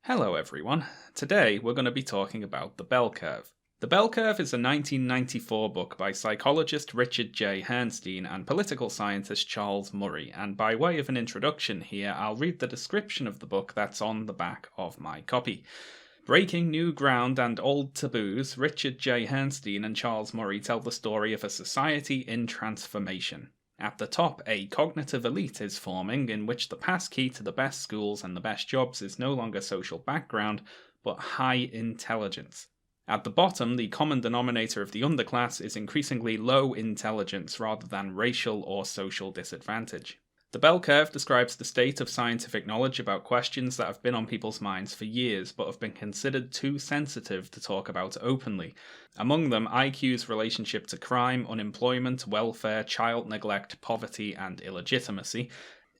Hello everyone. Today we're going to be talking about the bell curve. The Bell Curve is a 1994 book by psychologist Richard J. Herrnstein and political scientist Charles Murray, and by way of an introduction here, I'll read the description of the book that's on the back of my copy. Breaking new ground and old taboos, Richard J. Herrnstein and Charles Murray tell the story of a society in transformation. At the top, a cognitive elite is forming in which the passkey to the best schools and the best jobs is no longer social background, but high intelligence. At the bottom, the common denominator of the underclass is increasingly low intelligence rather than racial or social disadvantage. The bell curve describes the state of scientific knowledge about questions that have been on people's minds for years but have been considered too sensitive to talk about openly. Among them, IQ's relationship to crime, unemployment, welfare, child neglect, poverty, and illegitimacy,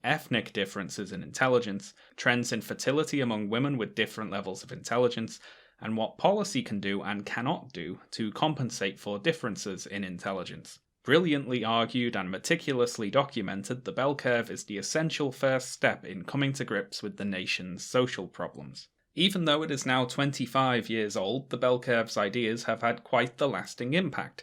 ethnic differences in intelligence, trends in fertility among women with different levels of intelligence, and what policy can do and cannot do to compensate for differences in intelligence. Brilliantly argued and meticulously documented, the bell curve is the essential first step in coming to grips with the nation's social problems. Even though it is now 25 years old, the bell curve's ideas have had quite the lasting impact.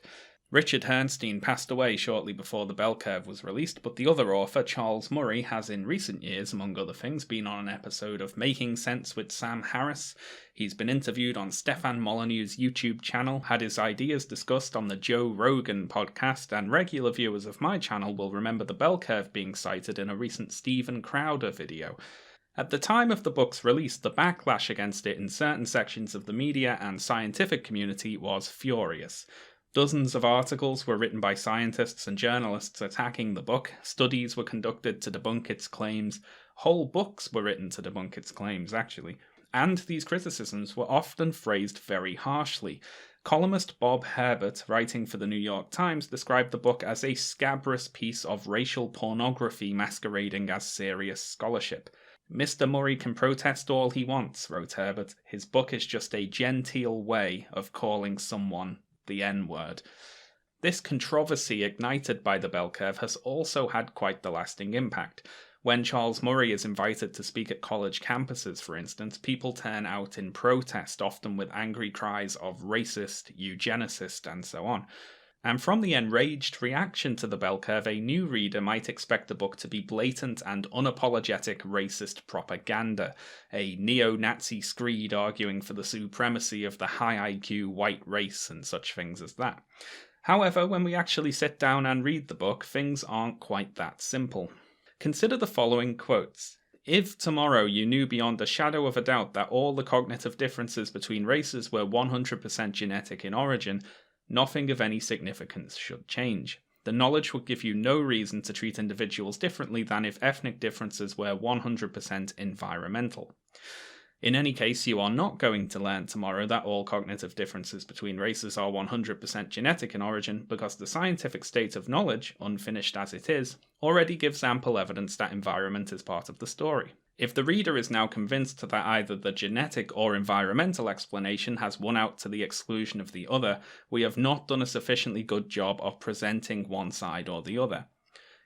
Richard Herrnstein passed away shortly before the bell curve was released, but the other author, Charles Murray, has in recent years, among other things, been on an episode of Making Sense with Sam Harris. He's been interviewed on Stefan Molyneux's YouTube channel, had his ideas discussed on the Joe Rogan podcast, and regular viewers of my channel will remember the bell curve being cited in a recent Steven Crowder video. At the time of the book's release, the backlash against it in certain sections of the media and scientific community was furious. Dozens of articles were written by scientists and journalists attacking the book, studies were conducted to debunk its claims, whole books were written to debunk its claims, actually, and these criticisms were often phrased very harshly. Columnist Bob Herbert, writing for the New York Times, described the book as a scabrous piece of racial pornography masquerading as serious scholarship. Mr. Murray can protest all he wants, wrote Herbert. His book is just a genteel way of calling someone the N-word. This controversy ignited by the bell curve has also had quite the lasting impact. When Charles Murray is invited to speak at college campuses, for instance, people turn out in protest, often with angry cries of racist, eugenicist, and so on. And from the enraged reaction to the bell curve, a new reader might expect the book to be blatant and unapologetic racist propaganda, a neo-Nazi screed arguing for the supremacy of the high IQ white race and such things as that. However, when we actually sit down and read the book, things aren't quite that simple. Consider the following quotes. If tomorrow you knew beyond a shadow of a doubt that all the cognitive differences between races were 100% genetic in origin, nothing of any significance should change. The knowledge would give you no reason to treat individuals differently than if ethnic differences were 100% environmental. In any case, you are not going to learn tomorrow that all cognitive differences between races are 100% genetic in origin because the scientific state of knowledge, unfinished as it is, already gives ample evidence that environment is part of the story. If the reader is now convinced that either the genetic or environmental explanation has won out to the exclusion of the other, we have not done a sufficiently good job of presenting one side or the other.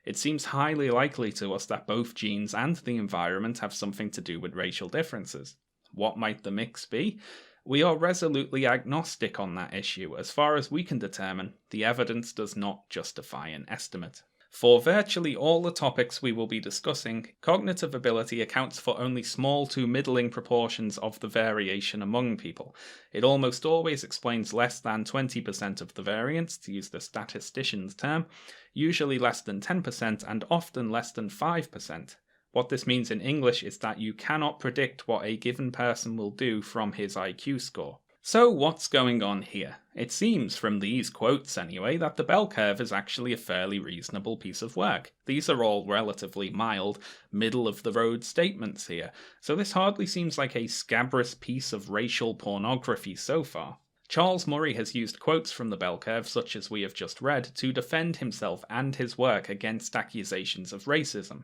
It seems highly likely to us that both genes and the environment have something to do with racial differences. What might the mix be? We are resolutely agnostic on that issue. As far as we can determine, the evidence does not justify an estimate. For virtually all the topics we will be discussing, cognitive ability accounts for only small to middling proportions of the variation among people. It almost always explains less than 20% of the variance, to use the statistician's term, usually less than 10% and often less than 5%. What this means in English is that you cannot predict what a given person will do from his IQ score. So what's going on here? It seems, from these quotes anyway, that the bell curve is actually a fairly reasonable piece of work. These are all relatively mild, middle-of-the-road statements here, so this hardly seems like a scabrous piece of racial pornography so far. Charles Murray has used quotes from the bell curve, such as we have just read, to defend himself and his work against accusations of racism.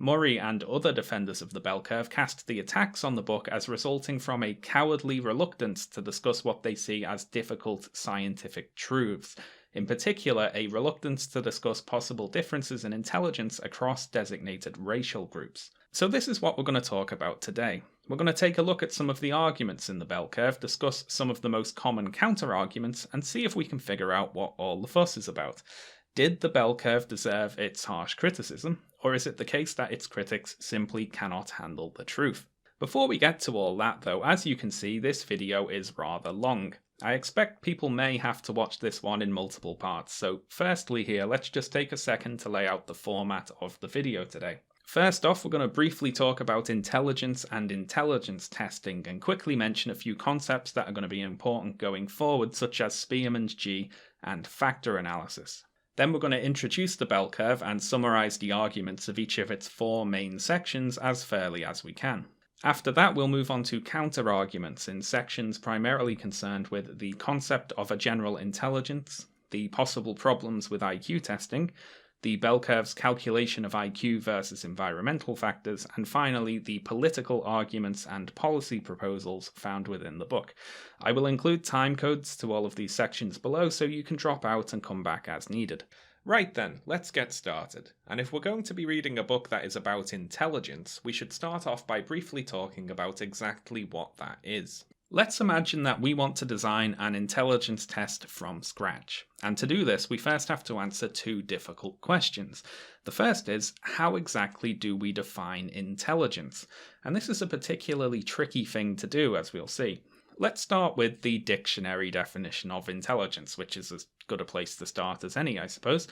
Murray and other defenders of the bell curve cast the attacks on the book as resulting from a cowardly reluctance to discuss what they see as difficult scientific truths. In particular, a reluctance to discuss possible differences in intelligence across designated racial groups. So this is what we're going to talk about today. We're going to take a look at some of the arguments in the bell curve, discuss some of the most common counter-arguments, and see if we can figure out what all the fuss is about. Did the bell curve deserve its harsh criticism, or is it the case that its critics simply cannot handle the truth? Before we get to all that though, as you can see, this video is rather long. I expect people may have to watch this one in multiple parts, so firstly here, let's just take a second to lay out the format of the video today. First off, we're going to briefly talk about intelligence and intelligence testing and quickly mention a few concepts that are going to be important going forward, such as Spearman's G and factor analysis. Then we're going to introduce the bell curve and summarise the arguments of each of its 4 main sections as fairly as we can. After that, we'll move on to counter-arguments in sections primarily concerned with the concept of a general intelligence, the possible problems with IQ testing, the bell curve's calculation of IQ versus environmental factors, and finally the political arguments and policy proposals found within the book. I will include time codes to all of these sections below so you can drop out and come back as needed. Right then, let's get started. And if we're going to be reading a book that is about intelligence, we should start off by briefly talking about exactly what that is. Let's imagine that we want to design an intelligence test from scratch. And to do this, we first have to answer 2 difficult questions. The first is, how exactly do we define intelligence? And this is a particularly tricky thing to do, as we'll see. Let's start with the dictionary definition of intelligence, which is as good a place to start as any, I suppose.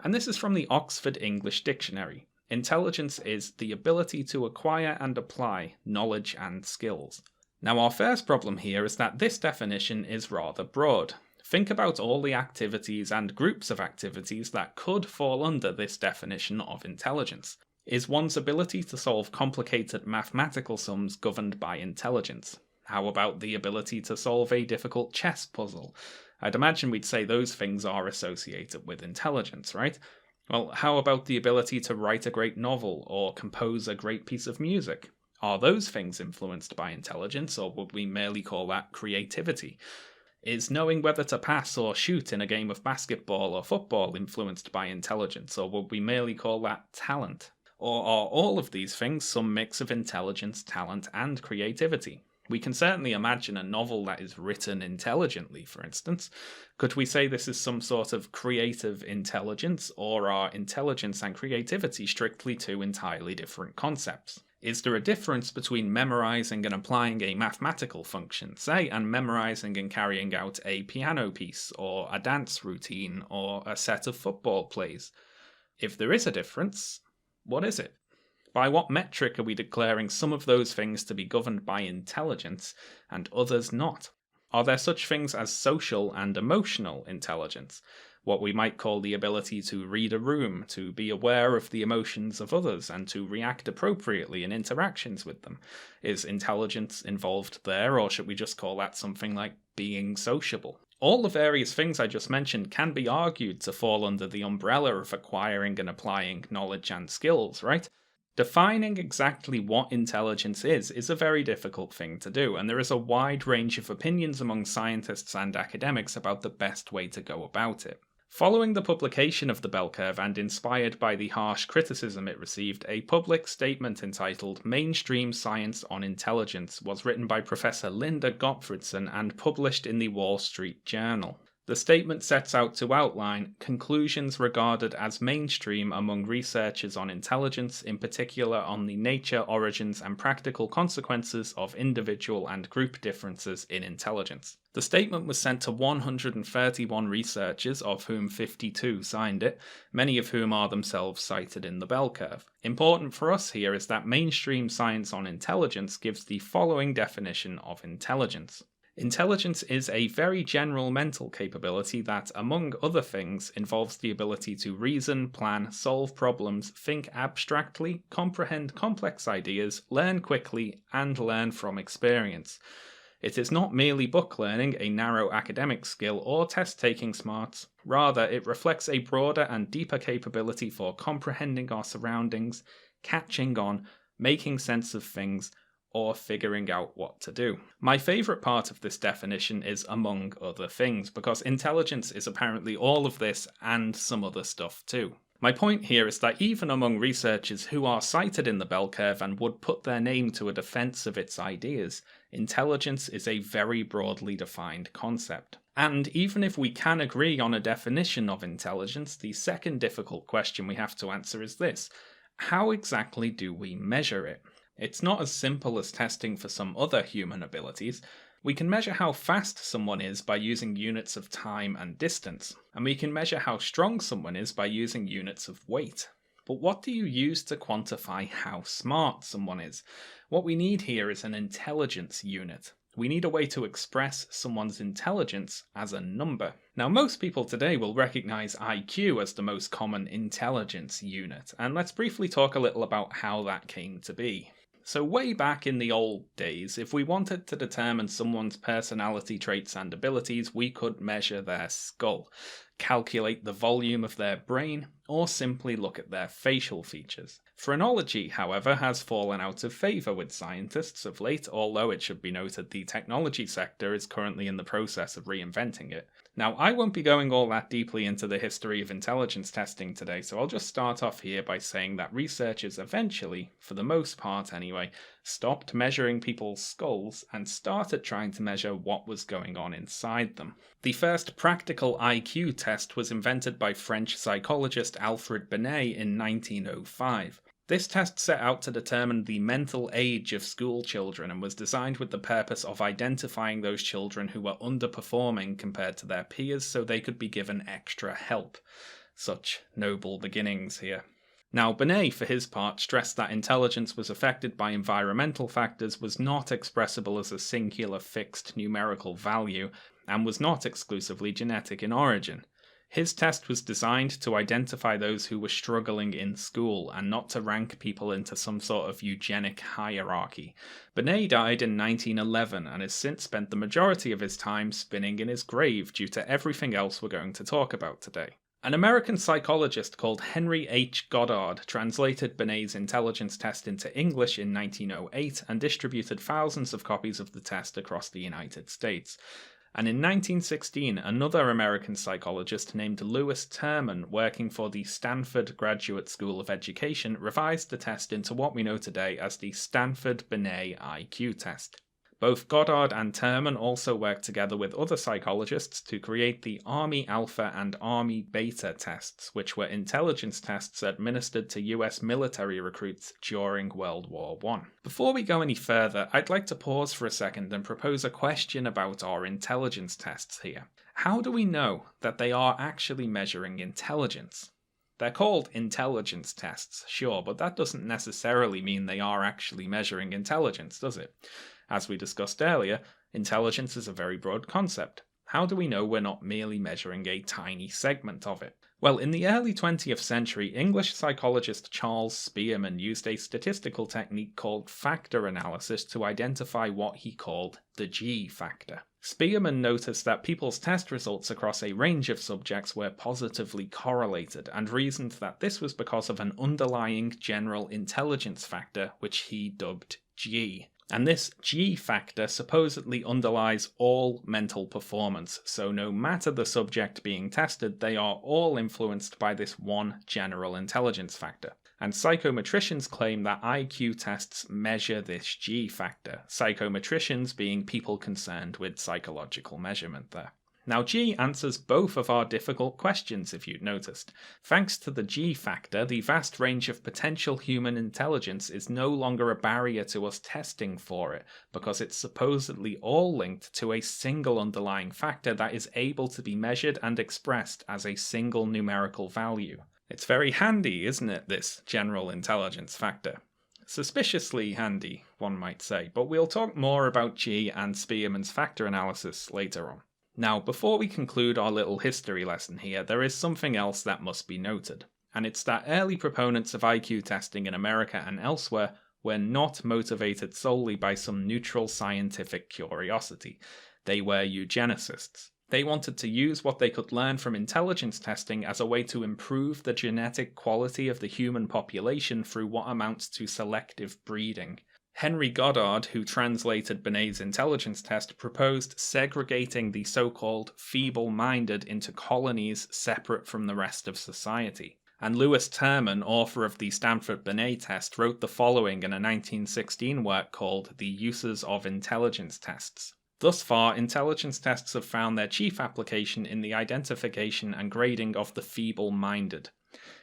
And this is from the Oxford English Dictionary. Intelligence is the ability to acquire and apply knowledge and skills. Now, our first problem here is that this definition is rather broad. Think about all the activities and groups of activities that could fall under this definition of intelligence. Is one's ability to solve complicated mathematical sums governed by intelligence? How about the ability to solve a difficult chess puzzle? I'd imagine we'd say those things are associated with intelligence, right? Well, how about the ability to write a great novel or compose a great piece of music? Are those things influenced by intelligence, or would we merely call that creativity? Is knowing whether to pass or shoot in a game of basketball or football influenced by intelligence, or would we merely call that talent? Or are all of these things some mix of intelligence, talent, and creativity? We can certainly imagine a novel that is written intelligently, for instance. Could we say this is some sort of creative intelligence, or are intelligence and creativity strictly 2 entirely different concepts? Is there a difference between memorizing and applying a mathematical function, say, and memorizing and carrying out a piano piece, or a dance routine, or a set of football plays? If there is a difference, what is it? By what metric are we declaring some of those things to be governed by intelligence and others not? Are there such things as social and emotional intelligence? What we might call the ability to read a room, to be aware of the emotions of others, and to react appropriately in interactions with them. Is intelligence involved there, or should we just call that something like being sociable? All the various things I just mentioned can be argued to fall under the umbrella of acquiring and applying knowledge and skills, right? Defining exactly what intelligence is a very difficult thing to do, and there is a wide range of opinions among scientists and academics about the best way to go about it. Following the publication of the bell curve and inspired by the harsh criticism it received, a public statement entitled Mainstream Science on Intelligence was written by Professor Linda Gottfredson and published in the Wall Street Journal. The statement sets out to outline conclusions regarded as mainstream among researchers on intelligence, in particular on the nature, origins, and practical consequences of individual and group differences in intelligence. The statement was sent to 131 researchers, of whom 52 signed it, many of whom are themselves cited in the bell curve. Important for us here is that mainstream science on intelligence gives the following definition of intelligence. Intelligence is a very general mental capability that, among other things, involves the ability to reason, plan, solve problems, think abstractly, comprehend complex ideas, learn quickly, and learn from experience. It is not merely book learning, a narrow academic skill, or test-taking smarts. Rather, it reflects a broader and deeper capability for comprehending our surroundings, catching on, making sense of things, or figuring out what to do. My favourite part of this definition is among other things, because intelligence is apparently all of this and some other stuff too. My point here is that even among researchers who are cited in the bell curve and would put their name to a defense of its ideas, intelligence is a very broadly defined concept. And even if we can agree on a definition of intelligence, the second difficult question we have to answer is this: how exactly do we measure it? It's not as simple as testing for some other human abilities. We can measure how fast someone is by using units of time and distance, and we can measure how strong someone is by using units of weight. But what do you use to quantify how smart someone is? What we need here is an intelligence unit. We need a way to express someone's intelligence as a number. Now, most people today will recognize IQ as the most common intelligence unit, and let's briefly talk a little about how that came to be. So way back in the old days, if we wanted to determine someone's personality traits and abilities, we could measure their skull, calculate the volume of their brain, or simply look at their facial features. Phrenology, however, has fallen out of favour with scientists of late, although it should be noted the technology sector is currently in the process of reinventing it. Now, I won't be going all that deeply into the history of intelligence testing today, so I'll just start off here by saying that researchers eventually, for the most part anyway, stopped measuring people's skulls and started trying to measure what was going on inside them. The first practical IQ test was invented by French psychologist Alfred Binet in 1905. This test set out to determine the mental age of school children and was designed with the purpose of identifying those children who were underperforming compared to their peers so they could be given extra help. Such noble beginnings here. Now, Binet, for his part, stressed that intelligence was affected by environmental factors, was not expressible as a singular fixed numerical value, and was not exclusively genetic in origin. His test was designed to identify those who were struggling in school and not to rank people into some sort of eugenic hierarchy. Binet died in 1911 and has since spent the majority of his time spinning in his grave due to everything else we're going to talk about today. An American psychologist called Henry H. Goddard translated Binet's intelligence test into English in 1908 and distributed thousands of copies of the test across the United States. And in 1916, another American psychologist named Lewis Terman, working for the Stanford Graduate School of Education, revised the test into what we know today as the Stanford-Binet IQ test. Both Goddard and Terman also worked together with other psychologists to create the Army Alpha and Army Beta tests, which were intelligence tests administered to US military recruits during World War I. Before we go any further, I'd like to pause for a second and propose a question about our intelligence tests here. How do we know that they are actually measuring intelligence? They're called intelligence tests, sure, but that doesn't necessarily mean they are actually measuring intelligence, does it? As we discussed earlier, intelligence is a very broad concept. How do we know we're not merely measuring a tiny segment of it? Well, in the early 20th century, English psychologist Charles Spearman used a statistical technique called factor analysis to identify what he called the G factor. Spearman noticed that people's test results across a range of subjects were positively correlated and reasoned that this was because of an underlying general intelligence factor, which he dubbed G. And this G factor supposedly underlies all mental performance, so no matter the subject being tested, they are all influenced by this one general intelligence factor. And psychometricians claim that IQ tests measure this G factor, psychometricians being people concerned with psychological measurement there. Now, G answers both of our difficult questions, if you'd noticed. Thanks to the G factor, the vast range of potential human intelligence is no longer a barrier to us testing for it, because it's supposedly all linked to a single underlying factor that is able to be measured and expressed as a single numerical value. It's very handy, isn't it, this general intelligence factor? Suspiciously handy, one might say, but we'll talk more about G and Spearman's factor analysis later on. Now, before we conclude our little history lesson here, there is something else that must be noted, and it's that early proponents of IQ testing in America and elsewhere were not motivated solely by some neutral scientific curiosity. They were eugenicists. They wanted to use what they could learn from intelligence testing as a way to improve the genetic quality of the human population through what amounts to selective breeding. Henry Goddard, who translated Binet's intelligence test, proposed segregating the so-called feeble-minded into colonies separate from the rest of society. And Lewis Terman, author of the Stanford Binet test, wrote the following in a 1916 work called The Uses of Intelligence Tests. Thus far, intelligence tests have found their chief application in the identification and grading of the feeble-minded.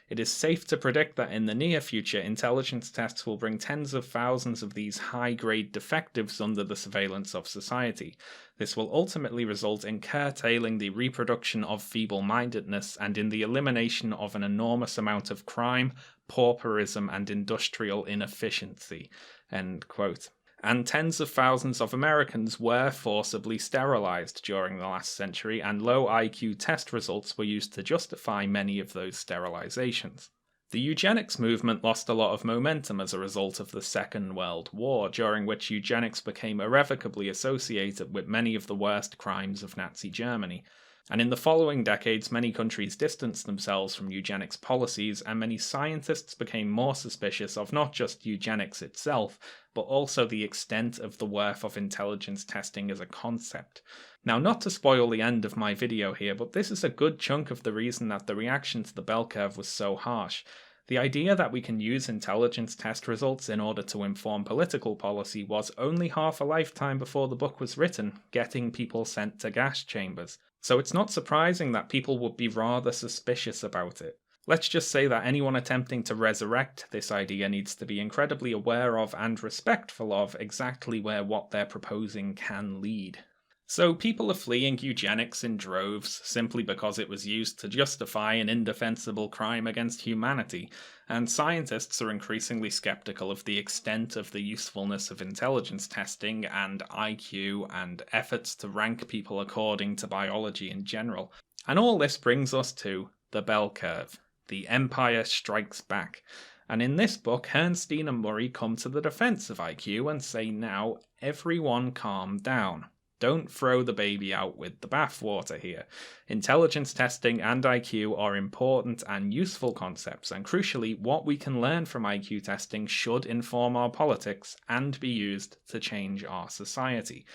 It is safe to predict that in the near future, intelligence tests will bring tens of thousands of these high-grade defectives under the surveillance of society. This will ultimately result in curtailing the reproduction of feeble-mindedness and in the elimination of an enormous amount of crime, pauperism, and industrial inefficiency." End quote. And tens of thousands of Americans were forcibly sterilized during the last century, and low IQ test results were used to justify many of those sterilizations. The eugenics movement lost a lot of momentum as a result of the Second World War, during which eugenics became irrevocably associated with many of the worst crimes of Nazi Germany. And in the following decades, many countries distanced themselves from eugenics policies, and many scientists became more suspicious of not just eugenics itself, but also the extent of the worth of intelligence testing as a concept. Now, not to spoil the end of my video here, but this is a good chunk of the reason that the reaction to the bell curve was so harsh. The idea that we can use intelligence test results in order to inform political policy was only half a lifetime before the book was written, getting people sent to gas chambers. So it's not surprising that people would be rather suspicious about it. Let's just say that anyone attempting to resurrect this idea needs to be incredibly aware of and respectful of exactly where what they're proposing can lead. So people are fleeing eugenics in droves simply because it was used to justify an indefensible crime against humanity, and scientists are increasingly skeptical of the extent of the usefulness of intelligence testing and IQ and efforts to rank people according to biology in general. And all this brings us to the bell curve. The Empire Strikes Back. And in this book, Herrnstein and Murray come to the defense of IQ and say, now, everyone calm down. Don't throw the baby out with the bathwater here. Intelligence testing and IQ are important and useful concepts, and crucially, what we can learn from IQ testing should inform our politics and be used to change our society.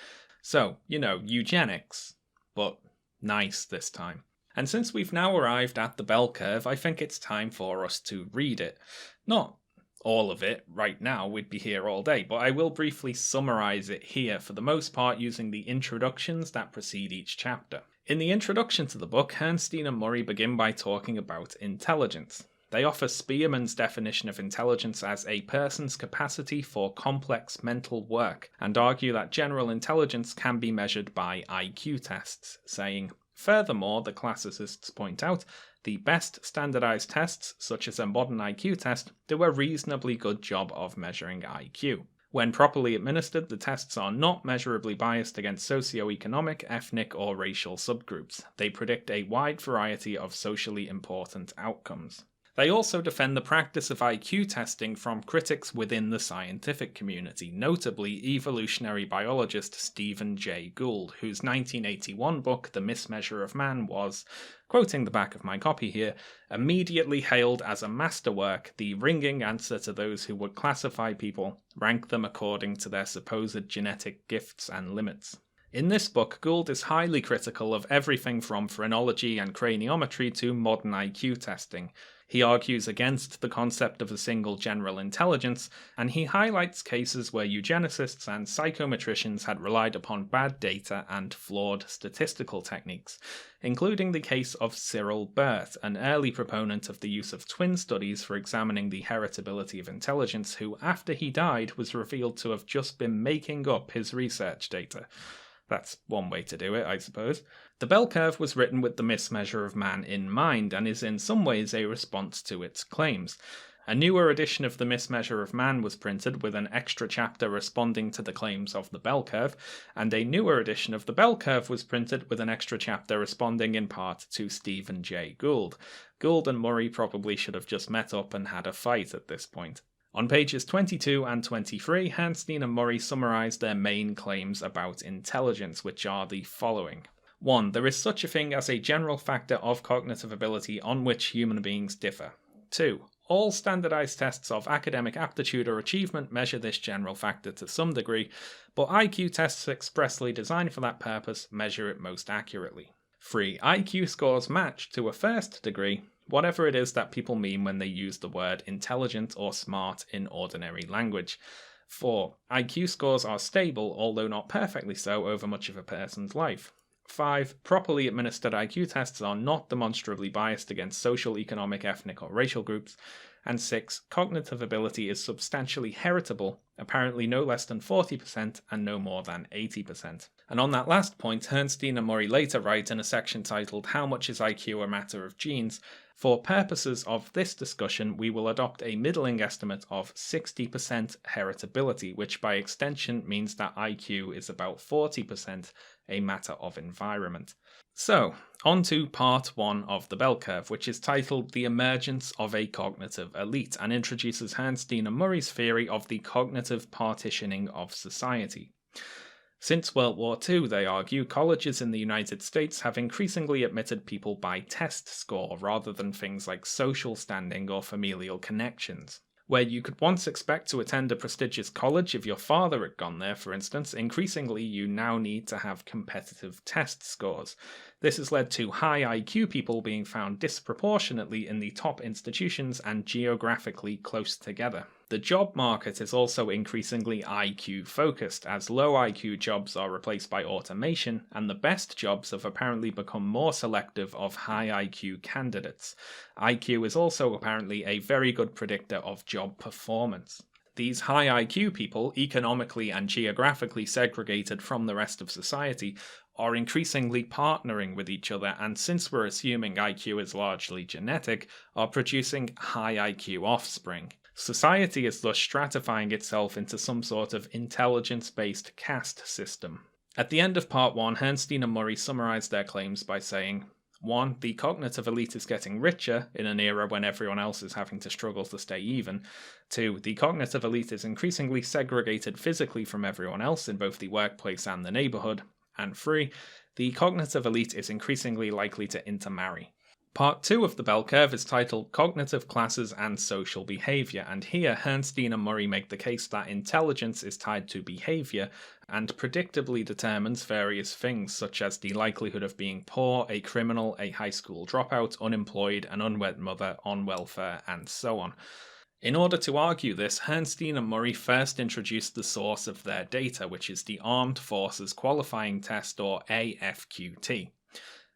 So, eugenics, but nice this time. And since we've now arrived at the bell curve, I think it's time for us to read it. Not all of it right now, we'd be here all day, but I will briefly summarize it here for the most part using the introductions that precede each chapter. In the introduction to the book, Herrnstein and Murray begin by talking about intelligence. They offer Spearman's definition of intelligence as a person's capacity for complex mental work, and argue that general intelligence can be measured by IQ tests, saying, furthermore, the classicists point out, the best standardized tests, such as a modern IQ test, do a reasonably good job of measuring IQ. When properly administered, the tests are not measurably biased against socioeconomic, ethnic, or racial subgroups. They predict a wide variety of socially important outcomes. They also defend the practice of IQ testing from critics within the scientific community, notably evolutionary biologist Stephen Jay Gould, whose 1981 book, The Mismeasure of Man, was, quoting the back of my copy here, immediately hailed as a masterwork, the ringing answer to those who would classify people, rank them according to their supposed genetic gifts and limits. In this book, Gould is highly critical of everything from phrenology and craniometry to modern IQ testing. He argues against the concept of a single general intelligence, and he highlights cases where eugenicists and psychometricians had relied upon bad data and flawed statistical techniques, including the case of Cyril Burt, an early proponent of the use of twin studies for examining the heritability of intelligence, who, after he died, was revealed to have just been making up his research data. That's one way to do it, I suppose. The bell curve was written with the mismeasure of man in mind, and is in some ways a response to its claims. A newer edition of the mismeasure of man was printed with an extra chapter responding to the claims of the bell curve, and a newer edition of the bell curve was printed with an extra chapter responding in part to Stephen Jay Gould. Gould and Murray probably should have just met up and had a fight at this point. On pages 22 and 23, Herrnstein and Murray summarise their main claims about intelligence, which are the following. 1. There is such a thing as a general factor of cognitive ability on which human beings differ. 2. All standardized tests of academic aptitude or achievement measure this general factor to some degree, but IQ tests expressly designed for that purpose measure it most accurately. 3. IQ scores match to a first degree, whatever it is that people mean when they use the word intelligent or smart in ordinary language. 4. IQ scores are stable, although not perfectly so, over much of a person's life. 5. Properly administered IQ tests are not demonstrably biased against social, economic, ethnic, or racial groups. And 6. Cognitive ability is substantially heritable, apparently no less than 40% and no more than 80%. And on that last point, Herrnstein and Murray later write in a section titled "How much is IQ a matter of genes?" For purposes of this discussion, we will adopt a middling estimate of 60% heritability, which by extension means that IQ is about 40% a matter of environment. So, on to part 1 of the bell curve, which is titled "The Emergence of a Cognitive Elite" and introduces Herrnstein and Murray's theory of the cognitive partitioning of society. Since World War II, they argue, colleges in the United States have increasingly admitted people by test score rather than things like social standing or familial connections. Where you could once expect to attend a prestigious college if your father had gone there, for instance, increasingly you now need to have competitive test scores. This has led to high IQ people being found disproportionately in the top institutions and geographically close together. The job market is also increasingly IQ focused, as low IQ jobs are replaced by automation, and the best jobs have apparently become more selective of high IQ candidates. IQ is also apparently a very good predictor of job performance. These high IQ people, economically and geographically segregated from the rest of society, are increasingly partnering with each other, and since we're assuming IQ is largely genetic, are producing high IQ offspring. Society is thus stratifying itself into some sort of intelligence-based caste system. At the end of part 1, Herrnstein and Murray summarise their claims by saying, 1. The cognitive elite is getting richer in an era when everyone else is having to struggle to stay even. 2. The cognitive elite is increasingly segregated physically from everyone else in both the workplace and the neighbourhood. And 3. The cognitive elite is increasingly likely to intermarry. Part 2 of the bell curve is titled Cognitive Classes and Social Behaviour, and here Herrnstein and Murray make the case that intelligence is tied to behaviour and predictably determines various things such as the likelihood of being poor, a criminal, a high school dropout, unemployed, an unwed mother, on welfare, and so on. In order to argue this, Herrnstein and Murray first introduced the source of their data, which is the Armed Forces Qualifying Test, or AFQT.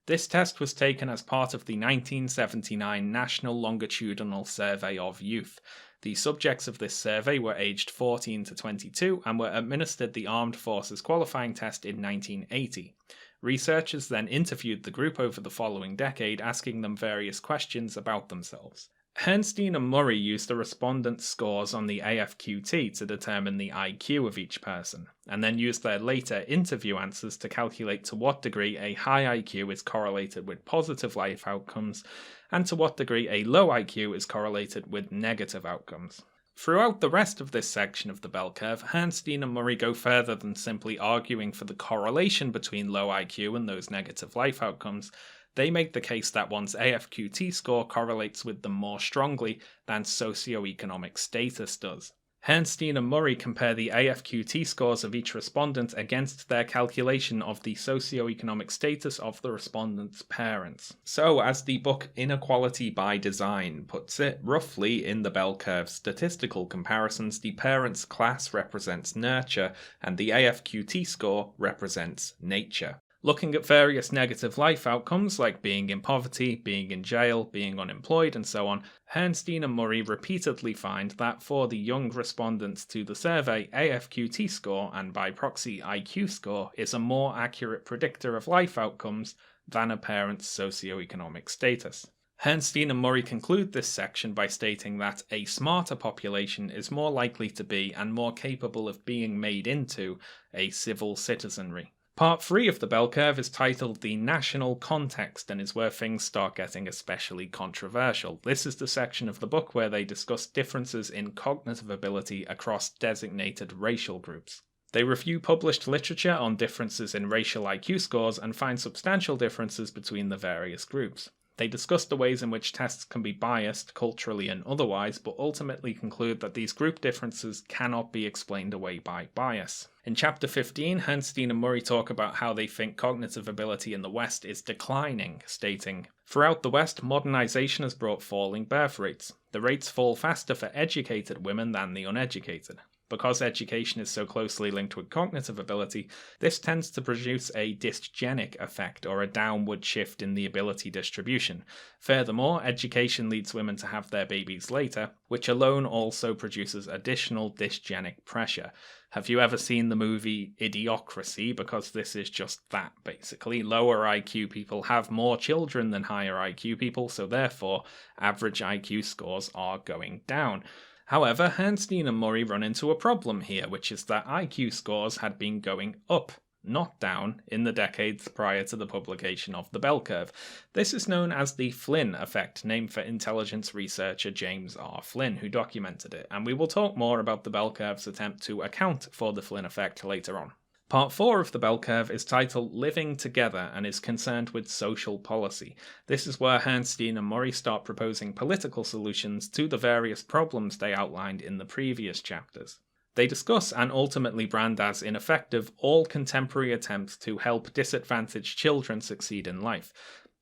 This test was taken as part of the 1979 National Longitudinal Survey of Youth. The subjects of this survey were aged 14 to 22 and were administered the Armed Forces Qualifying Test in 1980. Researchers then interviewed the group over the following decade, asking them various questions about themselves. Herrnstein and Murray used the respondents' scores on the AFQT to determine the IQ of each person, and then used their later interview answers to calculate to what degree a high IQ is correlated with positive life outcomes, and to what degree a low IQ is correlated with negative outcomes. Throughout the rest of this section of the bell curve, Herrnstein and Murray go further than simply arguing for the correlation between low IQ and those negative life outcomes. They make the case that one's AFQT score correlates with them more strongly than socioeconomic status does. Herrnstein and Murray compare the AFQT scores of each respondent against their calculation of the socioeconomic status of the respondent's parents. So, as the book Inequality by Design puts it, roughly in the bell curve statistical comparisons, the parents' class represents nurture and the AFQT score represents nature. Looking at various negative life outcomes like being in poverty, being in jail, being unemployed, and so on, Herrnstein and Murray repeatedly find that for the young respondents to the survey, AFQT score, and by proxy IQ score, is a more accurate predictor of life outcomes than a parent's socioeconomic status. Herrnstein and Murray conclude this section by stating that a smarter population is more likely to be and more capable of being made into a civil citizenry. Part 3 of the bell curve is titled The National Context and is where things start getting especially controversial. This is the section of the book where they discuss differences in cognitive ability across designated racial groups. They review published literature on differences in racial IQ scores and find substantial differences between the various groups. They discuss the ways in which tests can be biased, culturally and otherwise, but ultimately conclude that these group differences cannot be explained away by bias. In Chapter 15, Herrnstein and Murray talk about how they think cognitive ability in the West is declining, stating, "Throughout the West, modernization has brought falling birth rates. The rates fall faster for educated women than the uneducated. Because education is so closely linked with cognitive ability, this tends to produce a dysgenic effect or a downward shift in the ability distribution. Furthermore, education leads women to have their babies later, which alone also produces additional dysgenic pressure." Have you ever seen the movie Idiocracy? Because this is just that, basically. Lower IQ people have more children than higher IQ people, so therefore, average IQ scores are going down. However, Herrnstein and Murray run into a problem here, which is that IQ scores had been going up, not down, in the decades prior to the publication of the bell curve. This is known as the Flynn effect, named for intelligence researcher James R. Flynn, who documented it, and we will talk more about the bell curve's attempt to account for the Flynn effect later on. Part 4 of the bell curve is titled Living Together and is concerned with social policy. This is where Herrnstein and Murray start proposing political solutions to the various problems they outlined in the previous chapters. They discuss and ultimately brand as ineffective all contemporary attempts to help disadvantaged children succeed in life.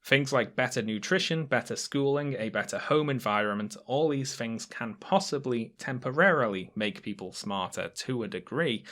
Things like better nutrition, better schooling, a better home environment, all these things can possibly temporarily make people smarter to a degree.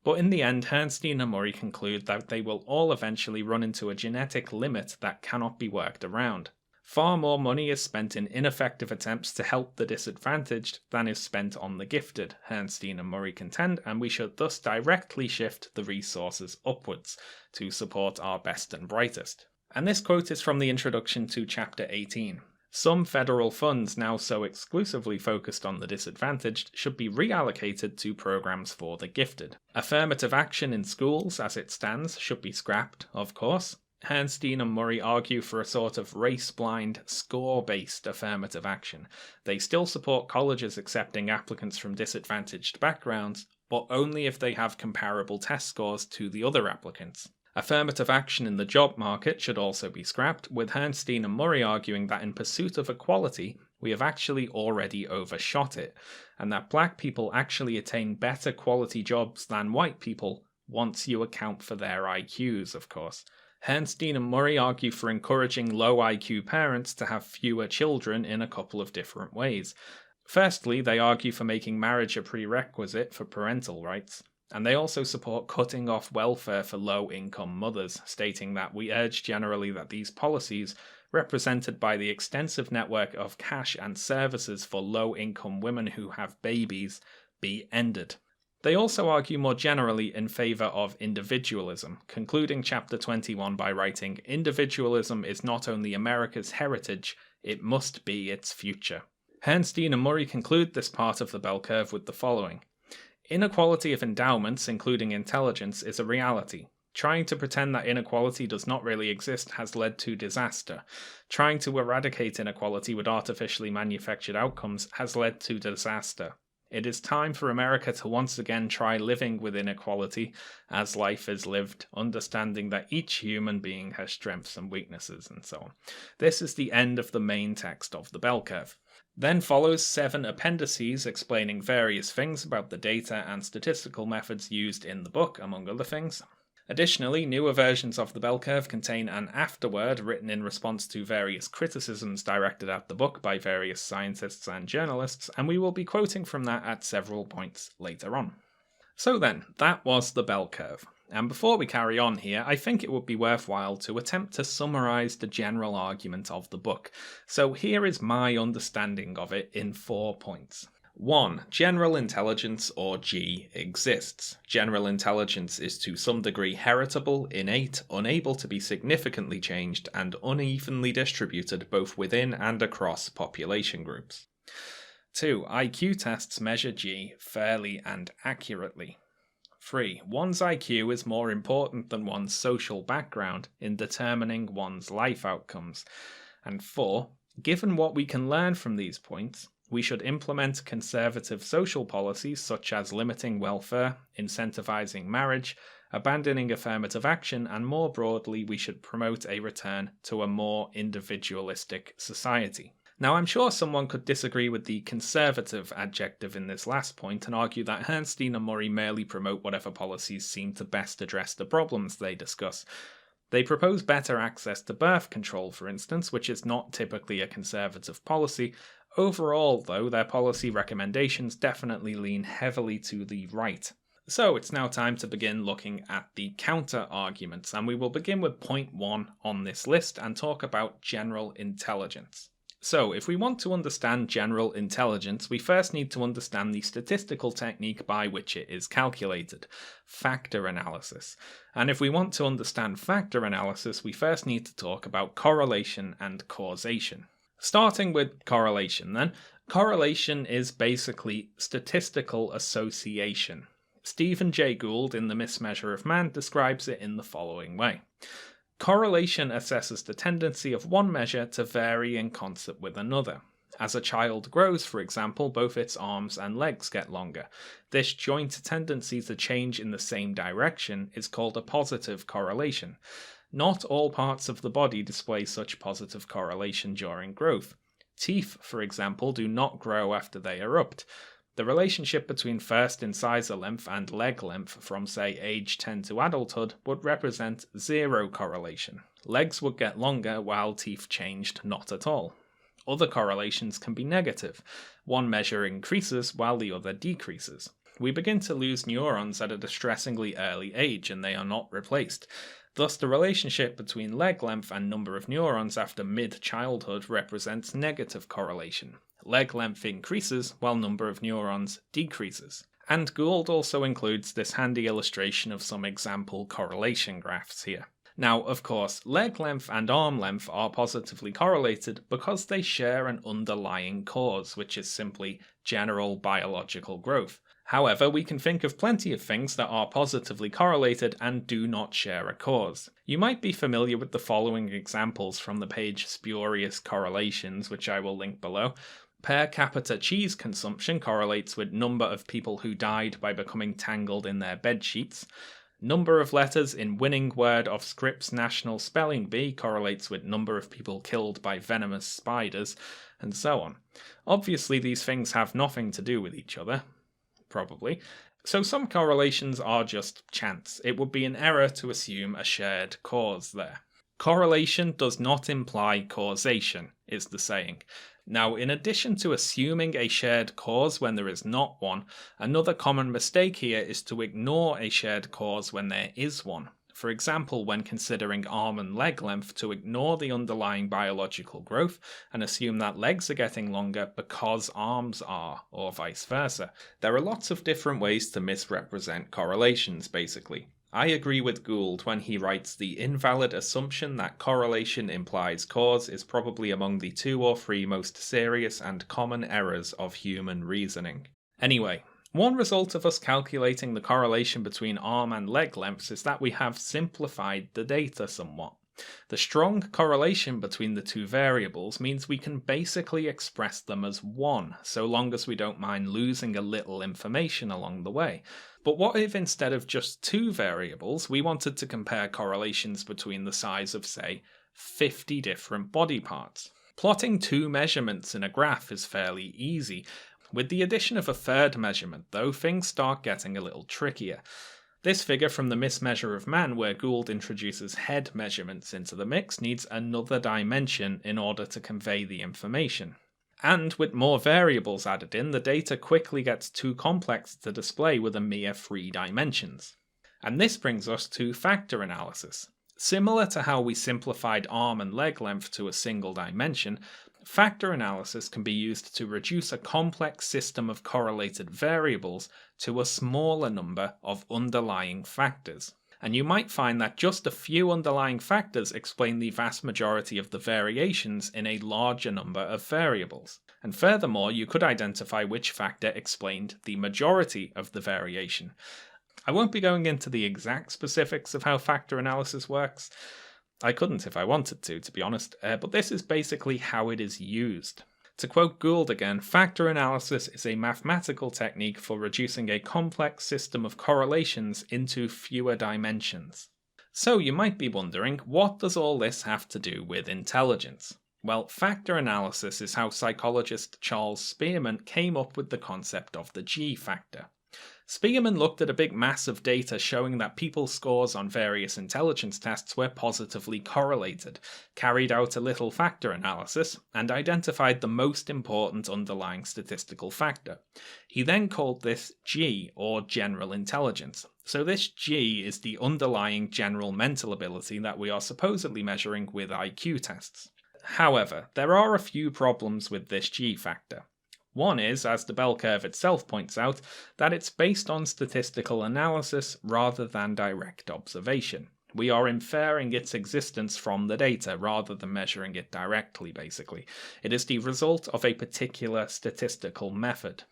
But in the end, Herrnstein and Murray conclude that they will all eventually run into a genetic limit that cannot be worked around. Far more money is spent in ineffective attempts to help the disadvantaged than is spent on the gifted, Herrnstein and Murray contend, and we should thus directly shift the resources upwards to support our best and brightest. And this quote is from the introduction to Chapter 18. Some federal funds now so exclusively focused on the disadvantaged should be reallocated to programs for the gifted. Affirmative action in schools, as it stands, should be scrapped, of course. Herrnstein and Murray argue for a sort of race-blind, score-based affirmative action. They still support colleges accepting applicants from disadvantaged backgrounds, but only if they have comparable test scores to the other applicants. Affirmative action in the job market should also be scrapped, with Herrnstein and Murray arguing that in pursuit of equality, we have actually already overshot it, and that black people actually attain better quality jobs than white people once you account for their IQs, of course. Herrnstein and Murray argue for encouraging low IQ parents to have fewer children in a couple of different ways. Firstly, they argue for making marriage a prerequisite for parental rights. And they also support cutting off welfare for low-income mothers, stating that we urge generally that these policies, represented by the extensive network of cash and services for low-income women who have babies, be ended. They also argue more generally in favour of individualism, concluding Chapter 21 by writing, "Individualism is not only America's heritage, it must be its future." Herrnstein and Murray conclude this part of the bell curve with the following. Inequality of endowments, including intelligence, is a reality. Trying to pretend that inequality does not really exist has led to disaster. Trying to eradicate inequality with artificially manufactured outcomes has led to disaster. It is time for America to once again try living with inequality as life is lived, understanding that each human being has strengths and weaknesses, and so on. This is the end of the main text of the bell curve. Then follows 7 appendices explaining various things about the data and statistical methods used in the book, among other things. Additionally, newer versions of the bell curve contain an afterword written in response to various criticisms directed at the book by various scientists and journalists, and we will be quoting from that at several points later on. So then, that was the bell curve. And before we carry on here, I think it would be worthwhile to attempt to summarise the general argument of the book. So here is my understanding of it in 4 points. 1. General intelligence, or G, exists. General intelligence is to some degree heritable, innate, unable to be significantly changed, and unevenly distributed both within and across population groups. 2. IQ tests measure G fairly and accurately. 3. One's IQ is more important than one's social background in determining one's life outcomes. And 4. Given what we can learn from these points, we should implement conservative social policies such as limiting welfare, incentivizing marriage, abandoning affirmative action, and more broadly, we should promote a return to a more individualistic society. Now, I'm sure someone could disagree with the conservative adjective in this last point and argue that Herrnstein and Murray merely promote whatever policies seem to best address the problems they discuss. They propose better access to birth control, for instance, which is not typically a conservative policy. Overall, though, their policy recommendations definitely lean heavily to the right. So it's now time to begin looking at the counter-arguments, and we will begin with point 1 on this list and talk about general intelligence. So, if we want to understand general intelligence, we first need to understand the statistical technique by which it is calculated, factor analysis. And if we want to understand factor analysis, we first need to talk about correlation and causation. Starting with correlation then, correlation is basically statistical association. Stephen Jay Gould in The Mismeasure of Man describes it in the following way. Correlation assesses the tendency of one measure to vary in concert with another. As a child grows, for example, both its arms and legs get longer. This joint tendency to change in the same direction is called a positive correlation. Not all parts of the body display such positive correlation during growth. Teeth, for example, do not grow after they erupt. The relationship between first incisor length and leg length from, say, age 10 to adulthood would represent zero correlation. Legs would get longer while teeth changed not at all. Other correlations can be negative. One measure increases while the other decreases. We begin to lose neurons at a distressingly early age and they are not replaced. Thus, the relationship between leg length and number of neurons after mid-childhood represents negative correlation. Leg length increases while number of neurons decreases. And Gould also includes this handy illustration of some example correlation graphs here. Now, of course, leg length and arm length are positively correlated because they share an underlying cause, which is simply general biological growth. However, we can think of plenty of things that are positively correlated and do not share a cause. You might be familiar with the following examples from the page Spurious Correlations, which I will link below. Per capita cheese consumption correlates with number of people who died by becoming tangled in their bed sheets. Number of letters in winning word of Scripps National Spelling Bee correlates with number of people killed by venomous spiders, and so on. Obviously, these things have nothing to do with each other. Probably. So some correlations are just chance. It would be an error to assume a shared cause there. Correlation does not imply causation, is the saying. Now, in addition to assuming a shared cause when there is not one, another common mistake here is to ignore a shared cause when there is one. For example, when considering arm and leg length, to ignore the underlying biological growth and assume that legs are getting longer because arms are, or vice versa. There are lots of different ways to misrepresent correlations, basically. I agree with Gould when he writes the invalid assumption that correlation implies cause is probably among the 2 or 3 most serious and common errors of human reasoning. Anyway, one result of us calculating the correlation between arm and leg lengths is that we have simplified the data somewhat. The strong correlation between the 2 variables means we can basically express them as 1, so long as we don't mind losing a little information along the way. But what if instead of just 2 variables, we wanted to compare correlations between the size of, say, 50 different body parts? Plotting 2 measurements in a graph is fairly easy. With the addition of a third measurement, though, things start getting a little trickier. This figure from The Mismeasure of Man, where Gould introduces head measurements into the mix, needs another dimension in order to convey the information. And with more variables added in, the data quickly gets too complex to display with a mere 3 dimensions. And this brings us to factor analysis. Similar to how we simplified arm and leg length to a single dimension, factor analysis can be used to reduce a complex system of correlated variables to a smaller number of underlying factors. And you might find that just a few underlying factors explain the vast majority of the variations in a larger number of variables. And furthermore, you could identify which factor explained the majority of the variation. I won't be going into the exact specifics of how factor analysis works. I couldn't if I wanted to be honest, but this is basically how it is used. To quote Gould again, factor analysis is a mathematical technique for reducing a complex system of correlations into fewer dimensions. So you might be wondering, what does all this have to do with intelligence? Well, factor analysis is how psychologist Charles Spearman came up with the concept of the G factor. Spearman looked at a big mass of data showing that people's scores on various intelligence tests were positively correlated, carried out a little factor analysis, and identified the most important underlying statistical factor. He then called this G, or general intelligence. So this G is the underlying general mental ability that we are supposedly measuring with IQ tests. However, there are a few problems with this G factor. One is, as the bell curve itself points out, that it's based on statistical analysis rather than direct observation. We are inferring its existence from the data rather than measuring it directly, basically. It is the result of a particular statistical method.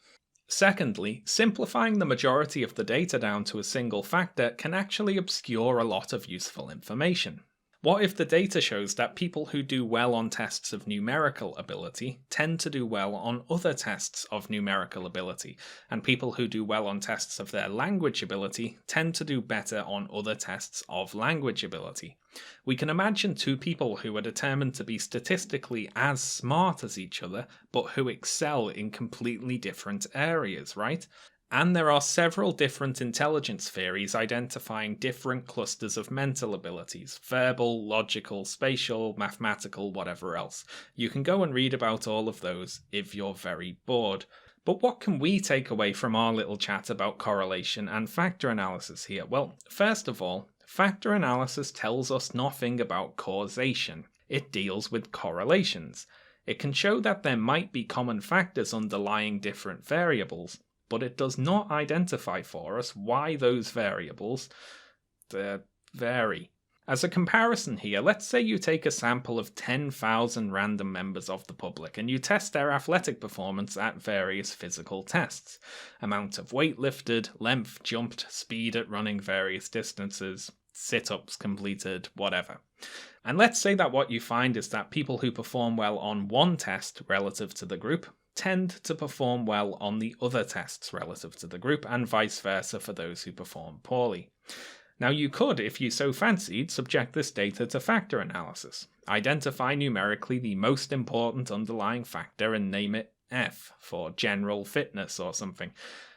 Secondly, simplifying the majority of the data down to a single factor can actually obscure a lot of useful information. What if the data shows that people who do well on tests of numerical ability tend to do well on other tests of numerical ability, and people who do well on tests of their language ability tend to do better on other tests of language ability? We can imagine two people who are determined to be statistically as smart as each other, but who excel in completely different areas, right? And there are several different intelligence theories identifying different clusters of mental abilities: verbal, logical, spatial, mathematical, whatever else. You can go and read about all of those if you're very bored. But what can we take away from our little chat about correlation and factor analysis here? Well, first of all, factor analysis tells us nothing about causation. It deals with correlations. It can show that there might be common factors underlying different variables, but it does not identify for us why those variables vary. As a comparison here, let's say you take a sample of 10,000 random members of the public and you test their athletic performance at various physical tests. Amount of weight lifted, length jumped, speed at running various distances, sit-ups completed, whatever. And let's say that what you find is that people who perform well on one test relative to the group tend to perform well on the other tests relative to the group, and vice versa for those who perform poorly. Now you could, if you so fancied, subject this data to factor analysis. Identify numerically the most important underlying factor and name it F for general fitness or something.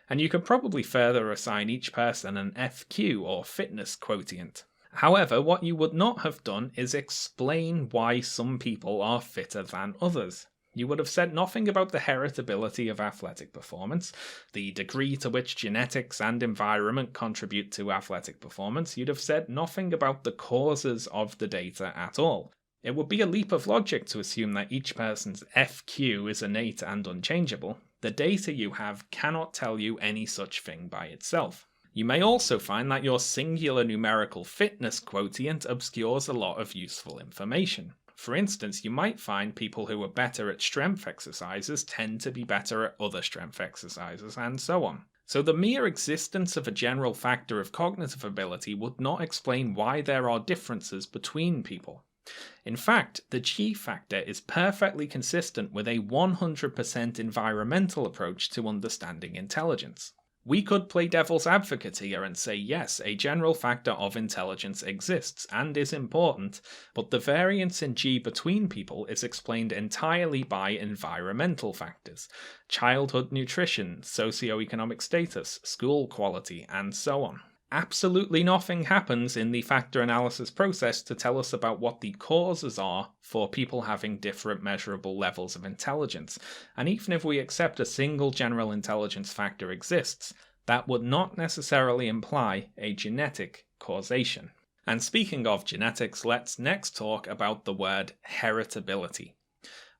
And you could probably further assign each person an FQ or fitness quotient. However, what you would not have done is explain why some people are fitter than others. You would have said nothing about the heritability of athletic performance, the degree to which genetics and environment contribute to athletic performance. You'd have said nothing about the causes of the data at all. It would be a leap of logic to assume that each person's FQ is innate and unchangeable. The data you have cannot tell you any such thing by itself. You may also find that your singular numerical fitness quotient obscures a lot of useful information. For instance, you might find people who are better at strength exercises tend to be better at other strength exercises, and so on. So the mere existence of a general factor of cognitive ability would not explain why there are differences between people. In fact, the G factor is perfectly consistent with a 100% environmental approach to understanding intelligence. We could play devil's advocate here and say yes, a general factor of intelligence exists and is important, but the variance in G between people is explained entirely by environmental factors: childhood nutrition, socioeconomic status, school quality, and so on. Absolutely nothing happens in the factor analysis process to tell us about what the causes are for people having different measurable levels of intelligence. And even if we accept a single general intelligence factor exists, that would not necessarily imply a genetic causation. And speaking of genetics, let's next talk about the word heritability.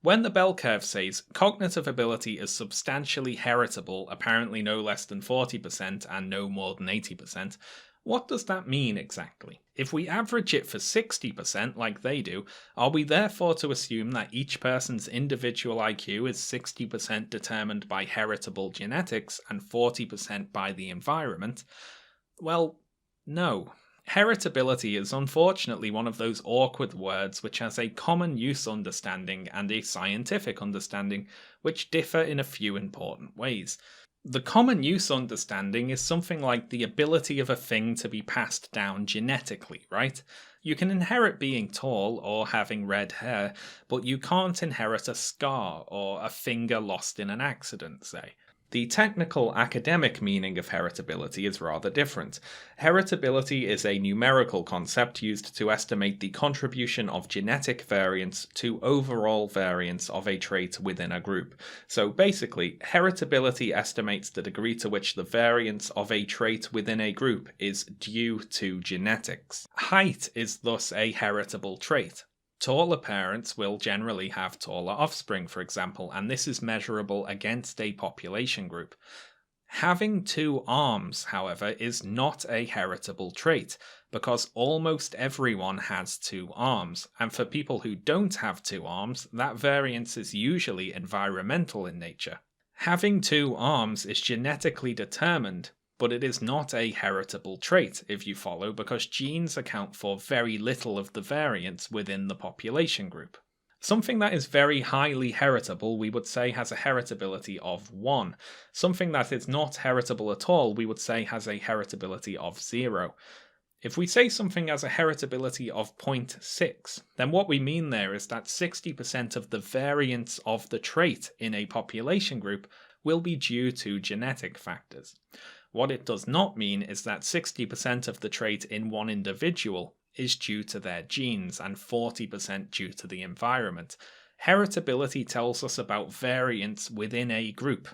When the bell curve says cognitive ability is substantially heritable, apparently no less than 40% and no more than 80%, what does that mean exactly? If we average it for 60% like they do, are we therefore to assume that each person's individual IQ is 60% determined by heritable genetics and 40% by the environment? Well, no. Heritability is unfortunately one of those awkward words which has a common use understanding and a scientific understanding, which differ in a few important ways. The common use understanding is something like the ability of a thing to be passed down genetically, right? You can inherit being tall or having red hair, but you can't inherit a scar or a finger lost in an accident, say. The technical academic meaning of heritability is rather different. Heritability is a numerical concept used to estimate the contribution of genetic variance to overall variance of a trait within a group. So basically, heritability estimates the degree to which the variance of a trait within a group is due to genetics. Height is thus a heritable trait. Taller parents will generally have taller offspring, for example, and this is measurable against a population group. Having two arms, however, is not a heritable trait, because almost everyone has two arms, and for people who don't have two arms, that variance is usually environmental in nature. Having two arms is genetically determined, but it is not a heritable trait, if you follow, because genes account for very little of the variance within the population group. Something that is very highly heritable, we would say, has a heritability of 1. Something that is not heritable at all, we would say, has a heritability of 0. If we say something has a heritability of 0.6, then what we mean there is that 60% of the variance of the trait in a population group will be due to genetic factors. What it does not mean is that 60% of the trait in one individual is due to their genes and 40% due to the environment. Heritability tells us about variance within a group,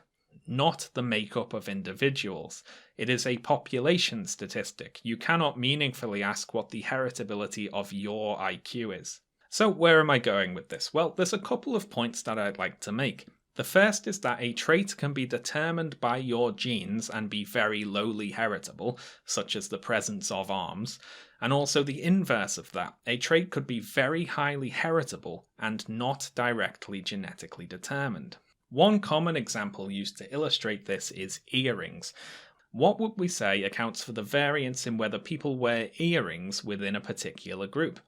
not the makeup of individuals. It is a population statistic. You cannot meaningfully ask what the heritability of your IQ is. So where am I going with this? Well, there's a couple of points that I'd like to make. The first is that a trait can be determined by your genes and be very lowly heritable, such as the presence of arms, and also the inverse of that. A trait could be very highly heritable and not directly genetically determined. One common example used to illustrate this is earrings. What would we say accounts for the variance in whether people wear earrings within a particular group?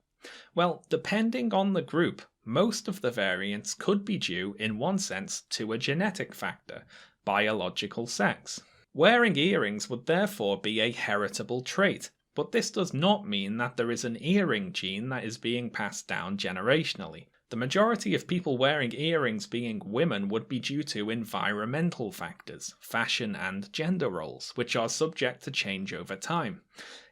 Well, depending on the group, most of the variance could be due, in one sense, to a genetic factor, biological sex. Wearing earrings would therefore be a heritable trait, but this does not mean that there is an earring gene that is being passed down generationally. The majority of people wearing earrings being women would be due to environmental factors, fashion and gender roles, which are subject to change over time.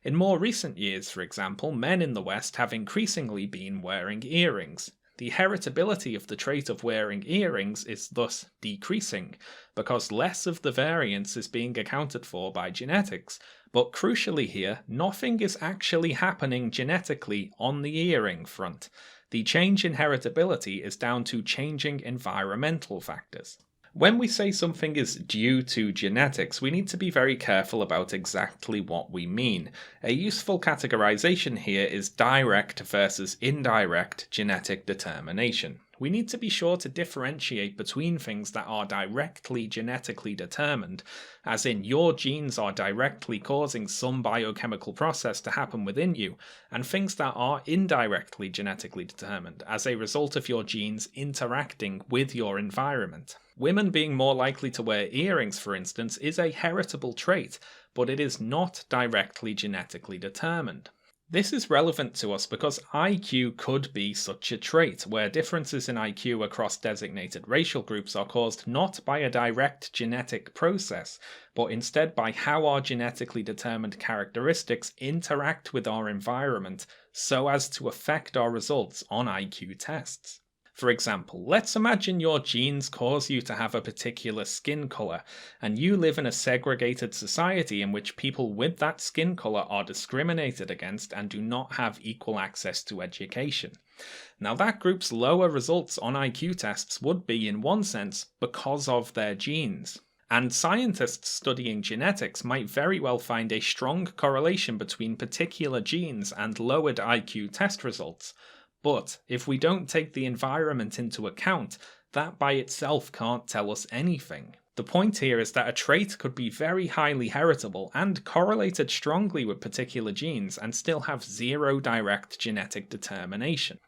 In more recent years, for example, men in the West have increasingly been wearing earrings. The heritability of the trait of wearing earrings is thus decreasing, because less of the variance is being accounted for by genetics. But crucially here, nothing is actually happening genetically on the earring front. The change in heritability is down to changing environmental factors. When we say something is due to genetics, we need to be very careful about exactly what we mean. A useful categorization here is direct versus indirect genetic determination. We need to be sure to differentiate between things that are directly genetically determined, as in your genes are directly causing some biochemical process to happen within you, and things that are indirectly genetically determined, as a result of your genes interacting with your environment. Women being more likely to wear earrings, for instance, is a heritable trait, but it is not directly genetically determined. This is relevant to us because IQ could be such a trait, where differences in IQ across designated racial groups are caused not by a direct genetic process, but instead by how our genetically determined characteristics interact with our environment so as to affect our results on IQ tests. For example, let's imagine your genes cause you to have a particular skin color, and you live in a segregated society in which people with that skin color are discriminated against and do not have equal access to education. Now that group's lower results on IQ tests would be, in one sense, because of their genes. And scientists studying genetics might very well find a strong correlation between particular genes and lowered IQ test results. But if we don't take the environment into account, that by itself can't tell us anything. The point here is that a trait could be very highly heritable and correlated strongly with particular genes and still have zero direct genetic determination.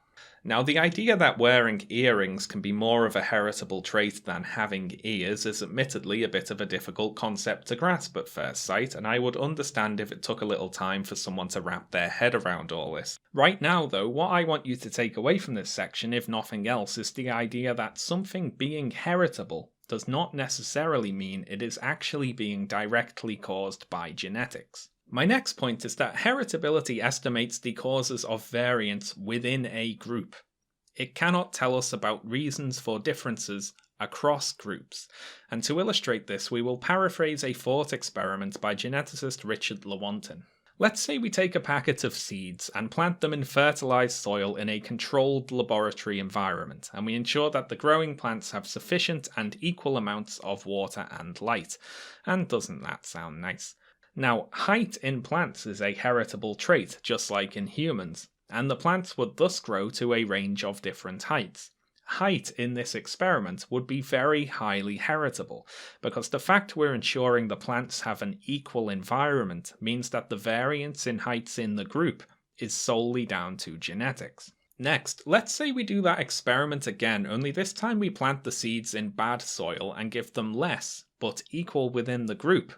Now, the idea that wearing earrings can be more of a heritable trait than having ears is admittedly a bit of a difficult concept to grasp at first sight, and I would understand if it took a little time for someone to wrap their head around all this. Right now, though, what I want you to take away from this section, if nothing else, is the idea that something being heritable does not necessarily mean it is actually being directly caused by genetics. My next point is that heritability estimates the causes of variance within a group. It cannot tell us about reasons for differences across groups. And to illustrate this, we will paraphrase a thought experiment by geneticist Richard Lewontin. Let's say we take a packet of seeds and plant them in fertilized soil in a controlled laboratory environment, and we ensure that the growing plants have sufficient and equal amounts of water and light. And doesn't that sound nice? Now, height in plants is a heritable trait, just like in humans, and the plants would thus grow to a range of different heights. Height in this experiment would be very highly heritable, because the fact we're ensuring the plants have an equal environment means that the variance in heights in the group is solely down to genetics. Next, let's say we do that experiment again, only this time we plant the seeds in bad soil and give them less, but equal within the group,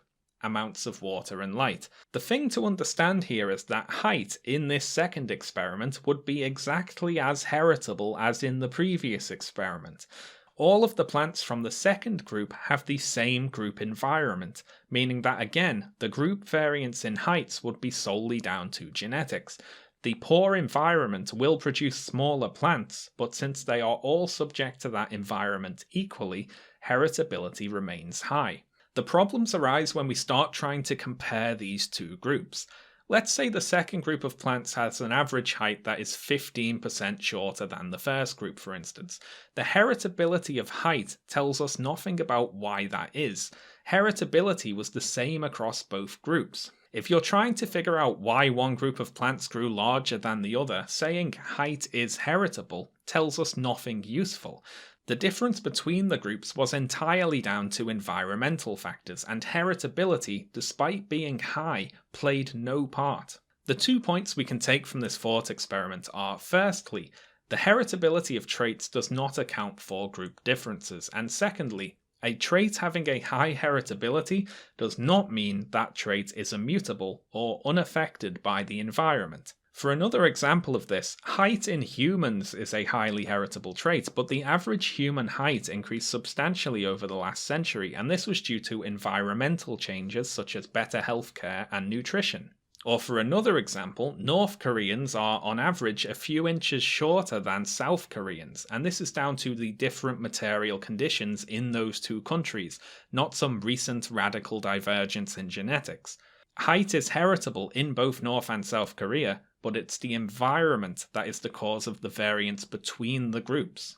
amounts of water and light. The thing to understand here is that height in this second experiment would be exactly as heritable as in the previous experiment. All of the plants from the second group have the same group environment, meaning that again, the group variance in heights would be solely down to genetics. The poor environment will produce smaller plants, but since they are all subject to that environment equally, heritability remains high. The problems arise when we start trying to compare these two groups. Let's say the second group of plants has an average height that is 15% shorter than the first group, for instance. The heritability of height tells us nothing about why that is. Heritability was the same across both groups. If you're trying to figure out why one group of plants grew larger than the other, saying height is heritable tells us nothing useful. The difference between the groups was entirely down to environmental factors, and heritability, despite being high, played no part. The 2 points we can take from this thought experiment are, firstly, the heritability of traits does not account for group differences, and secondly, a trait having a high heritability does not mean that trait is immutable or unaffected by the environment. For another example of this, height in humans is a highly heritable trait, but the average human height increased substantially over the last century, and this was due to environmental changes such as better healthcare and nutrition. Or for another example, North Koreans are on average a few inches shorter than South Koreans, and this is down to the different material conditions in those two countries, not some recent radical divergence in genetics. Height is heritable in both North and South Korea, but it's the environment that is the cause of the variance between the groups.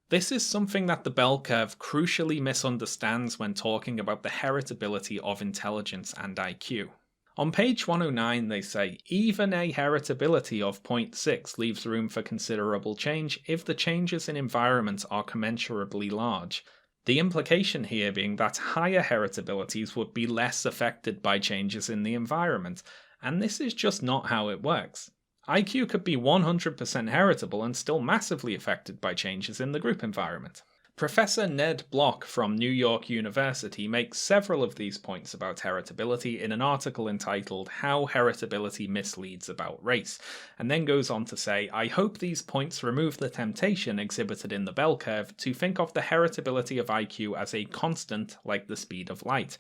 This is something that the bell curve crucially misunderstands when talking about the heritability of intelligence and IQ. On page 109 they say, even a heritability of 0.6 leaves room for considerable change if the changes in environment are commensurably large. The implication here being that higher heritabilities would be less affected by changes in the environment, and this is just not how it works. IQ could be 100% heritable and still massively affected by changes in the group environment. Professor Ned Block from New York University makes several of these points about heritability in an article entitled How Heritability Misleads About Race, and then goes on to say, I hope these points remove the temptation exhibited in the bell curve to think of the heritability of IQ as a constant like the speed of light.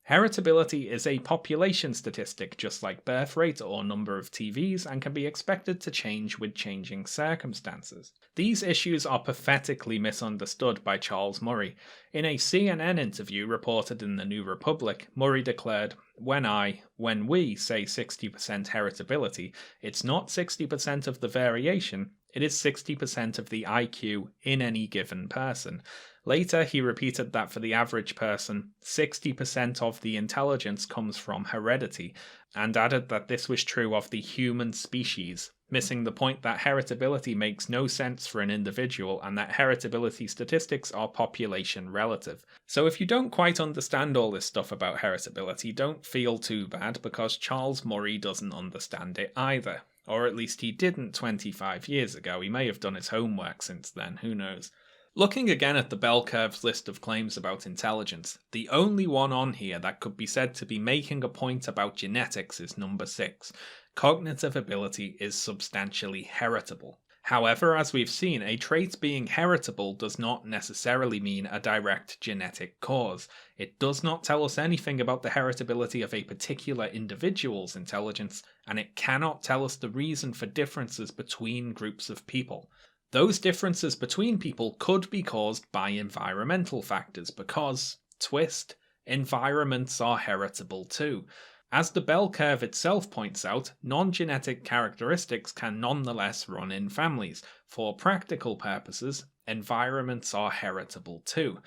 Heritability is a population statistic just like birth rate or number of TVs and can be expected to change with changing circumstances. These issues are pathetically misunderstood by Charles Murray. In a CNN interview reported in the New Republic, Murray declared, when we say 60% heritability, it's not 60% of the variation, it is 60% of the IQ in any given person. Later, he repeated that for the average person, 60% of the intelligence comes from heredity, and added that this was true of the human species, missing the point that heritability makes no sense for an individual and that heritability statistics are population relative. So if you don't quite understand all this stuff about heritability, don't feel too bad, because Charles Murray doesn't understand it either. Or at least he didn't 25 years ago. He may have done his homework since then, who knows. Looking again at the bell curve's list of claims about intelligence, the only one on here that could be said to be making a point about genetics is number 6. Cognitive ability is substantially heritable. However, as we've seen, a trait being heritable does not necessarily mean a direct genetic cause. It does not tell us anything about the heritability of a particular individual's intelligence, and it cannot tell us the reason for differences between groups of people. Those differences between people could be caused by environmental factors because, twist, environments are heritable too. As the bell curve itself points out, non-genetic characteristics can nonetheless run in families. For practical purposes, environments are heritable too.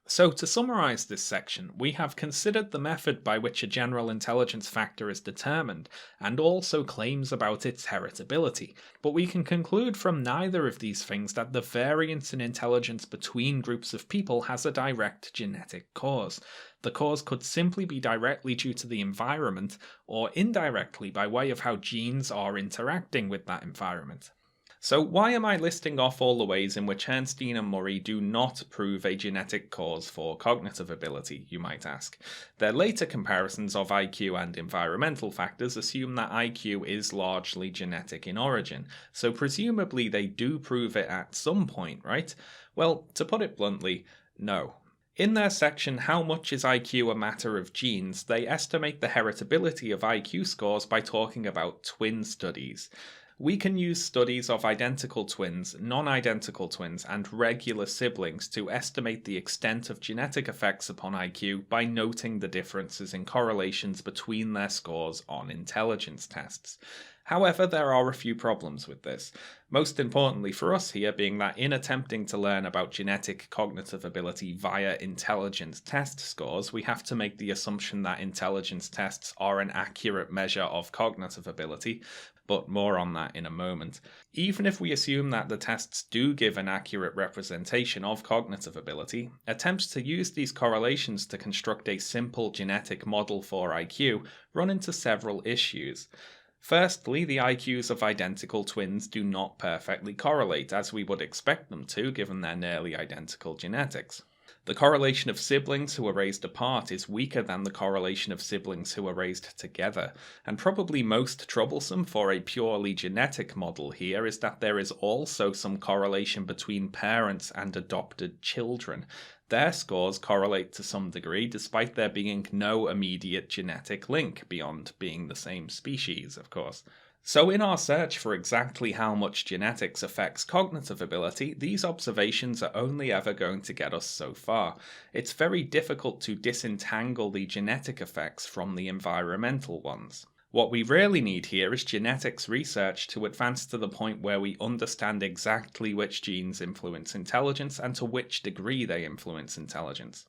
So to summarize this section, we have considered the method by which a general intelligence factor is determined, and also claims about its heritability, but we can conclude from neither of these things that the variance in intelligence between groups of people has a direct genetic cause. The cause could simply be directly due to the environment, or indirectly by way of how genes are interacting with that environment. So why am I listing off all the ways in which Herrnstein and Murray do not prove a genetic cause for cognitive ability, you might ask? Their later comparisons of IQ and environmental factors assume that IQ is largely genetic in origin, so presumably they do prove it at some point, right? Well, to put it bluntly, no. In their section How Much is IQ a Matter of Genes, they estimate the heritability of IQ scores by talking about twin studies. We can use studies of identical twins, non-identical twins, and regular siblings to estimate the extent of genetic effects upon IQ by noting the differences in correlations between their scores on intelligence tests. However, there are a few problems with this. Most importantly for us here being that in attempting to learn about genetic cognitive ability via intelligence test scores, we have to make the assumption that intelligence tests are an accurate measure of cognitive ability, but more on that in a moment. Even if we assume that the tests do give an accurate representation of cognitive ability, attempts to use these correlations to construct a simple genetic model for IQ run into several issues. Firstly, the IQs of identical twins do not perfectly correlate, as we would expect them to given their nearly identical genetics. The correlation of siblings who are raised apart is weaker than the correlation of siblings who are raised together, and probably most troublesome for a purely genetic model here is that there is also some correlation between parents and adopted children. Their scores correlate to some degree despite there being no immediate genetic link beyond being the same species, of course. So in our search for exactly how much genetics affects cognitive ability, these observations are only ever going to get us so far. It's very difficult to disentangle the genetic effects from the environmental ones. What we really need here is genetics research to advance to the point where we understand exactly which genes influence intelligence and to which degree they influence intelligence.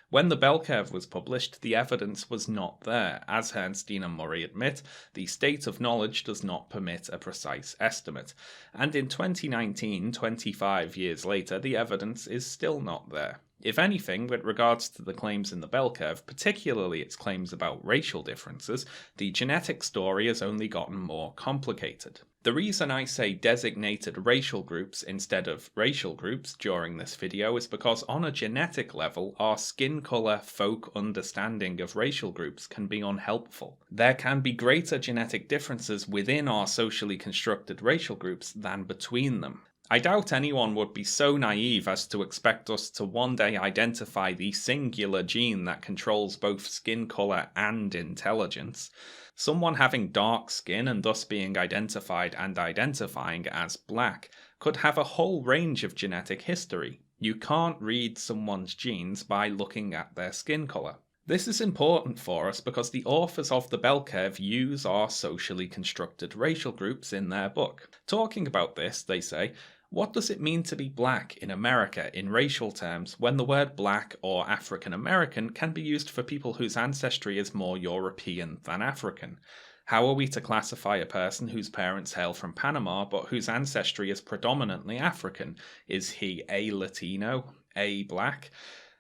When the bell curve was published, the evidence was not there. As Herrnstein and Murray admit, the state of knowledge does not permit a precise estimate. And in 2019, 25 years later, the evidence is still not there. If anything, with regards to the claims in the bell curve, particularly its claims about racial differences, the genetic story has only gotten more complicated. The reason I say designated racial groups instead of racial groups during this video is because on a genetic level, our skin colour folk understanding of racial groups can be unhelpful. There can be greater genetic differences within our socially constructed racial groups than between them. I doubt anyone would be so naive as to expect us to one day identify the singular gene that controls both skin colour and intelligence. Someone having dark skin and thus being identified and identifying as black could have a whole range of genetic history. You can't read someone's genes by looking at their skin colour. This is important for us because the authors of the bell curve use our socially constructed racial groups in their book. Talking about this, they say, what does it mean to be black in America in racial terms when the word black or African American can be used for people whose ancestry is more European than African? How are we to classify a person whose parents hail from Panama but whose ancestry is predominantly African? Is he A, Latino, A, black?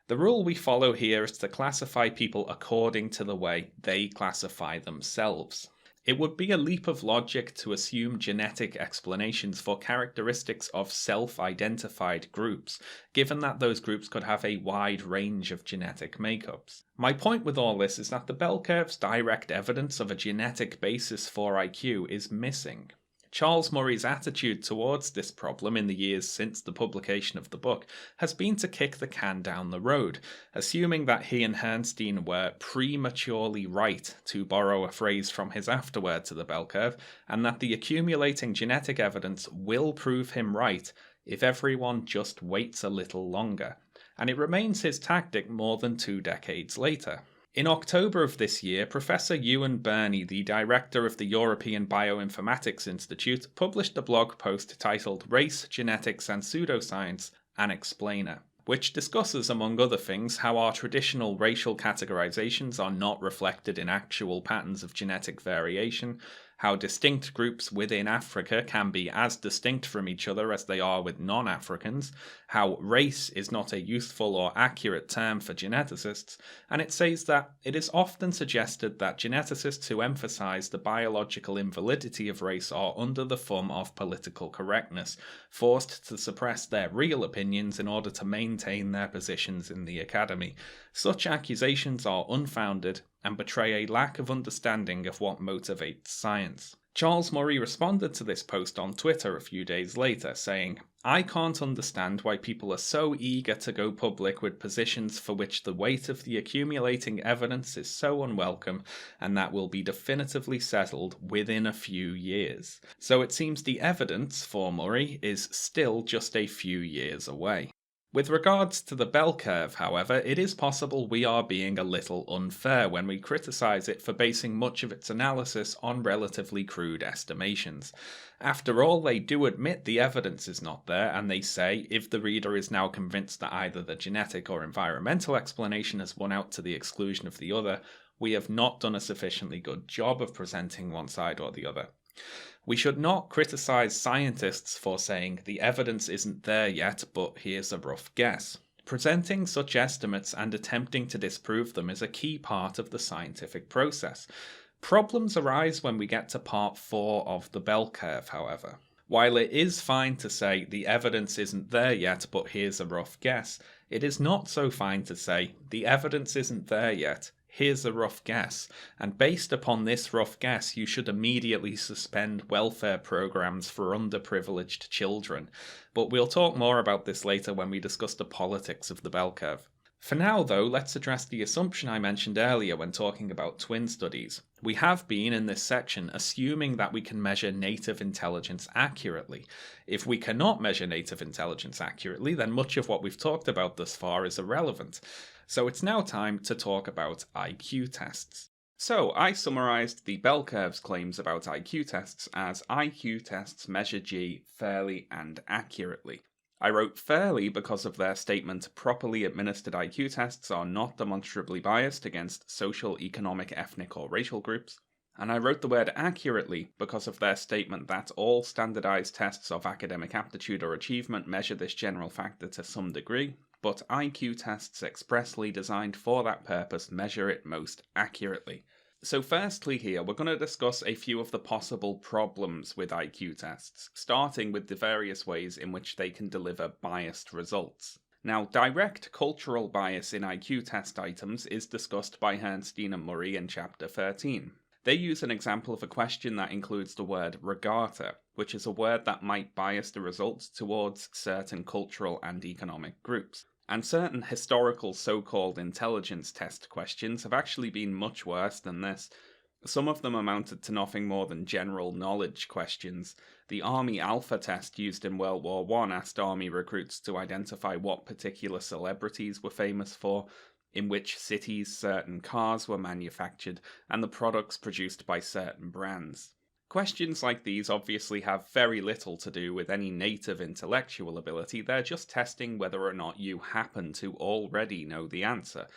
The rule we follow here is to classify people according to the way they classify themselves. It would be a leap of logic to assume genetic explanations for characteristics of self-identified groups, given that those groups could have a wide range of genetic makeups. My point with all this is that the bell curve's direct evidence of a genetic basis for IQ is missing. Charles Murray's attitude towards this problem in the years since the publication of the book has been to kick the can down the road, assuming that he and Herrnstein were prematurely right, to borrow a phrase from his afterword to the bell curve, and that the accumulating genetic evidence will prove him right if everyone just waits a little longer. And it remains his tactic more than 2 decades later. In October of this year, Professor Ewan Birney, the director of the European Bioinformatics Institute, published a blog post titled Race, Genetics and Pseudoscience, an Explainer, which discusses, among other things, how our traditional racial categorizations are not reflected in actual patterns of genetic variation, how distinct groups within Africa can be as distinct from each other as they are with non-Africans, how race is not a useful or accurate term for geneticists, and it says that it is often suggested that geneticists who emphasize the biological invalidity of race are under the thumb of political correctness, forced to suppress their real opinions in order to maintain their positions in the academy. Such accusations are unfounded and betray a lack of understanding of what motivates science. Charles Murray responded to this post on Twitter a few days later, saying, "I can't understand why people are so eager to go public with positions for which the weight of the accumulating evidence is so unwelcome and that will be definitively settled within a few years." So it seems the evidence for Murray is still just a few years away. With regards to the bell curve, however, it is possible we are being a little unfair when we criticise it for basing much of its analysis on relatively crude estimations. After all, they do admit the evidence is not there, and they say if the reader is now convinced that either the genetic or environmental explanation has won out to the exclusion of the other, we have not done a sufficiently good job of presenting one side or the other. We should not criticise scientists for saying the evidence isn't there yet, but here's a rough guess. Presenting such estimates and attempting to disprove them is a key part of the scientific process. Problems arise when we get to part 4 of the bell curve, however. While it is fine to say the evidence isn't there yet, but here's a rough guess, it is not so fine to say the evidence isn't there yet, here's a rough guess, and based upon this rough guess you should immediately suspend welfare programs for underprivileged children. But we'll talk more about this later when we discuss the politics of the bell curve. For now though, let's address the assumption I mentioned earlier when talking about twin studies. We have been, in this section, assuming that we can measure native intelligence accurately. If we cannot measure native intelligence accurately, then much of what we've talked about thus far is irrelevant. So it's now time to talk about IQ tests. So I summarised the bell curve's claims about IQ tests as IQ tests measure G fairly and accurately. I wrote fairly because of their statement properly administered IQ tests are not demonstrably biased against social, economic, ethnic or racial groups. And I wrote the word accurately because of their statement that all standardized tests of academic aptitude or achievement measure this general factor to some degree, but IQ tests expressly designed for that purpose measure it most accurately. So firstly here, we're going to discuss a few of the possible problems with IQ tests, starting with the various ways in which they can deliver biased results. Now, direct cultural bias in IQ test items is discussed by Herrnstein and Murray in Chapter 13. They use an example of a question that includes the word regatta, which is a word that might bias the results towards certain cultural and economic groups. And certain historical so-called intelligence test questions have actually been much worse than this. Some of them amounted to nothing more than general knowledge questions. The Army Alpha test used in World War I asked Army recruits to identify what particular celebrities were famous for, in which cities certain cars were manufactured, and the products produced by certain brands. Questions like these obviously have very little to do with any native intellectual ability, they're just testing whether or not you happen to already know the answer.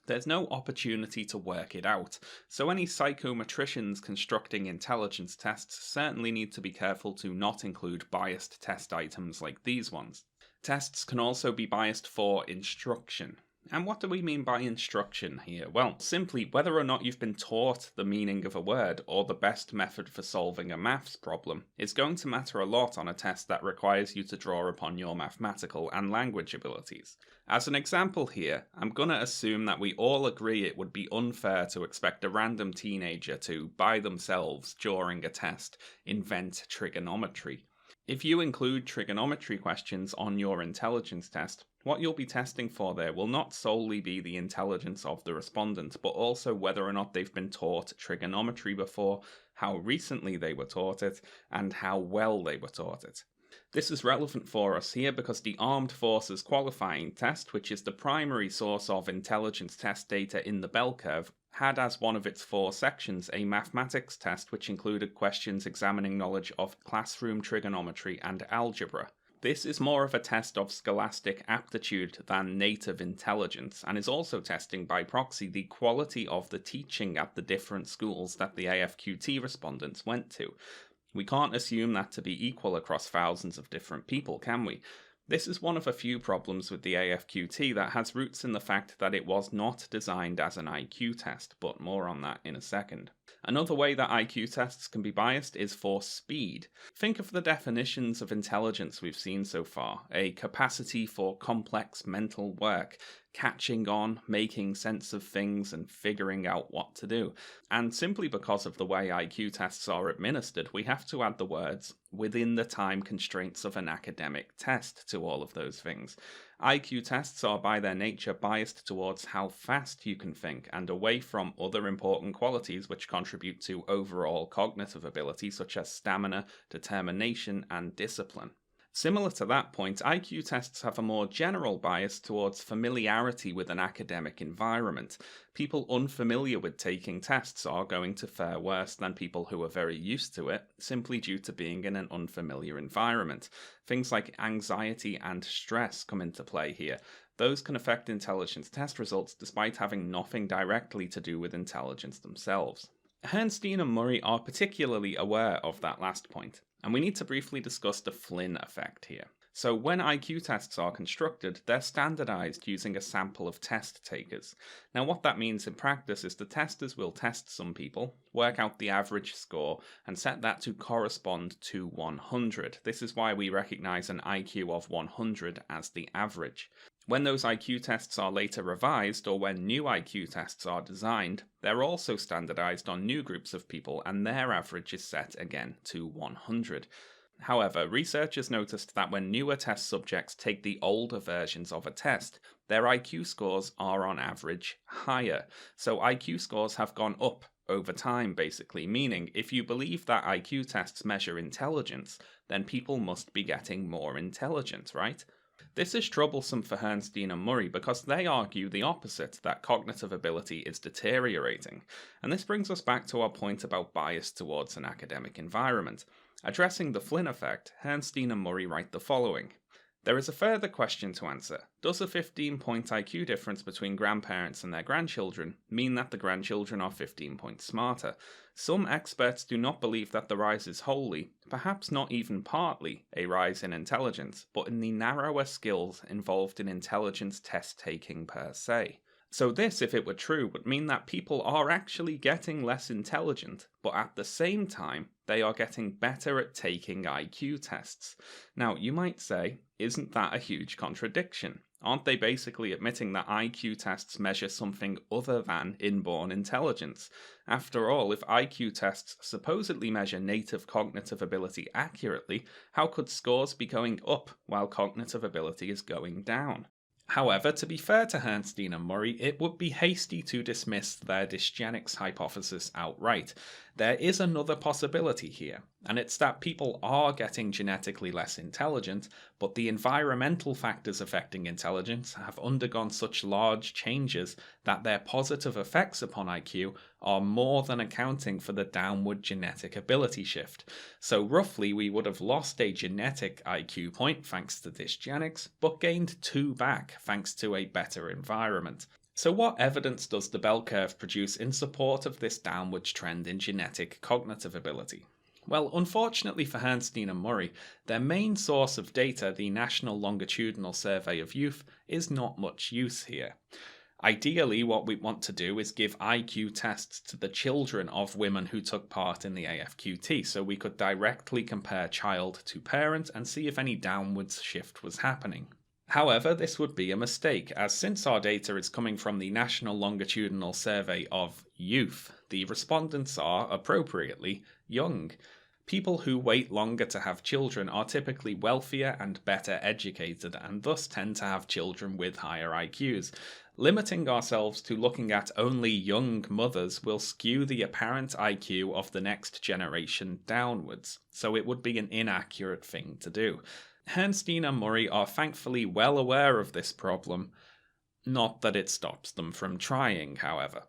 There's no opportunity to work it out, so any psychometricians constructing intelligence tests certainly need to be careful to not include biased test items like these ones. Tests can also be biased for instruction. And what do we mean by instruction here? Well, simply whether or not you've been taught the meaning of a word or the best method for solving a maths problem is going to matter a lot on a test that requires you to draw upon your mathematical and language abilities. As an example here, I'm going to assume that we all agree it would be unfair to expect a random teenager to, by themselves, during a test, invent trigonometry. If you include trigonometry questions on your intelligence test, what you'll be testing for there will not solely be the intelligence of the respondent, but also whether or not they've been taught trigonometry before, how recently they were taught it, and how well they were taught it. This is relevant for us here because the Armed Forces Qualifying Test, which is the primary source of intelligence test data in the bell curve, had as one of its 4 sections a mathematics test which included questions examining knowledge of classroom trigonometry and algebra. This is more of a test of scholastic aptitude than native intelligence, and is also testing by proxy the quality of the teaching at the different schools that the AFQT respondents went to. We can't assume that to be equal across thousands of different people, can we? This is one of a few problems with the AFQT that has roots in the fact that it was not designed as an IQ test, but more on that in a second. Another way that IQ tests can be biased is for speed. Think of the definitions of intelligence we've seen so far: a capacity for complex mental work, catching on, making sense of things, and figuring out what to do. And simply because of the way IQ tests are administered, we have to add the words "within the time constraints of an academic test" to all of those things. IQ tests are by their nature biased towards how fast you can think and away from other important qualities which contribute to overall cognitive ability, such as stamina, determination, and discipline. Similar to that point, IQ tests have a more general bias towards familiarity with an academic environment. People unfamiliar with taking tests are going to fare worse than people who are very used to it, simply due to being in an unfamiliar environment. Things like anxiety and stress come into play here. Those can affect intelligence test results despite having nothing directly to do with intelligence themselves. Herrnstein and Murray are particularly aware of that last point, and we need to briefly discuss the Flynn effect here. So when IQ tests are constructed, they're standardized using a sample of test takers. Now what that means in practice is the testers will test some people, work out the average score, and set that to correspond to 100. This is why we recognize an IQ of 100 as the average. When those IQ tests are later revised, or when new IQ tests are designed, they're also standardized on new groups of people, and their average is set again to 100. However, researchers noticed that when newer test subjects take the older versions of a test, their IQ scores are on average higher. So IQ scores have gone up over time, basically, meaning if you believe that IQ tests measure intelligence, then people must be getting more intelligent, right? This is troublesome for Herrnstein and Murray because they argue the opposite, that cognitive ability is deteriorating. And this brings us back to our point about bias towards an academic environment. Addressing the Flynn effect, Herrnstein and Murray write the following. There is a further question to answer. Does a 15-point IQ difference between grandparents and their grandchildren mean that the grandchildren are 15 points smarter? Some experts do not believe that the rise is wholly, perhaps not even partly, a rise in intelligence, but in the narrower skills involved in intelligence test-taking per se. So this, if it were true, would mean that people are actually getting less intelligent, but at the same time, they are getting better at taking IQ tests. Now, you might say, isn't that a huge contradiction? Aren't they basically admitting that IQ tests measure something other than inborn intelligence? After all, if IQ tests supposedly measure native cognitive ability accurately, how could scores be going up while cognitive ability is going down? However, to be fair to Herrnstein and Murray, it would be hasty to dismiss their dysgenics hypothesis outright. There is another possibility here, and it's that people are getting genetically less intelligent, but the environmental factors affecting intelligence have undergone such large changes that their positive effects upon IQ are more than accounting for the downward genetic ability shift. So roughly we would have lost a genetic IQ point thanks to dysgenics, but gained 2 back thanks to a better environment. So, what evidence does the bell curve produce in support of this downwards trend in genetic cognitive ability? Well, unfortunately for Herrnstein and Murray, their main source of data, the National Longitudinal Survey of Youth, is not much use here. Ideally, what we want to do is give IQ tests to the children of women who took part in the AFQT, so we could directly compare child to parent and see if any downwards shift was happening. However, this would be a mistake, as since our data is coming from the National Longitudinal Survey of Youth, the respondents are, appropriately, young. People who wait longer to have children are typically wealthier and better educated, and thus tend to have children with higher IQs. Limiting ourselves to looking at only young mothers will skew the apparent IQ of the next generation downwards, so it would be an inaccurate thing to do. Herrnstein and Murray are thankfully well aware of this problem, not that it stops them from trying, however.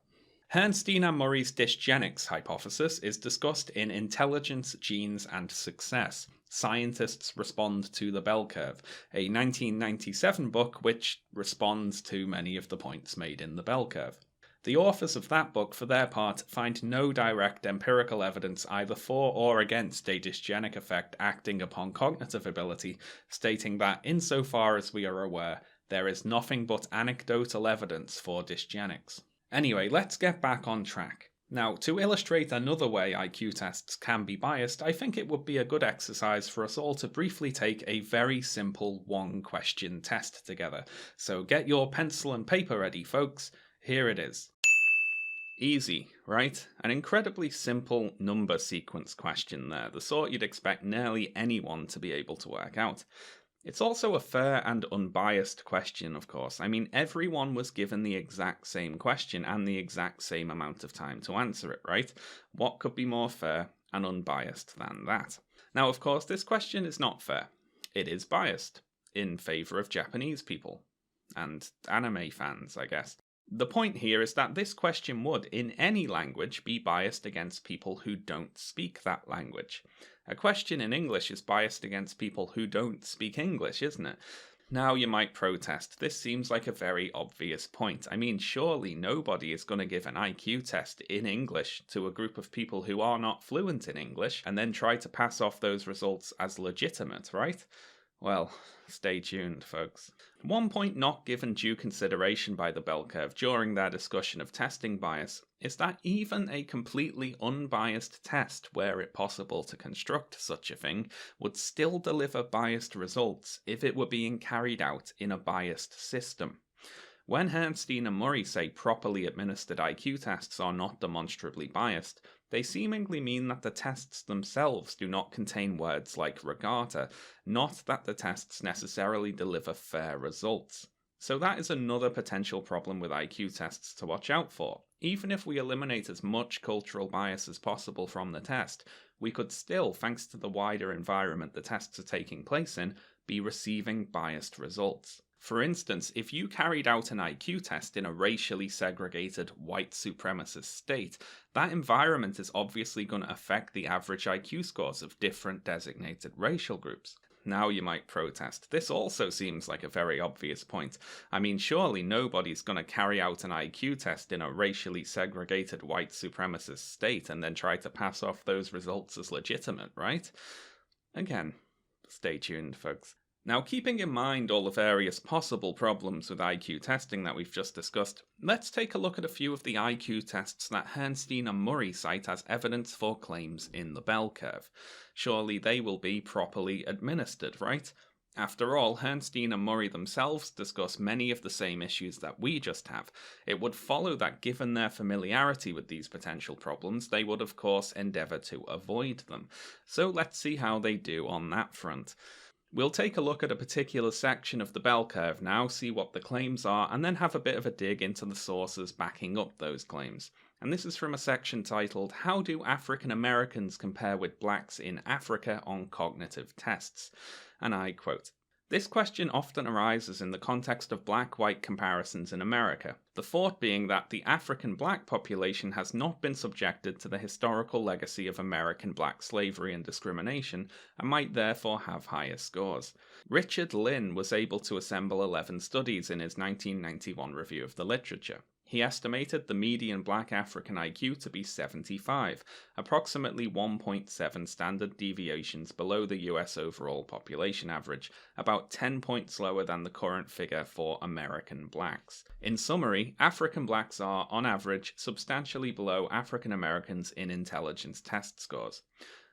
Herrnstein and Murray's dysgenics hypothesis is discussed in Intelligence, Genes and Success. Scientists Respond to the Bell Curve, a 1997 book which responds to many of the points made in the bell curve. The authors of that book, for their part, find no direct empirical evidence either for or against a dysgenic effect acting upon cognitive ability, stating that, insofar as we are aware, there is nothing but anecdotal evidence for dysgenics. Anyway, let's get back on track. Now, to illustrate another way IQ tests can be biased, I think it would be a good exercise for us all to briefly take a very simple one-question test together. So get your pencil and paper ready, folks. Here it is. Easy, right? An incredibly simple number sequence question there, the sort you'd expect nearly anyone to be able to work out. It's also a fair and unbiased question, of course. I mean, everyone was given the exact same question and the exact same amount of time to answer it, right? What could be more fair and unbiased than that? Now, of course, this question is not fair. It is biased, in favour of Japanese people. And anime fans, I guess. The point here is that this question would, in any language, be biased against people who don't speak that language. A question in English is biased against people who don't speak English, isn't it? Now you might protest, this seems like a very obvious point. I mean, surely nobody is going to give an IQ test in English to a group of people who are not fluent in English and then try to pass off those results as legitimate, right? Well, stay tuned, folks. One point not given due consideration by the bell curve during their discussion of testing bias is that even a completely unbiased test, were it possible to construct such a thing, would still deliver biased results if it were being carried out in a biased system. When Herrnstein and Murray say properly administered IQ tests are not demonstrably biased, they seemingly mean that the tests themselves do not contain words like regatta, not that the tests necessarily deliver fair results. So that is another potential problem with IQ tests to watch out for. Even if we eliminate as much cultural bias as possible from the test, we could still, thanks to the wider environment the tests are taking place in, be receiving biased results. For instance, if you carried out an IQ test in a racially segregated white supremacist state, that environment is obviously going to affect the average IQ scores of different designated racial groups. Now you might protest. This also seems like a very obvious point. I mean, surely nobody's going to carry out an IQ test in a racially segregated white supremacist state and then try to pass off those results as legitimate, right? Again, stay tuned, folks. Now, keeping in mind all the various possible problems with IQ testing that we've just discussed, let's take a look at a few of the IQ tests that Herrnstein and Murray cite as evidence for claims in the bell curve. Surely they will be properly administered, right? After all, Herrnstein and Murray themselves discuss many of the same issues that we just have. It would follow that given their familiarity with these potential problems, they would of course endeavour to avoid them. So let's see how they do on that front. We'll take a look at a particular section of the bell curve now, see what the claims are, and then have a bit of a dig into the sources backing up those claims. And this is from a section titled, How Do African Americans Compare with Blacks in Africa on Cognitive Tests? And I quote, This question often arises in the context of black-white comparisons in America, the thought being that the African black population has not been subjected to the historical legacy of American black slavery and discrimination, and might therefore have higher scores. Richard Lynn was able to assemble 11 studies in his 1991 review of the literature. He estimated the median black African IQ to be 75, approximately 1.7 standard deviations below the US overall population average, about 10 points lower than the current figure for American blacks. In summary, African blacks are, on average, substantially below African Americans in intelligence test scores.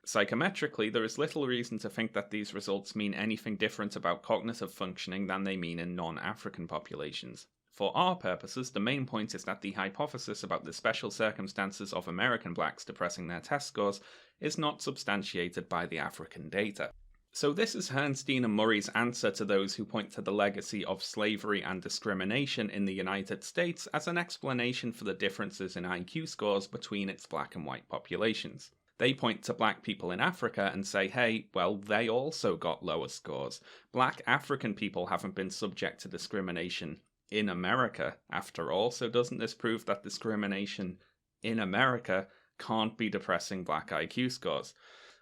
Psychometrically, there is little reason to think that these results mean anything different about cognitive functioning than they mean in non-African populations. For our purposes, the main point is that the hypothesis about the special circumstances of American blacks depressing their test scores is not substantiated by the African data. So this is Herrnstein and Murray's answer to those who point to the legacy of slavery and discrimination in the United States as an explanation for the differences in IQ scores between its black and white populations. They point to black people in Africa and say, hey, well, they also got lower scores. Black African people haven't been subject to discrimination in America, after all, so doesn't this prove that discrimination in America can't be depressing black IQ scores?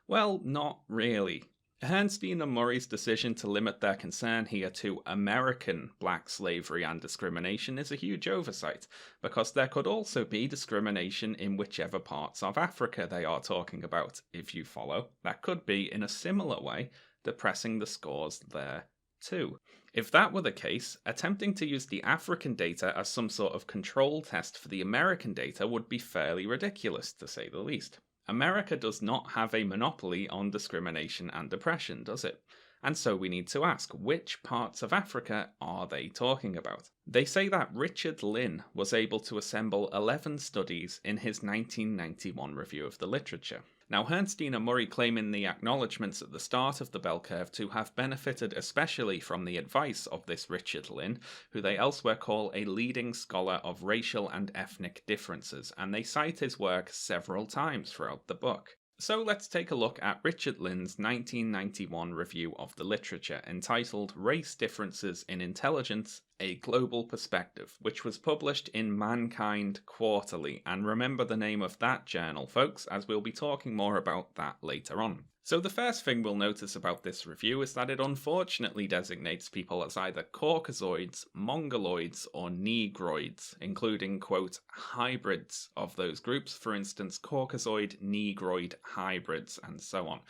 Well, not really. Herrnstein and Murray's decision to limit their concern here to American black slavery and discrimination is a huge oversight, because there could also be discrimination in whichever parts of Africa they are talking about, if you follow. That could be, in a similar way, depressing the scores there too. If that were the case, attempting to use the African data as some sort of control test for the American data would be fairly ridiculous, to say the least. America does not have a monopoly on discrimination and depression, does it? And so we need to ask, which parts of Africa are they talking about? They say that Richard Lynn was able to assemble 11 studies in his 1991 review of the literature. Now, Herrnstein and Murray claim in the acknowledgements at the start of the bell curve to have benefited especially from the advice of this Richard Lynn, who they elsewhere call a leading scholar of racial and ethnic differences, and they cite his work several times throughout the book. So let's take a look at Richard Lynn's 1991 review of the literature, entitled Race Differences in Intelligence, A Global Perspective, which was published in Mankind Quarterly, and remember the name of that journal, folks, as we'll be talking more about that later on. So the first thing we'll notice about this review is that it unfortunately designates people as either Caucasoids, Mongoloids, or Negroids, including, quote, hybrids of those groups, for instance, Caucasoid, Negroid hybrids, and so on.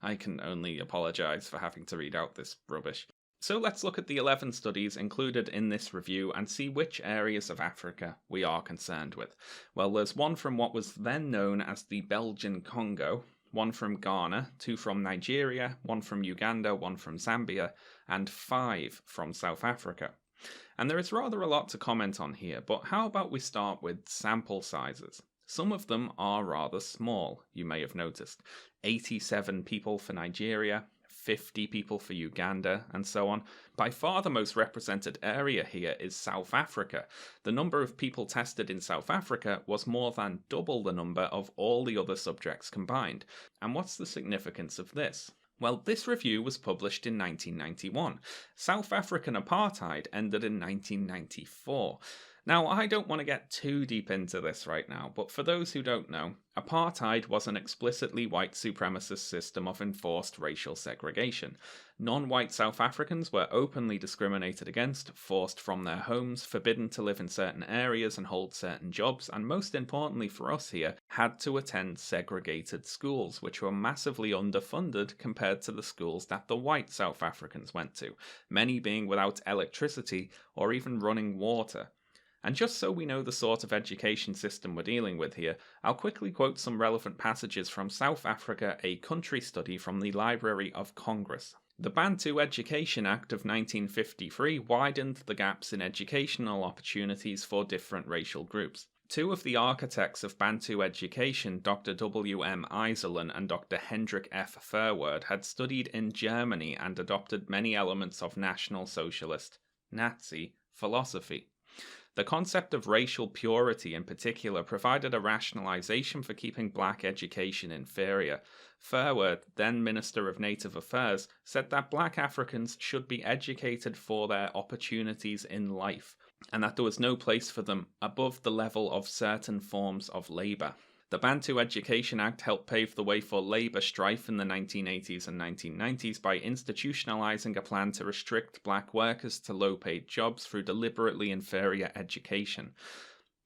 I can only apologise for having to read out this rubbish. So let's look at the 11 studies included in this review and see which areas of Africa we are concerned with. Well, there's one from what was then known as the Belgian Congo, one from Ghana, 2 from Nigeria, 1 from Uganda, 1 from Zambia, and 5 from South Africa. And there is rather a lot to comment on here, but how about we start with sample sizes? Some of them are rather small, you may have noticed. 87 people for Nigeria, 50 people for Uganda, and so on. By far the most represented area here is South Africa. The number of people tested in South Africa was more than double the number of all the other subjects combined. And what's the significance of this? Well, this review was published in 1991. South African apartheid ended in 1994. Now, I don't want to get too deep into this right now, but for those who don't know, apartheid was an explicitly white supremacist system of enforced racial segregation. Non-white South Africans were openly discriminated against, forced from their homes, forbidden to live in certain areas and hold certain jobs, and most importantly for us here, had to attend segregated schools, which were massively underfunded compared to the schools that the white South Africans went to, many being without electricity or even running water. And just so we know the sort of education system we're dealing with here, I'll quickly quote some relevant passages from South Africa, a country study from the Library of Congress. The Bantu Education Act of 1953 widened the gaps in educational opportunities for different racial groups. 2 of the architects of Bantu education, Dr. W. M. Iserlen and Dr. Hendrik F. Verwoerd, had studied in Germany and adopted many elements of National Socialist, Nazi, philosophy. The concept of racial purity in particular provided a rationalization for keeping black education inferior. Fairworth, then Minister of Native Affairs, said that black Africans should be educated for their opportunities in life, and that there was no place for them above the level of certain forms of labour. The Bantu Education Act helped pave the way for labour strife in the 1980s and 1990s by institutionalising a plan to restrict black workers to low-paid jobs through deliberately inferior education.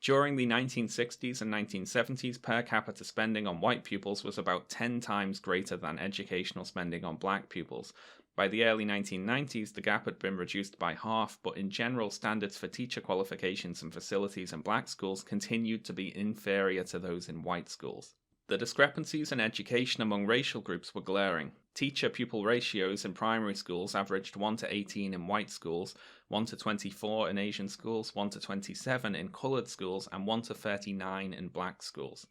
During the 1960s and 1970s, per capita spending on white pupils was about 10 times greater than educational spending on black pupils. By the early 1990s, the gap had been reduced by half, but in general, standards for teacher qualifications and facilities in black schools continued to be inferior to those in white schools. The discrepancies in education among racial groups were glaring. Teacher-pupil ratios in primary schools averaged 1 to 18 in white schools, 1 to 24 in Asian schools, 1 to 27 in coloured schools, and 1 to 39 in black schools.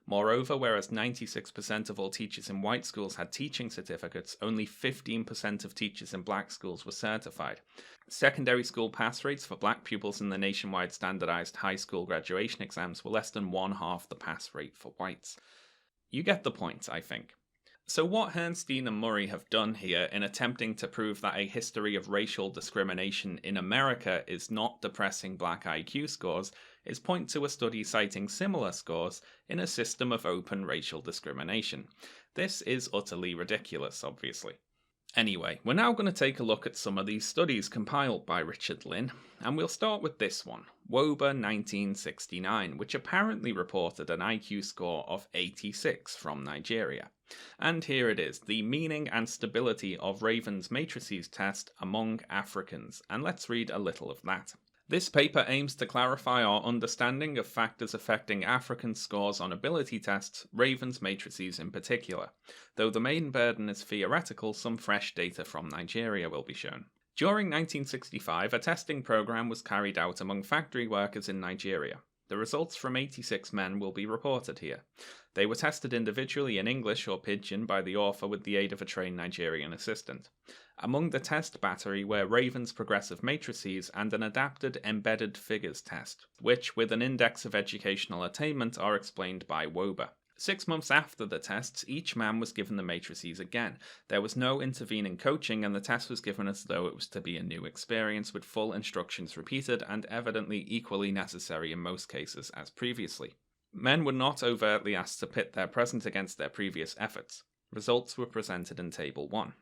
Moreover, whereas 96% of all teachers in white schools had teaching certificates, only 15% of teachers in black schools were certified. Secondary school pass rates for black pupils in the nationwide standardized high school graduation exams were less than one-half the pass rate for whites. You get the point, I think. So what Herrnstein and Murray have done here in attempting to prove that a history of racial discrimination in America is not depressing black IQ scores is point to a study citing similar scores in a system of open racial discrimination. This is utterly ridiculous, obviously. Anyway, we're now going to take a look at some of these studies compiled by Richard Lynn, and we'll start with this one, WOBA 1969, which apparently reported an IQ score of 86 from Nigeria. And here it is, the meaning and stability of Raven's matrices test among Africans, and let's read a little of that. This paper aims to clarify our understanding of factors affecting African scores on ability tests, Raven's matrices in particular. Though the main burden is theoretical, some fresh data from Nigeria will be shown. During 1965, a testing program was carried out among factory workers in Nigeria. The results from 86 men will be reported here. They were tested individually in English or Pidgin by the author with the aid of a trained Nigerian assistant. Among the test battery were Raven's progressive matrices and an adapted embedded figures test, which, with an index of educational attainment, are explained by WOBA. 6 months after the tests, each man was given the matrices again. There was no intervening coaching, and the test was given as though it was to be a new experience, with full instructions repeated and evidently equally necessary in most cases as previously. Men were not overtly asked to pit their present against their previous efforts. Results were presented in Table 1.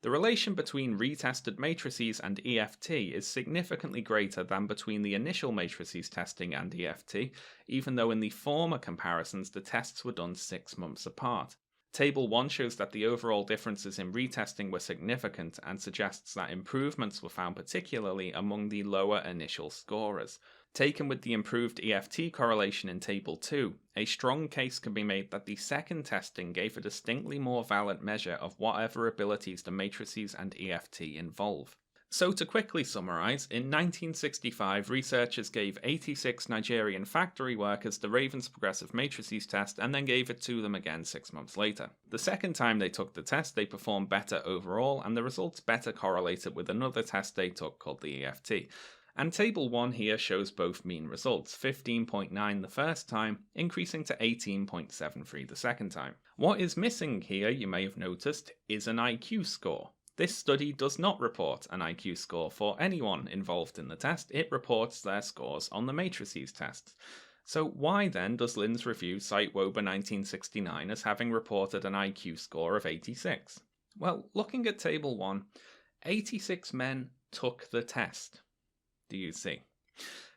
The relation between retested matrices and EFT is significantly greater than between the initial matrices testing and EFT, even though in the former comparisons the tests were done 6 months apart. Table 1 shows that the overall differences in retesting were significant and suggests that improvements were found particularly among the lower initial scorers. Taken with the improved EFT correlation in Table 2, a strong case can be made that the second testing gave a distinctly more valid measure of whatever abilities the matrices and EFT involve. So to quickly summarise, in 1965 researchers gave 86 Nigerian factory workers the Raven's progressive matrices test and then gave it to them again 6 months later. The second time they took the test they performed better overall and the results better correlated with another test they took called the EFT. And Table 1 here shows both mean results, 15.9 the first time, increasing to 18.73 the second time. What is missing here, you may have noticed, is an IQ score. This study does not report an IQ score for anyone involved in the test, it reports their scores on the matrices tests. So why then does Lynn's review cite WOBA 1969 as having reported an IQ score of 86? Well, looking at Table 1, 86 men took the test. Do you see?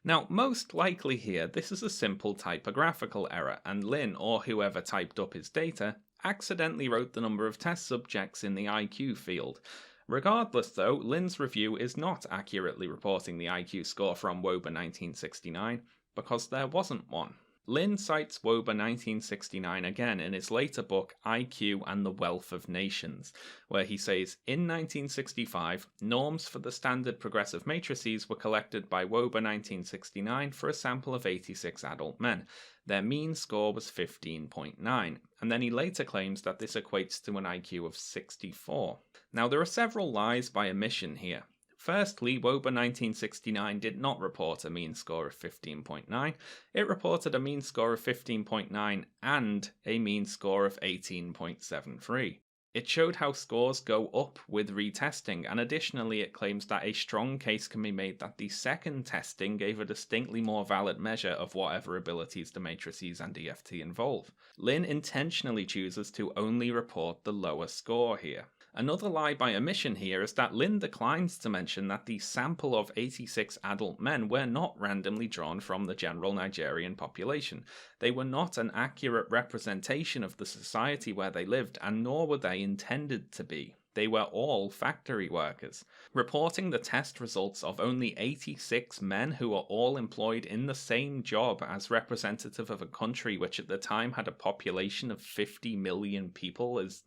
Now, most likely here, this is a simple typographical error, and Lynn, or whoever typed up his data, accidentally wrote the number of test subjects in the IQ field. Regardless though, Lynn's review is not accurately reporting the IQ score from WOBA 1969, because there wasn't one. Lynn cites WOBA 1969 again in his later book IQ and the Wealth of Nations, where he says, in 1965, norms for the standard progressive matrices were collected by WOBA 1969 for a sample of 86 adult men. Their mean score was 15.9, and then he later claims that this equates to an IQ of 64. Now there are several lies by omission here. Firstly, WOBA 1969 did not report a mean score of 15.9. It reported a mean score of 15.9 and a mean score of 18.73. It showed how scores go up with retesting, and additionally it claims that a strong case can be made that the second testing gave a distinctly more valid measure of whatever abilities the matrices and EFT involve. Lin intentionally chooses to only report the lower score here. Another lie by omission here is that Lin declines to mention that the sample of 86 adult men were not randomly drawn from the general Nigerian population. They were not an accurate representation of the society where they lived, and nor were they intended to be. They were all factory workers. Reporting the test results of only 86 men who were all employed in the same job as representative of a country which at the time had a population of 50 million people is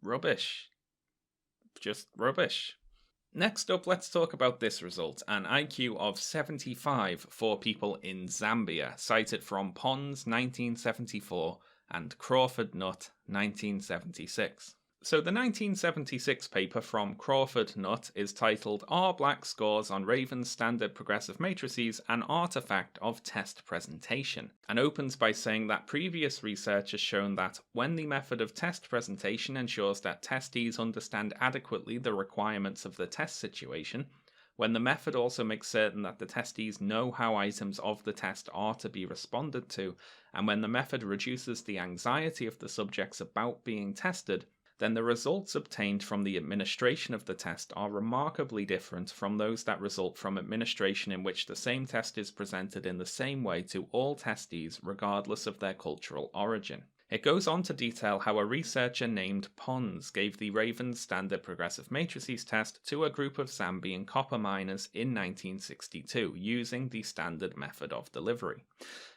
rubbish. Just rubbish. Next up, let's talk about this result, an IQ of 75 for people in Zambia, cited from Pons 1974 and Crawford Nutt 1976. So the 1976 paper from Crawford Nutt is titled Are Black Scores on Raven's Standard Progressive Matrices an Artifact of Test Presentation? And opens by saying that previous research has shown that when the method of test presentation ensures that testees understand adequately the requirements of the test situation, when the method also makes certain that the testees know how items of the test are to be responded to, and when the method reduces the anxiety of the subjects about being tested, then the results obtained from the administration of the test are remarkably different from those that result from administration in which the same test is presented in the same way to all testees regardless of their cultural origin. It goes on to detail how a researcher named Pons gave the Raven's Standard Progressive Matrices test to a group of Zambian copper miners in 1962 using the standard method of delivery.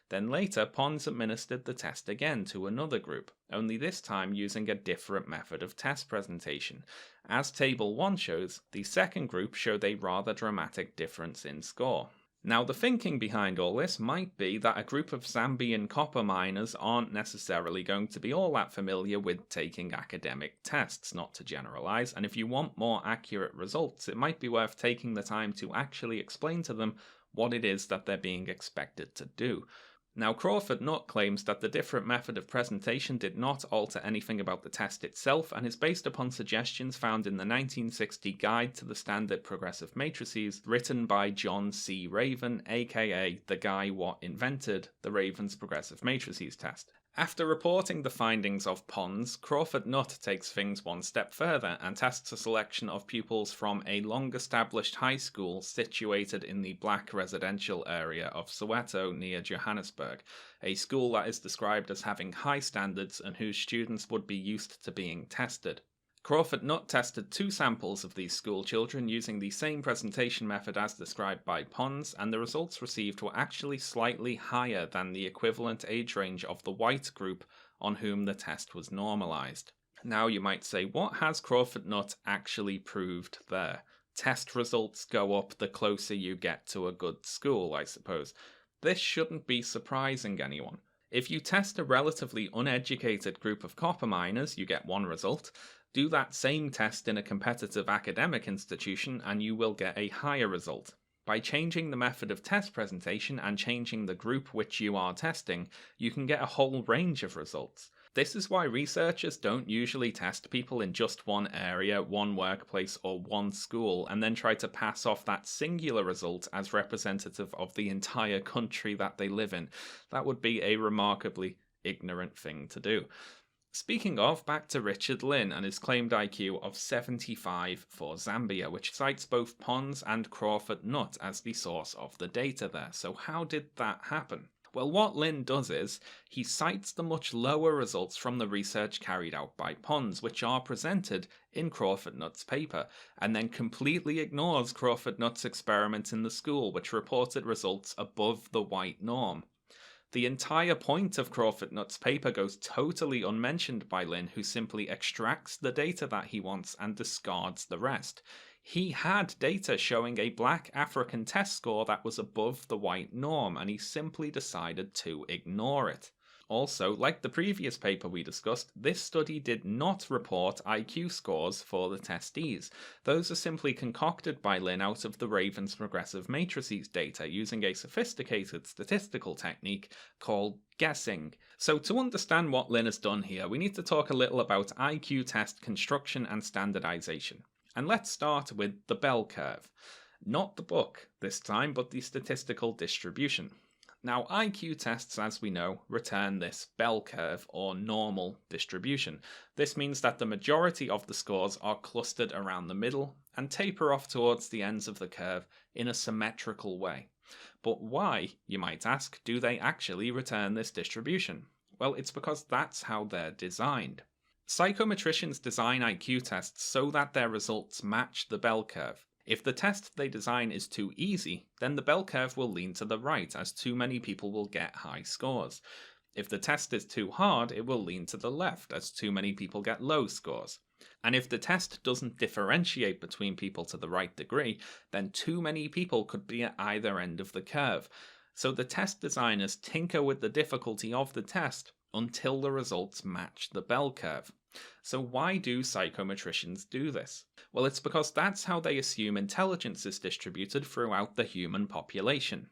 Then later, Pons administered the test again to another group, only this time using a different method of test presentation. As Table 1 shows, the second group showed a rather dramatic difference in score. Now, the thinking behind all this might be that a group of Zambian copper miners aren't necessarily going to be all that familiar with taking academic tests, not to generalize, and if you want more accurate results, it might be worth taking the time to actually explain to them what it is that they're being expected to do. Now, Crawford Nutt claims that the different method of presentation did not alter anything about the test itself and is based upon suggestions found in the 1960 Guide to the Standard Progressive Matrices written by John C. Raven, aka the guy what invented the Raven's Progressive Matrices test. After reporting the findings of Pons, Crawford Nutt takes things one step further and tests a selection of pupils from a long-established high school situated in the black residential area of Soweto near Johannesburg, a school that is described as having high standards and whose students would be used to being tested. Crawford Nutt tested 2 samples of these school children using the same presentation method as described by Pons, and the results received were actually slightly higher than the equivalent age range of the white group on whom the test was normalized. Now you might say, what has Crawford Nutt actually proved there? Test results go up the closer you get to a good school, I suppose. This shouldn't be surprising anyone. If you test a relatively uneducated group of copper miners, you get one result. Do that same test in a competitive academic institution and you will get a higher result. By changing the method of test presentation and changing the group which you are testing, you can get a whole range of results. This is why researchers don't usually test people in just one area, one workplace, or one school, and then try to pass off that singular result as representative of the entire country that they live in. That would be a remarkably ignorant thing to do. Speaking of, back to Richard Lin and his claimed IQ of 75 for Zambia, which cites both Pons and Crawford Nutt as the source of the data there. So how did that happen? Well, what Lin does is, he cites the much lower results from the research carried out by Pons, which are presented in Crawford Nutt's paper, and then completely ignores Crawford Nutt's experiment in the school, which reported results above the white norm. The entire point of Crawford Nutt's paper goes totally unmentioned by Lin, who simply extracts the data that he wants and discards the rest. He had data showing a black African test score that was above the white norm, and he simply decided to ignore it. Also, like the previous paper we discussed, this study did not report IQ scores for the testees. Those are simply concocted by Lin out of the Raven's progressive matrices data using a sophisticated statistical technique called guessing. So to understand what Lin has done here, we need to talk a little about IQ test construction and standardization. And let's start with the bell curve. Not the book this time, but the statistical distribution. Now, IQ tests, as we know, return this bell curve or normal distribution. This means that the majority of the scores are clustered around the middle and taper off towards the ends of the curve in a symmetrical way. But why, you might ask, do they actually return this distribution? Well, it's because that's how they're designed. Psychometricians design IQ tests so that their results match the bell curve. If the test they design is too easy, then the bell curve will lean to the right as too many people will get high scores. If the test is too hard, it will lean to the left as too many people get low scores. And if the test doesn't differentiate between people to the right degree, then too many people could be at either end of the curve. So the test designers tinker with the difficulty of the test until the results match the bell curve. So why do psychometricians do this? Well, it's because that's how they assume intelligence is distributed throughout the human population.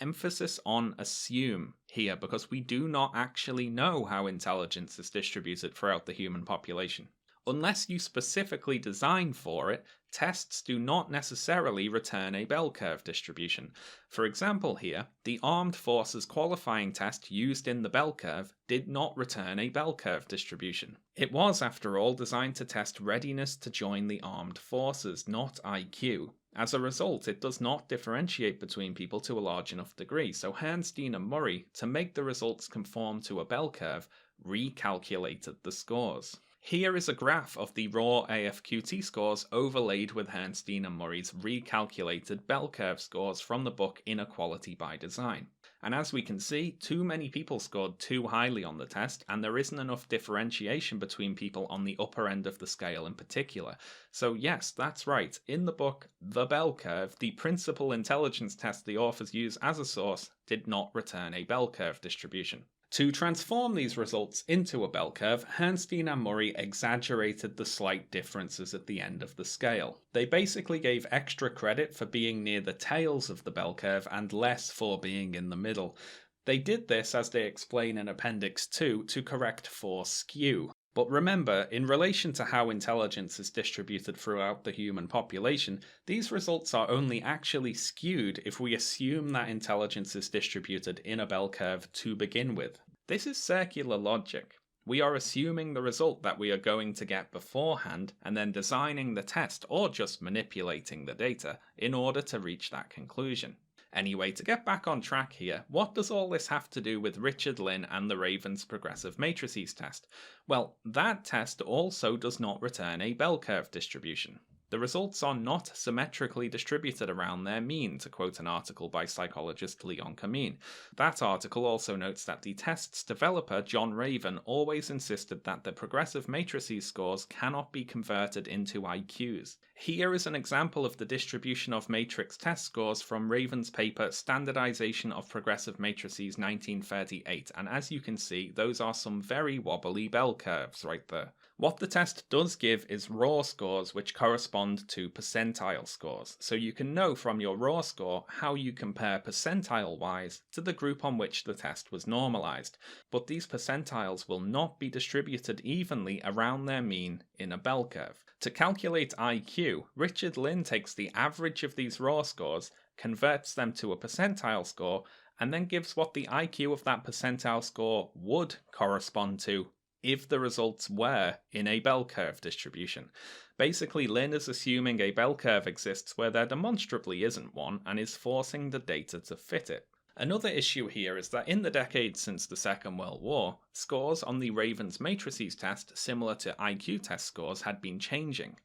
Emphasis on assume here, because we do not actually know how intelligence is distributed throughout the human population. Unless you specifically design for it, tests do not necessarily return a bell curve distribution. For example here, the Armed Forces qualifying test used in the bell curve did not return a bell curve distribution. It was, after all, designed to test readiness to join the armed forces, not IQ. As a result, it does not differentiate between people to a large enough degree, so Herrnstein and Murray, to make the results conform to a bell curve, recalculated the scores. Here is a graph of the raw AFQT scores overlaid with Herrnstein and Murray's recalculated bell curve scores from the book Inequality by Design. And as we can see, too many people scored too highly on the test, and there isn't enough differentiation between people on the upper end of the scale in particular. So yes, that's right, in the book, The Bell Curve, the principal intelligence test the authors use as a source did not return a bell curve distribution. To transform these results into a bell curve, Herrnstein and Murray exaggerated the slight differences at the end of the scale. They basically gave extra credit for being near the tails of the bell curve and less for being in the middle. They did this, as they explain in Appendix 2, to correct for skew. But remember, in relation to how intelligence is distributed throughout the human population, these results are only actually skewed if we assume that intelligence is distributed in a bell curve to begin with. This is circular logic. We are assuming the result that we are going to get beforehand and then designing the test or just manipulating the data in order to reach that conclusion. Anyway, to get back on track here, what does all this have to do with Richard Lin and the Raven's progressive matrices test? Well, that test also does not return a bell curve distribution. The results are not symmetrically distributed around their mean, to quote an article by psychologist Leon Kamin. That article also notes that the test's developer, John Raven, always insisted that the progressive matrices scores cannot be converted into IQs. Here is an example of the distribution of matrix test scores from Raven's paper Standardization of Progressive Matrices 1938, and as you can see, those are some very wobbly bell curves right there. What the test does give is raw scores which correspond to percentile scores, so you can know from your raw score how you compare percentile-wise to the group on which the test was normalized, but these percentiles will not be distributed evenly around their mean in a bell curve. To calculate IQ, Richard Lin takes the average of these raw scores, converts them to a percentile score, and then gives what the IQ of that percentile score would correspond to if the results were in a bell curve distribution. Basically, Lin is assuming a bell curve exists where there demonstrably isn't one and is forcing the data to fit it. Another issue here is that in the decades since the Second World War, scores on the Raven's matrices test, similar to IQ test scores, had been changing.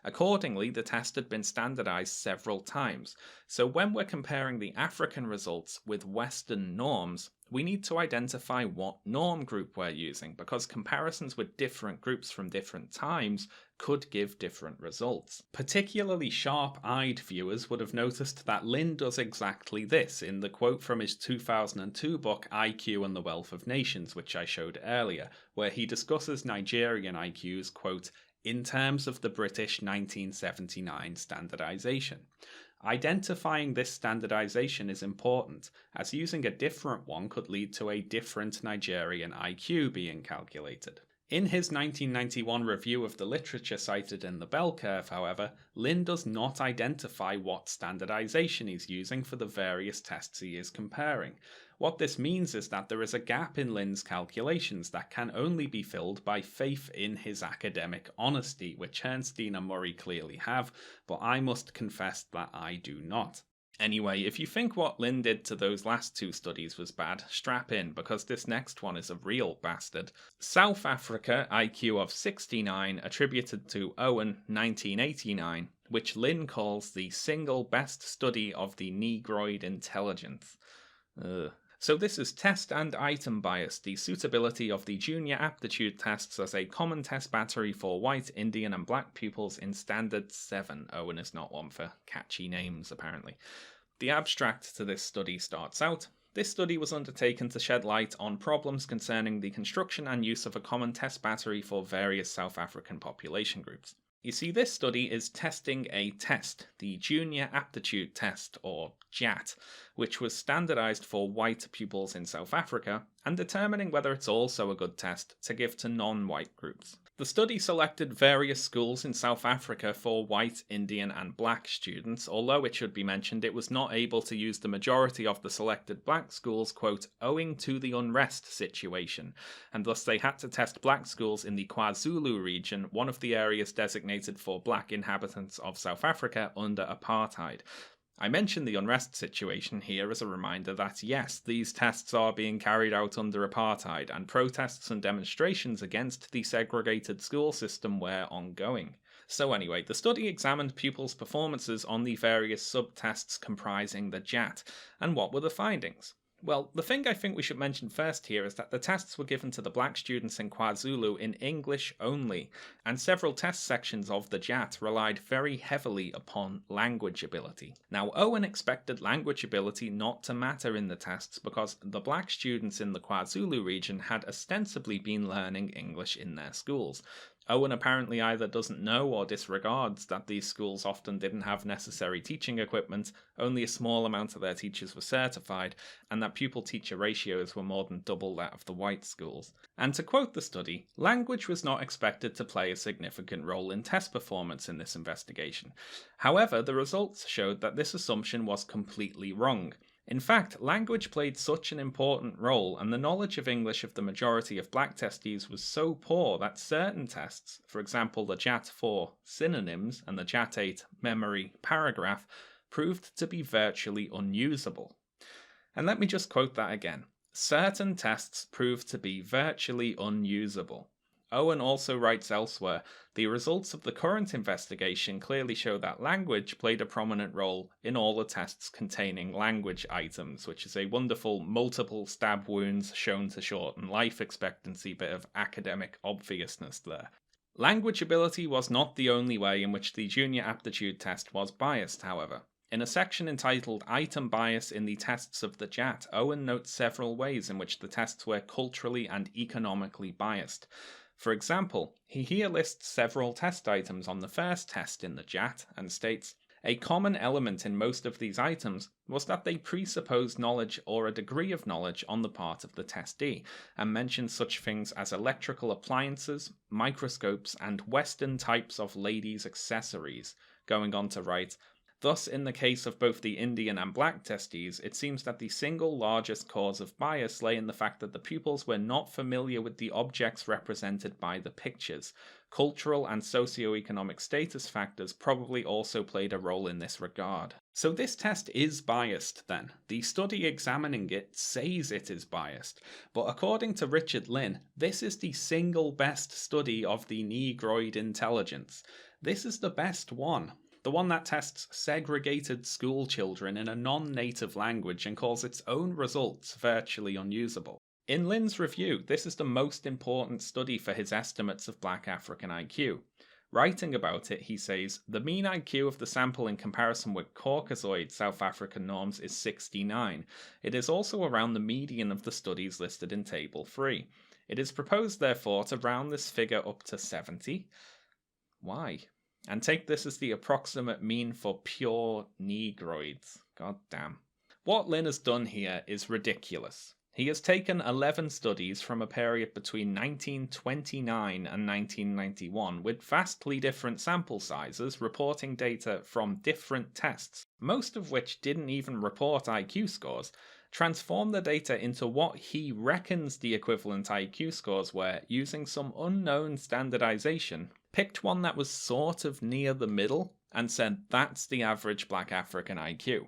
Accordingly, the test had been standardized several times, so when we're comparing the African results with Western norms, we need to identify what norm group we're using, because comparisons with different groups from different times could give different results. Particularly sharp-eyed viewers would have noticed that Lynn does exactly this in the quote from his 2002 book IQ and the Wealth of Nations, which I showed earlier, where he discusses Nigerian IQs, quote, in terms of the British 1979 standardization. Identifying this standardization is important, as using a different one could lead to a different Nigerian IQ being calculated. In his 1991 review of the literature cited in the bell curve, however, Lynn does not identify what standardization he's using for the various tests he is comparing. What this means is that there is a gap in Lynn's calculations that can only be filled by faith in his academic honesty, which Herrnstein and Murray clearly have, but I must confess that I do not. Anyway, if you think what Lynn did to those last two studies was bad, strap in, because this next one is a real bastard. South Africa, IQ of 69, attributed to Owen, 1989, which Lynn calls the single best study of the Negroid intelligence. So this is test and item bias, the suitability of the junior aptitude tests as a common test battery for white, Indian and black pupils in Standard 7. Owen is not one for catchy names, apparently. The abstract to this study starts out. This study was undertaken to shed light on problems concerning the construction and use of a common test battery for various South African population groups. You see, this study is testing a test, the Junior Aptitude Test, or JAT, which was standardized for white pupils in South Africa, and determining whether it's also a good test to give to non-white groups. The study selected various schools in South Africa for white, Indian and black students, although it should be mentioned it was not able to use the majority of the selected black schools, quote, owing to the unrest situation, and thus they had to test black schools in the KwaZulu region, one of the areas designated for black inhabitants of South Africa under apartheid. I mention the unrest situation here as a reminder that yes, these tests are being carried out under apartheid, and protests and demonstrations against the segregated school system were ongoing. So anyway, the study examined pupils' performances on the various sub-tests comprising the JAT, and what were the findings? Well, the thing I think we should mention first here is that the tests were given to the black students in KwaZulu in English only, and several test sections of the JAT relied very heavily upon language ability. Now, Owen expected language ability not to matter in the tests because the black students in the KwaZulu region had ostensibly been learning English in their schools. Owen apparently either doesn't know or disregards that these schools often didn't have necessary teaching equipment, only a small amount of their teachers were certified, and that pupil-teacher ratios were more than double that of the white schools. And to quote the study, language was not expected to play a significant role in test performance in this investigation. However, the results showed that this assumption was completely wrong. In fact, language played such an important role, and the knowledge of English of the majority of black testees was so poor that certain tests, for example the JAT-4 synonyms and the JAT-8 memory paragraph, proved to be virtually unusable. And let me just quote that again. Certain tests proved to be virtually unusable. Owen also writes elsewhere, the results of the current investigation clearly show that language played a prominent role in all the tests containing language items, which is a wonderful multiple stab wounds shown to shorten life expectancy bit of academic obviousness there. Language ability was not the only way in which the Junior Aptitude Test was biased, however. In a section entitled Item Bias in the Tests of the JAT, Owen notes several ways in which the tests were culturally and economically biased. For example, he here lists several test items on the first test in the JAT and states, a common element in most of these items was that they presupposed knowledge or a degree of knowledge on the part of the testee, and mentioned such things as electrical appliances, microscopes, and Western types of ladies' accessories, going on to write, thus, in the case of both the Indian and black testees, it seems that the single largest cause of bias lay in the fact that the pupils were not familiar with the objects represented by the pictures. Cultural and socio-economic status factors probably also played a role in this regard. So this test is biased then. The study examining it says it is biased, but according to Richard Lynn, this is the single best study of the Negroid intelligence. This is the best one. the one that tests segregated school children in a non-native language and calls its own results virtually unusable. In Lynn's review, this is the most important study for his estimates of Black African IQ. Writing about it, he says, the mean IQ of the sample in comparison with Caucasoid South African norms is 69. It is also around the median of the studies listed in Table 3. It is proposed, therefore, to round this figure up to 70. Why? And take this as the approximate mean for pure Negroids. God damn. What Lynn has done here is ridiculous. He has taken 11 studies from a period between 1929 and 1991 with vastly different sample sizes reporting data from different tests, most of which didn't even report IQ scores, transformed the data into what he reckons the equivalent IQ scores were using some unknown standardization, picked one that was sort of near the middle, and said that's the average Black African IQ.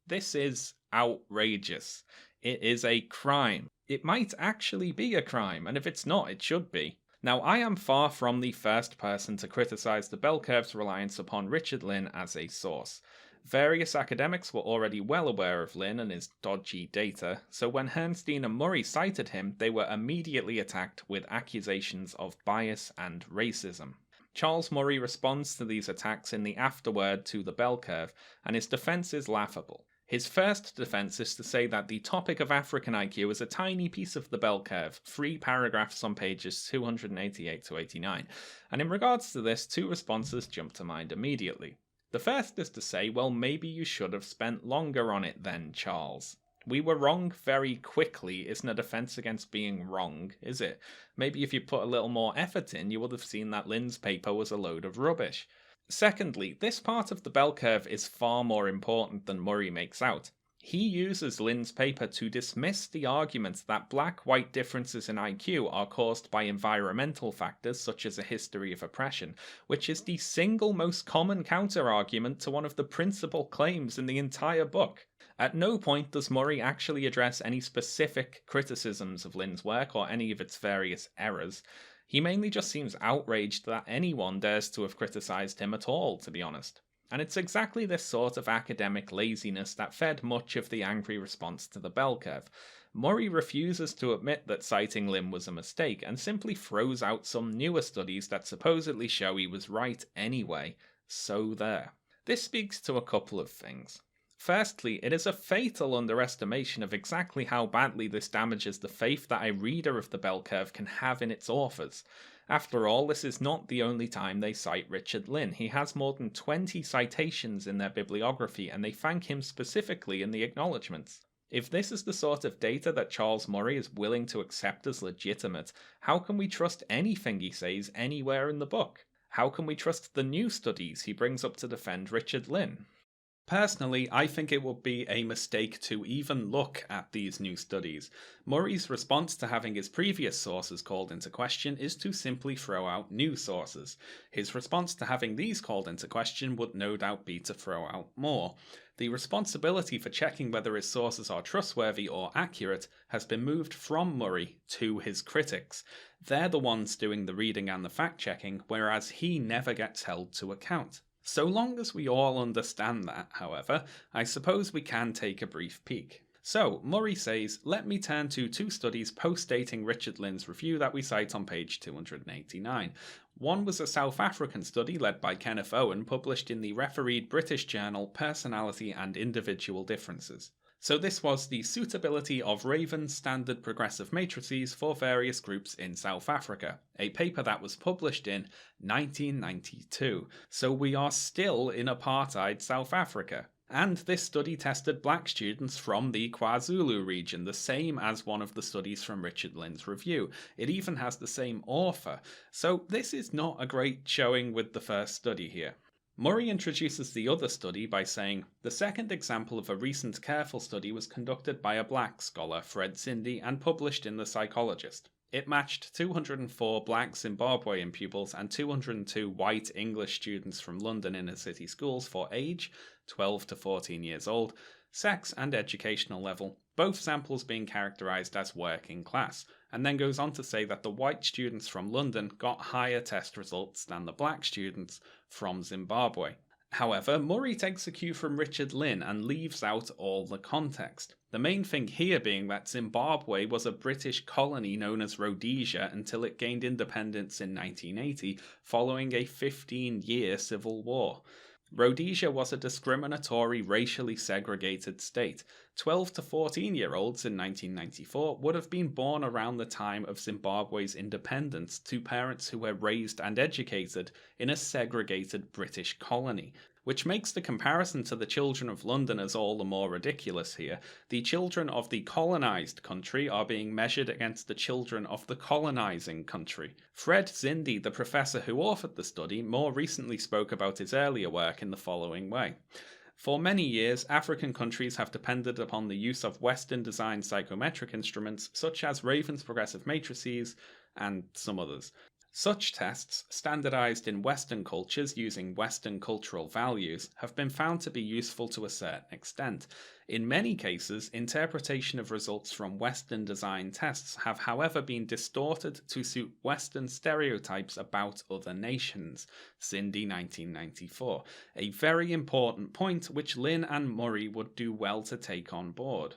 This is outrageous. It is a crime. It might actually be a crime, and if it's not, it should be. Now, I am far from the first person to criticize the bell curve's reliance upon Richard Lynn as a source. Various academics were already well aware of Lynn and his dodgy data, so when Herrnstein and Murray cited him, they were immediately attacked with accusations of bias and racism. Charles Murray responds to these attacks in the afterword to the bell curve, and his defense is laughable. His first defense is to say that the topic of African IQ is a tiny piece of the bell curve, 3 paragraphs on pages 288 to 89, and in regards to this, 2 responses jump to mind immediately. The first is to say, well, maybe you should have spent longer on it then, Charles. We were wrong very quickly isn't a defense against being wrong, is it? Maybe if you put a little more effort in, you would have seen that Lynn's paper was a load of rubbish. Secondly, this part of the bell curve is far more important than Murray makes out. He uses Lynn's paper to dismiss the argument that black-white differences in IQ are caused by environmental factors such as a history of oppression, which is the single most common counter-argument to one of the principal claims in the entire book. At no point does Murray actually address any specific criticisms of Lynn's work or any of its various errors. He mainly just seems outraged that anyone dares to have criticised him at all, to be honest. And it's exactly this sort of academic laziness that fed much of the angry response to the bell curve. Murray refuses to admit that citing Lynn was a mistake and simply throws out some newer studies that supposedly show he was right anyway. So there. This speaks to a couple of things. Firstly, it is a fatal underestimation of exactly how badly this damages the faith that a reader of the bell curve can have in its authors. After all, this is not the only time they cite Richard Lynn. He has more than 20 citations in their bibliography, and they thank him specifically in the acknowledgements. If this is the sort of data that Charles Murray is willing to accept as legitimate, how can we trust anything he says anywhere in the book? How can we trust the new studies he brings up to defend Richard Lynn? Personally, I think it would be a mistake to even look at these new studies. Murray's response to having his previous sources called into question is to simply throw out new sources. His response to having these called into question would no doubt be to throw out more. The responsibility for checking whether his sources are trustworthy or accurate has been moved from Murray to his critics. They're the ones doing the reading and the fact-checking, whereas he never gets held to account. So long as we all understand that, however, I suppose we can take a brief peek. So, Murray says, let me turn to 2 studies post-dating Richard Lynn's review that we cite on page 289. One was a South African study led by Kenneth Owen, published in the refereed British journal Personality and Individual Differences. So this was the suitability of Raven's standard progressive matrices for various groups in South Africa, a paper that was published in 1992. So we are still in apartheid South Africa. And this study tested black students from the KwaZulu region, the same as one of the studies from Richard Lynn's review. It even has the same author. So this is not a great showing with the first study here. Murray introduces the other study by saying, the second example of a recent careful study was conducted by a black scholar, Fred Cindy, and published in The Psychologist. It matched 204 black Zimbabwean pupils and 202 white English students from London inner city schools for age, 12 to 14 years old, sex and educational level, both samples being characterised as working class, and then goes on to say that the white students from London got higher test results than the black students from Zimbabwe. However, Murray takes a cue from Richard Lynn and leaves out all the context. The main thing here being that Zimbabwe was a British colony known as Rhodesia until it gained independence in 1980 following a 15-year civil war. Rhodesia was a discriminatory, racially segregated state. 12 to 14-year-olds in 1994 would have been born around the time of Zimbabwe's independence to parents who were raised and educated in a segregated British colony. Which makes the comparison to the children of Londoners all the more ridiculous here. The children of the colonised country are being measured against the children of the colonising country. Fred Zindi, the professor who authored the study, more recently spoke about his earlier work in the following way. For many years, African countries have depended upon the use of Western-designed psychometric instruments such as Raven's progressive matrices and some others. Such tests, standardized in Western cultures using Western cultural values, have been found to be useful to a certain extent. In many cases, interpretation of results from Western design tests have however been distorted to suit Western stereotypes about other nations. Zindi 1994. A very important point which Lynn and Murray would do well to take on board.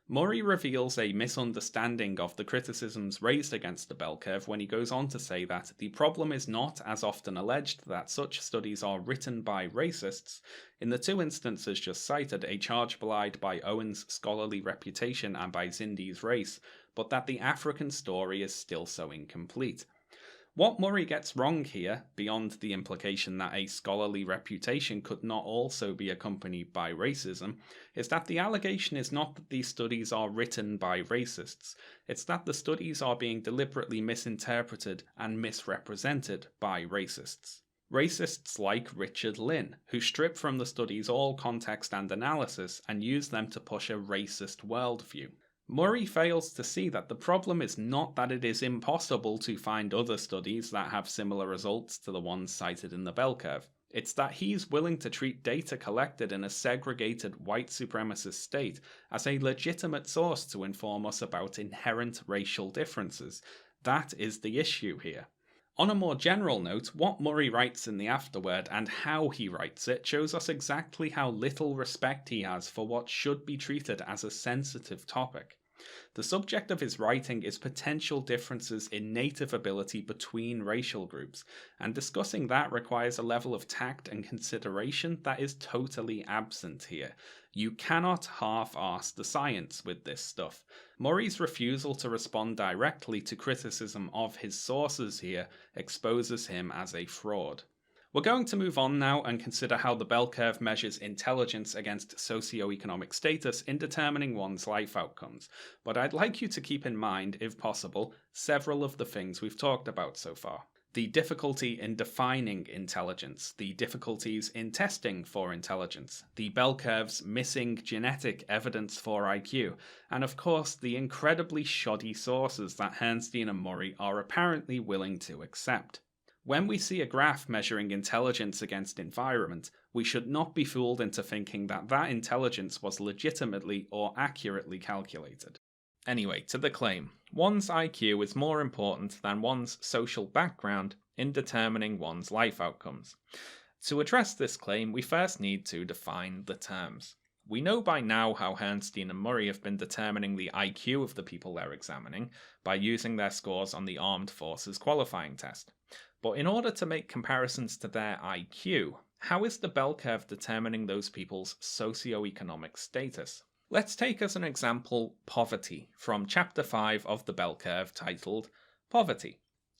Murray reveals a misunderstanding of the criticisms raised against the bell curve when he goes on to say that the problem is not, as often alleged, that such studies are written by racists. In the two instances just cited, a charge belied by Owen's scholarly reputation and by Zindi's race, but that the African story is still so incomplete. What Murray gets wrong here, beyond the implication that a scholarly reputation could not also be accompanied by racism, is that the allegation is not that these studies are written by racists, it's that the studies are being deliberately misinterpreted and misrepresented by racists. Racists like Richard Lynn, who strip from the studies all context and analysis and use them to push a racist worldview. Murray fails to see that the problem is not that it is impossible to find other studies that have similar results to the ones cited in the bell curve. It's that he's willing to treat data collected in a segregated white supremacist state as a legitimate source to inform us about inherent racial differences. That is the issue here. On a more general note, what Murray writes in the afterword and how he writes it shows us exactly how little respect he has for what should be treated as a sensitive topic. The subject of his writing is potential differences in native ability between racial groups, and discussing that requires a level of tact and consideration that is totally absent here. You cannot half-arse the science with this stuff. Murray's refusal to respond directly to criticism of his sources here exposes him as a fraud. We're going to move on now and consider how the bell curve measures intelligence against socioeconomic status in determining one's life outcomes, but I'd like you to keep in mind, if possible, several of the things we've talked about so far. The difficulty in defining intelligence, the difficulties in testing for intelligence, the bell curve's missing genetic evidence for IQ, and of course the incredibly shoddy sources that Herrnstein and Murray are apparently willing to accept. When we see a graph measuring intelligence against environment, we should not be fooled into thinking that that intelligence was legitimately or accurately calculated. Anyway, to the claim, one's IQ is more important than one's social background in determining one's life outcomes. To address this claim, we first need to define the terms. We know by now how Herrnstein and Murray have been determining the IQ of the people they're examining by using their scores on the Armed Forces Qualifying Test. But in order to make comparisons to their IQ, how is the bell curve determining those people's socioeconomic status? Let's take as an example poverty from Chapter 5 of the bell curve titled Poverty.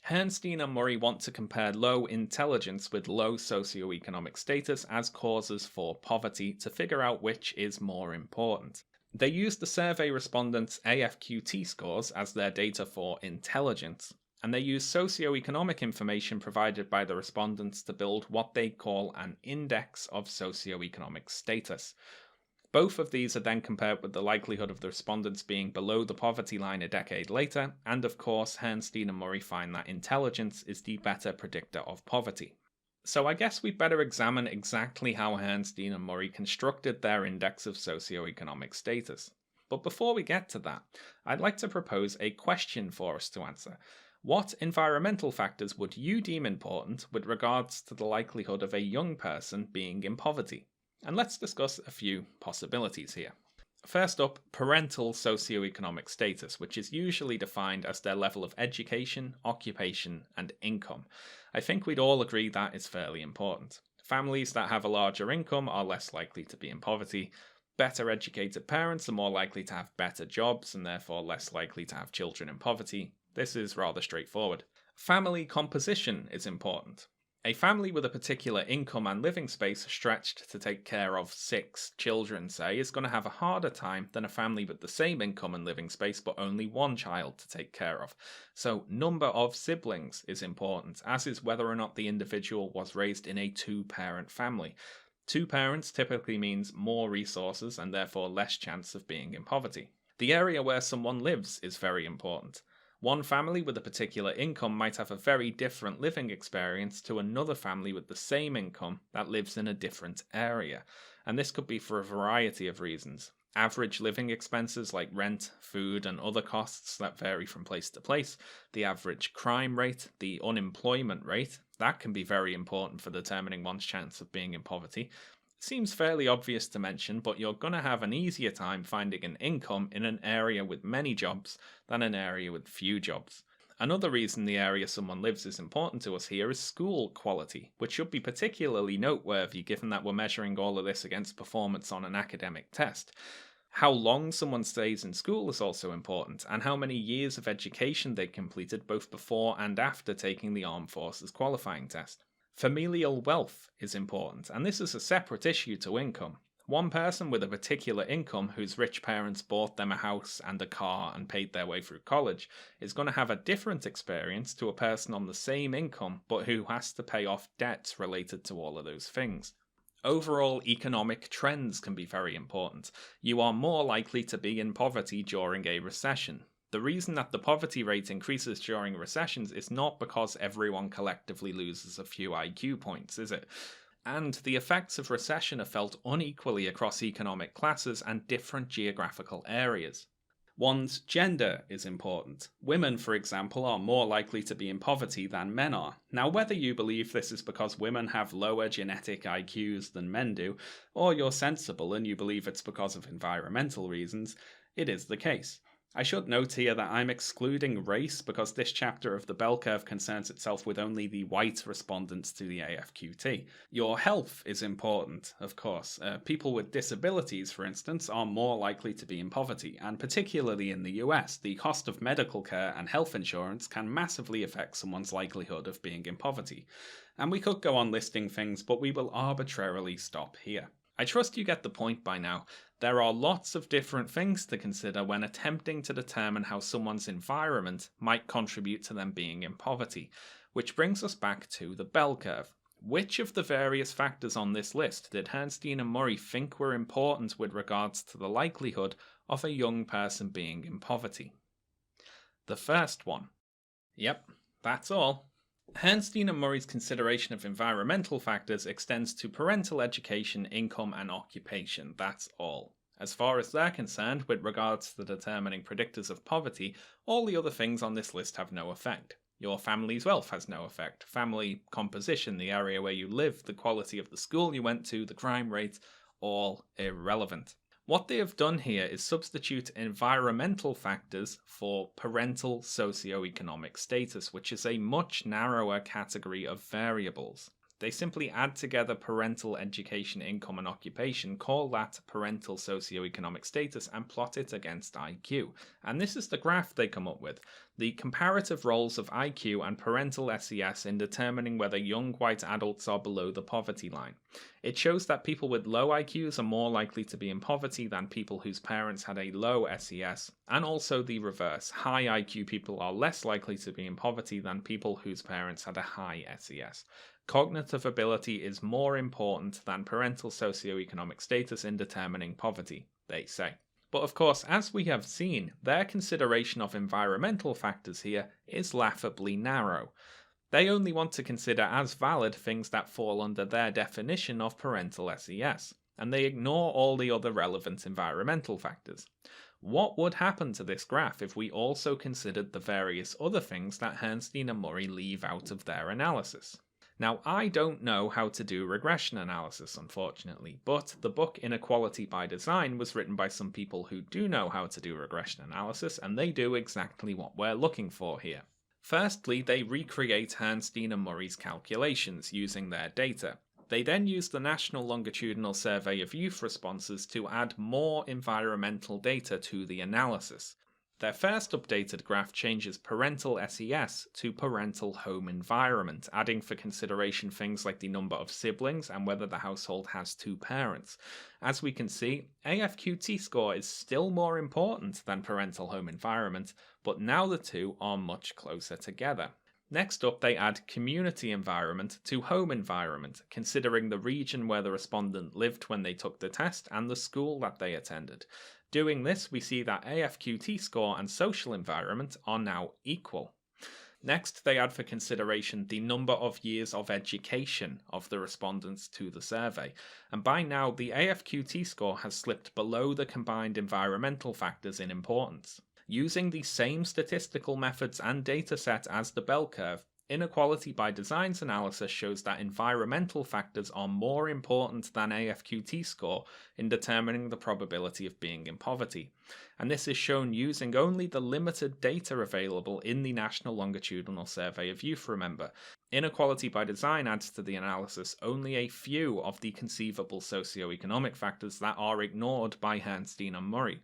Herrnstein and Murray want to compare low intelligence with low socioeconomic status as causes for poverty to figure out which is more important. They use the survey respondents' AFQT scores as their data for intelligence, and they use socioeconomic information provided by the respondents to build what they call an index of socioeconomic status. Both of these are then compared with the likelihood of the respondents being below the poverty line a decade later, and of course Herrnstein and Murray find that intelligence is the better predictor of poverty. So I guess we'd better examine exactly how Herrnstein and Murray constructed their index of socioeconomic status. But before we get to that, I'd like to propose a question for us to answer. What environmental factors would you deem important with regards to the likelihood of a young person being in poverty? And let's discuss a few possibilities here. First up, parental socioeconomic status, which is usually defined as their level of education, occupation, and income. I think we'd all agree that is fairly important. Families that have a larger income are less likely to be in poverty. Better educated parents are more likely to have better jobs and therefore less likely to have children in poverty. This is rather straightforward. Family composition is important. A family with a particular income and living space stretched to take care of 6 children, say, is going to have a harder time than a family with the same income and living space but only 1 child to take care of. So, number of siblings is important, as is whether or not the individual was raised in a 2-parent family. 2 parents typically means more resources and therefore less chance of being in poverty. The area where someone lives is very important. One family with a particular income might have a very different living experience to another family with the same income that lives in a different area. And this could be for a variety of reasons. Average living expenses like rent, food, and other costs that vary from place to place. The average crime rate, the unemployment rate, that can be very important for determining one's chance of being in poverty. Seems fairly obvious to mention, but you're going to have an easier time finding an income in an area with many jobs than an area with few jobs. Another reason the area someone lives is important to us here is school quality, which should be particularly noteworthy given that we're measuring all of this against performance on an academic test. How long someone stays in school is also important, and how many years of education they completed both before and after taking the Armed Forces qualifying test. Familial wealth is important, and this is a separate issue to income. One person with a particular income whose rich parents bought them a house and a car and paid their way through college is going to have a different experience to a person on the same income but who has to pay off debts related to all of those things. Overall economic trends can be very important. You are more likely to be in poverty during a recession. The reason that the poverty rate increases during recessions is not because everyone collectively loses a few IQ points, is it? And the effects of recession are felt unequally across economic classes and different geographical areas. One's gender is important. Women, for example, are more likely to be in poverty than men are. Now, whether you believe this is because women have lower genetic IQs than men do, or you're sensible and you believe it's because of environmental reasons, it is the case. I should note here that I'm excluding race because this chapter of the bell curve concerns itself with only the white respondents to the AFQT. Your health is important, of course. People with disabilities, for instance, are more likely to be in poverty, and particularly in the US, the cost of medical care and health insurance can massively affect someone's likelihood of being in poverty. And we could go on listing things, but we will arbitrarily stop here. I trust you get the point by now. There are lots of different things to consider when attempting to determine how someone's environment might contribute to them being in poverty, which brings us back to the bell curve. Which of the various factors on this list did Herrnstein and Murray think were important with regards to the likelihood of a young person being in poverty? The first one. Yep, that's all. Herrnstein and Murray's consideration of environmental factors extends to parental education, income, and occupation. That's all. As far as they're concerned, with regards to determining predictors of poverty, all the other things on this list have no effect. Your family's wealth has no effect. Family composition, the area where you live, the quality of the school you went to, the crime rate, all irrelevant. What they have done here is substitute environmental factors for parental socioeconomic status, which is a much narrower category of variables. They simply add together parental education, income, and occupation, call that parental socioeconomic status, and plot it against IQ. And this is the graph they come up with. The comparative roles of IQ and parental SES in determining whether young white adults are below the poverty line. It shows that people with low IQs are more likely to be in poverty than people whose parents had a low SES, and also the reverse. High IQ people are less likely to be in poverty than people whose parents had a high SES. Cognitive ability is more important than parental socioeconomic status in determining poverty, they say. But of course, as we have seen, their consideration of environmental factors here is laughably narrow. They only want to consider as valid things that fall under their definition of parental SES, and they ignore all the other relevant environmental factors. What would happen to this graph if we also considered the various other things that Herrnstein and Murray leave out of their analysis? Now, I don't know how to do regression analysis, unfortunately, but the book Inequality by Design was written by some people who do know how to do regression analysis, and they do exactly what we're looking for here. Firstly, they recreate Herrnstein and Murray's calculations using their data. They then use the National Longitudinal Survey of Youth responses to add more environmental data to the analysis. Their first updated graph changes parental SES to parental home environment, adding for consideration things like the number of siblings and whether the household has two parents. As we can see, AFQT score is still more important than parental home environment, but now the two are much closer together. Next up, they add community environment to home environment, considering the region where the respondent lived when they took the test and the school that they attended. Doing this, we see that AFQT score and social environment are now equal. Next, they add for consideration the number of years of education of the respondents to the survey, and by now the AFQT score has slipped below the combined environmental factors in importance. Using the same statistical methods and dataset as the bell curve, Inequality by Design's analysis shows that environmental factors are more important than AFQT score in determining the probability of being in poverty, and this is shown using only the limited data available in the National Longitudinal Survey of Youth, remember. Inequality by Design adds to the analysis only a few of the conceivable socioeconomic factors that are ignored by Herrnstein and Murray.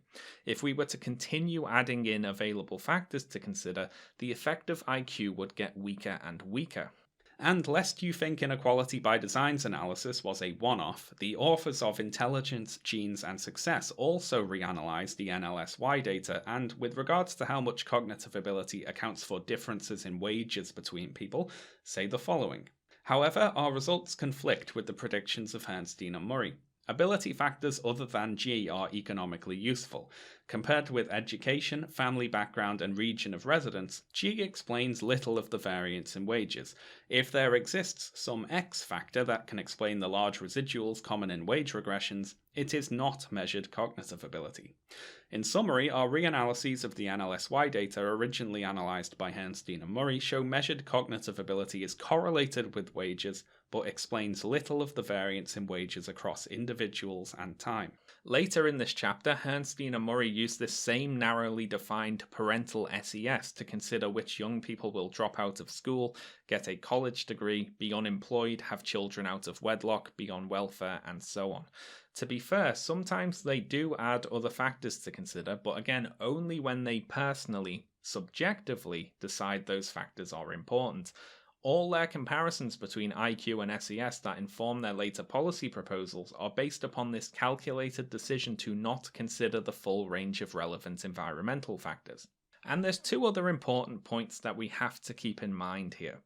If we were to continue adding in available factors to consider, the effect of IQ would get weaker and weaker. And lest you think Inequality by Design's analysis was a one-off, the authors of Intelligence, Genes and Success also reanalyzed the NLSY data, and with regards to how much cognitive ability accounts for differences in wages between people, say the following. However, our results conflict with the predictions of Herrnstein and Murray. Ability factors other than G are economically useful. Compared with education, family background, and region of residence, G explains little of the variance in wages. If there exists some X factor that can explain the large residuals common in wage regressions, it is not measured cognitive ability. In summary, our reanalyses of the NLSY data originally analysed by Herrnstein and Murray show measured cognitive ability is correlated with wages, but explains little of the variance in wages across individuals and time. Later in this chapter, Herrnstein and Murray use this same narrowly defined parental SES to consider which young people will drop out of school, get a college degree, be unemployed, have children out of wedlock, be on welfare, and so on. To be fair, sometimes they do add other factors to consider, but again, only when they personally, subjectively, decide those factors are important. All their comparisons between IQ and SES that inform their later policy proposals are based upon this calculated decision to not consider the full range of relevant environmental factors. And there's two other important points that we have to keep in mind here.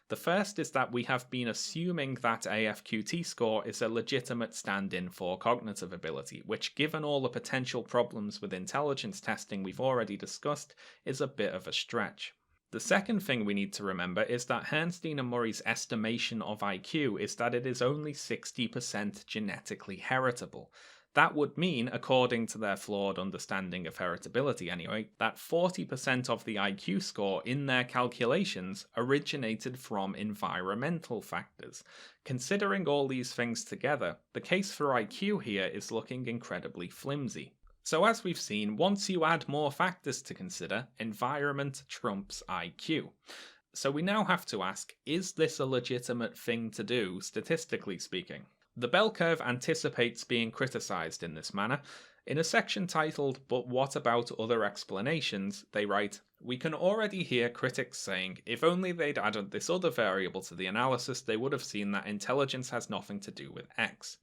The first is that we have been assuming that AFQT score is a legitimate stand-in for cognitive ability, which, given all the potential problems with intelligence testing we've already discussed, is a bit of a stretch. The second thing we need to remember is that Herrnstein and Murray's estimation of IQ is that it is only 60% genetically heritable. That would mean, according to their flawed understanding of heritability anyway, that 40% of the IQ score in their calculations originated from environmental factors. Considering all these things together, the case for IQ here is looking incredibly flimsy. So as we've seen, once you add more factors to consider, environment trumps IQ. So we now have to ask, is this a legitimate thing to do, statistically speaking? The bell curve anticipates being criticised in this manner. In a section titled, "But what about other explanations?" they write, "We can already hear critics saying, if only they'd added this other variable to the analysis, they would have seen that intelligence has nothing to do with X.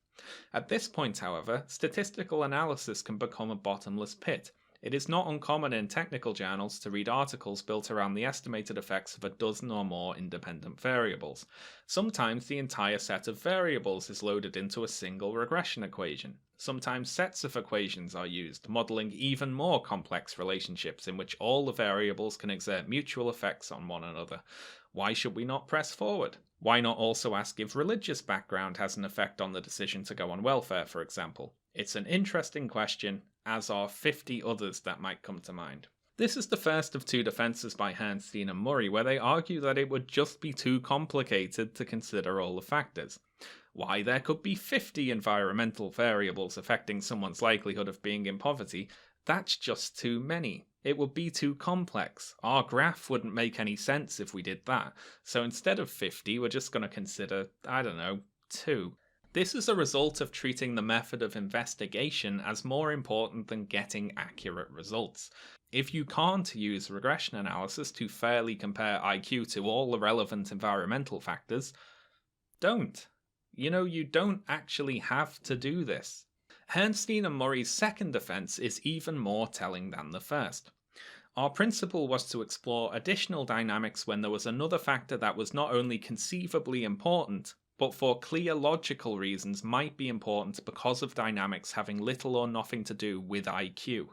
At this point, however, statistical analysis can become a bottomless pit. It is not uncommon in technical journals to read articles built around the estimated effects of a dozen or more independent variables. Sometimes the entire set of variables is loaded into a single regression equation. Sometimes sets of equations are used, modelling even more complex relationships in which all the variables can exert mutual effects on one another. Why should we not press forward? Why not also ask if religious background has an effect on the decision to go on welfare, for example? It's an interesting question, as are 50 others that might come to mind. This is the first of two defenses by Herrnstein and Murray where they argue that it would just be too complicated to consider all the factors. Why there could be 50 environmental variables affecting someone's likelihood of being in poverty, that's just too many. It would be too complex. Our graph wouldn't make any sense if we did that. So instead of 50, we're just going to consider, 2. This is a result of treating the method of investigation as more important than getting accurate results. If you can't use regression analysis to fairly compare IQ to all the relevant environmental factors, don't. You don't actually have to do this. Herrnstein and Murray's second defense is even more telling than the first. Our principle was to explore additional dynamics when there was another factor that was not only conceivably important, but for clear logical reasons might be important because of dynamics having little or nothing to do with IQ.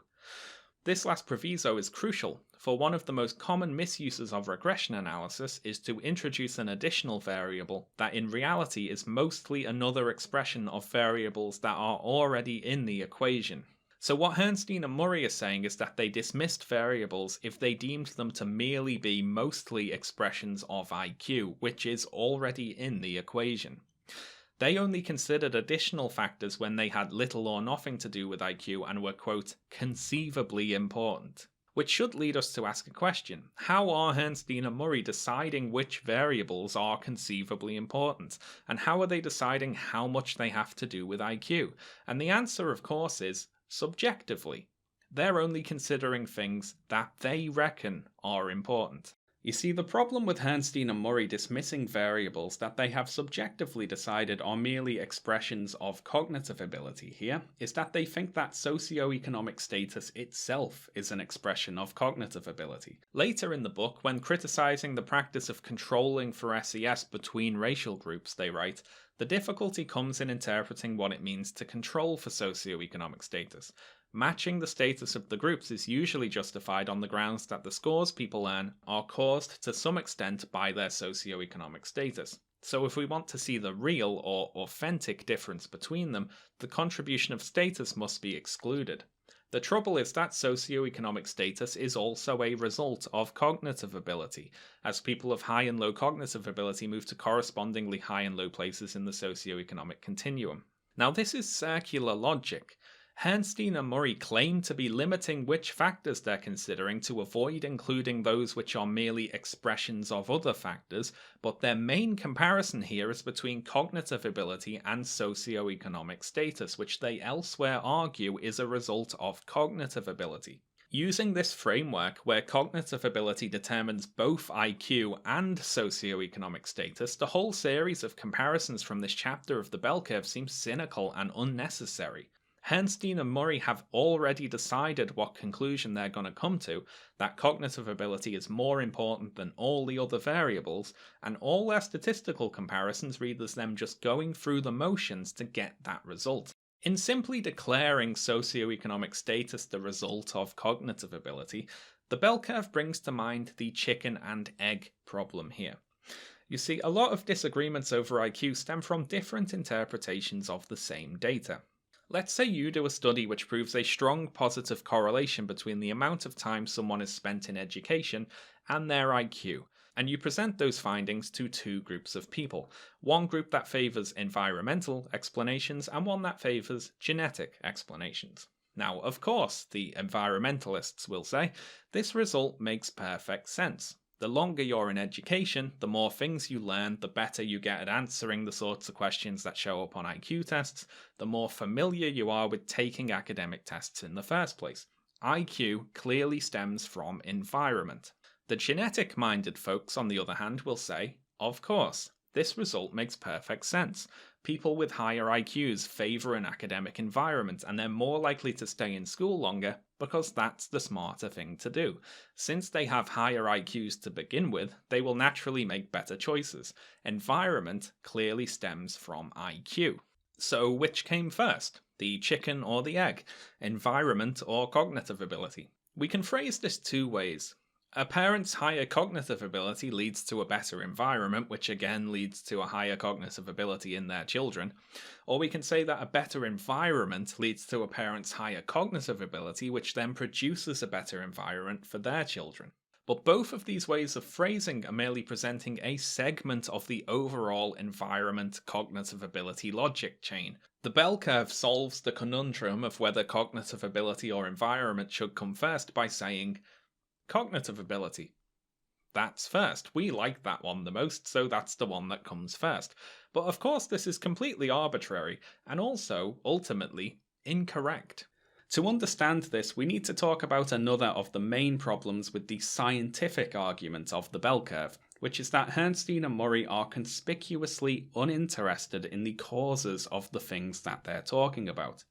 This last proviso is crucial, for one of the most common misuses of regression analysis is to introduce an additional variable that in reality is mostly another expression of variables that are already in the equation. So what Herrnstein and Murray are saying is that they dismissed variables if they deemed them to merely be mostly expressions of IQ, which is already in the equation. They only considered additional factors when they had little or nothing to do with IQ and were, quote, conceivably important. Which should lead us to ask a question. How are Herrnstein and Murray deciding which variables are conceivably important? And how are they deciding how much they have to do with IQ? And the answer, of course, is subjectively. They're only considering things that they reckon are important. You see, the problem with Herrnstein and Murray dismissing variables that they have subjectively decided are merely expressions of cognitive ability here is that they think that socioeconomic status itself is an expression of cognitive ability. Later in the book, when criticizing the practice of controlling for SES between racial groups, they write, "The difficulty comes in interpreting what it means to control for socioeconomic status. Matching the status of the groups is usually justified on the grounds that the scores people earn are caused to some extent by their socioeconomic status. So if we want to see the real or authentic difference between them, the contribution of status must be excluded. The trouble is that socioeconomic status is also a result of cognitive ability, as people of high and low cognitive ability move to correspondingly high and low places in the socioeconomic continuum." Now this is circular logic. Herrnstein and Murray claim to be limiting which factors they're considering to avoid including those which are merely expressions of other factors, but their main comparison here is between cognitive ability and socioeconomic status, which they elsewhere argue is a result of cognitive ability. Using this framework, where cognitive ability determines both IQ and socioeconomic status, the whole series of comparisons from this chapter of the bell curve seems cynical and unnecessary. Herrnstein and Murray have already decided what conclusion they're going to come to, that cognitive ability is more important than all the other variables, and all their statistical comparisons read as them just going through the motions to get that result. In simply declaring socioeconomic status the result of cognitive ability, the bell curve brings to mind the chicken and egg problem here. You see, a lot of disagreements over IQ stem from different interpretations of the same data. Let's say you do a study which proves a strong positive correlation between the amount of time someone has spent in education and their IQ, and you present those findings to two groups of people. One group that favours environmental explanations and one that favours genetic explanations. Now, of course, the environmentalists will say, this result makes perfect sense. The longer you're in education, the more things you learn, the better you get at answering the sorts of questions that show up on IQ tests, the more familiar you are with taking academic tests in the first place. IQ clearly stems from environment. The genetic-minded folks, on the other hand, will say, of course, this result makes perfect sense. People with higher IQs favour an academic environment and they're more likely to stay in school longer because that's the smarter thing to do. Since they have higher IQs to begin with, they will naturally make better choices. Environment clearly stems from IQ. So which came first? The chicken or the egg? Environment or cognitive ability? We can phrase this two ways. A parent's higher cognitive ability leads to a better environment, which again leads to a higher cognitive ability in their children. Or we can say that a better environment leads to a parent's higher cognitive ability, which then produces a better environment for their children. But both of these ways of phrasing are merely presenting a segment of the overall environment cognitive ability logic chain. The bell curve solves the conundrum of whether cognitive ability or environment should come first by saying, cognitive ability. That's first. We like that one the most, so that's the one that comes first. But of course, this is completely arbitrary and also, ultimately, incorrect. To understand this, we need to talk about another of the main problems with the scientific argument of the bell curve, which is that Herrnstein and Murray are conspicuously uninterested in the causes of the things that they're talking about.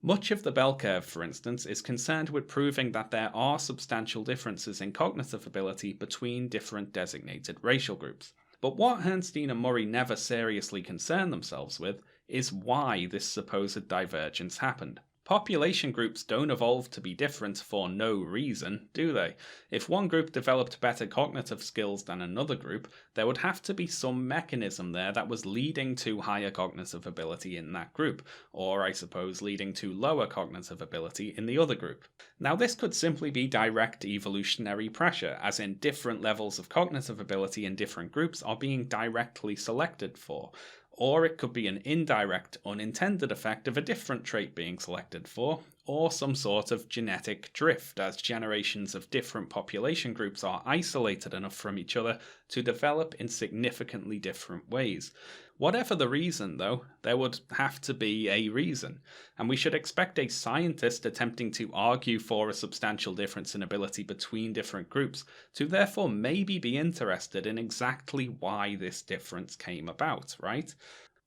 Much of the bell curve, for instance, is concerned with proving that there are substantial differences in cognitive ability between different designated racial groups. But what Herrnstein and Murray never seriously concern themselves with is why this supposed divergence happened. Population groups don't evolve to be different for no reason, do they? If one group developed better cognitive skills than another group, there would have to be some mechanism there that was leading to higher cognitive ability in that group, or I suppose leading to lower cognitive ability in the other group. Now this could simply be direct evolutionary pressure, as in different levels of cognitive ability in different groups are being directly selected for. Or it could be an indirect, unintended effect of a different trait being selected for, or some sort of genetic drift as generations of different population groups are isolated enough from each other to develop in significantly different ways. Whatever the reason, though, there would have to be a reason, and we should expect a scientist attempting to argue for a substantial difference in ability between different groups to therefore maybe be interested in exactly why this difference came about, right?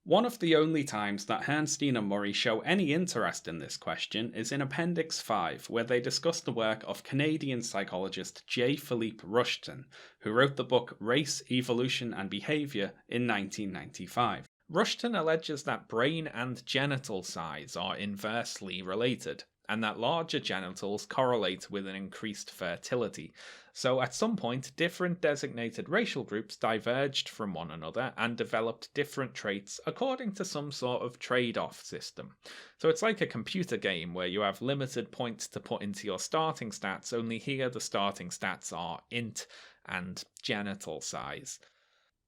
One of the only times that Herrnstein and Murray show any interest in this question is in Appendix 5, where they discuss the work of Canadian psychologist J. Philippe Rushton, who wrote the book Race, Evolution and Behavior in 1995. Rushton alleges that brain and genital size are inversely related, and that larger genitals correlate with an increased fertility. So at some point, different designated racial groups diverged from one another and developed different traits according to some sort of trade-off system. So it's like a computer game where you have limited points to put into your starting stats, only here the starting stats are int and genital size.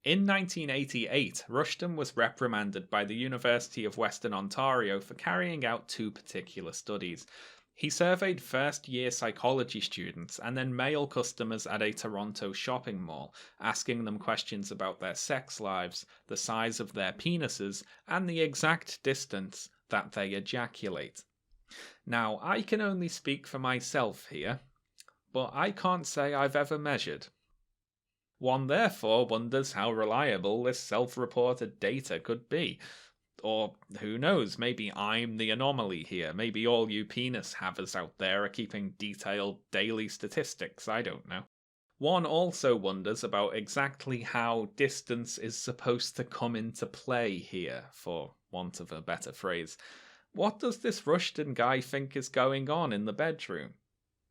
In 1988, Rushton was reprimanded by the University of Western Ontario for carrying out two particular studies. He surveyed first-year psychology students and then male customers at a Toronto shopping mall, asking them questions about their sex lives, the size of their penises, and the exact distance that they ejaculate. Now, I can only speak for myself here, but I can't say I've ever measured. One therefore wonders how reliable this self-reported data could be. Or, who knows, maybe I'm the anomaly here. Maybe all you penis havers out there are keeping detailed daily statistics, I don't know. One also wonders about exactly how distance is supposed to come into play here, for want of a better phrase. What does this Rushton guy think is going on in the bedroom?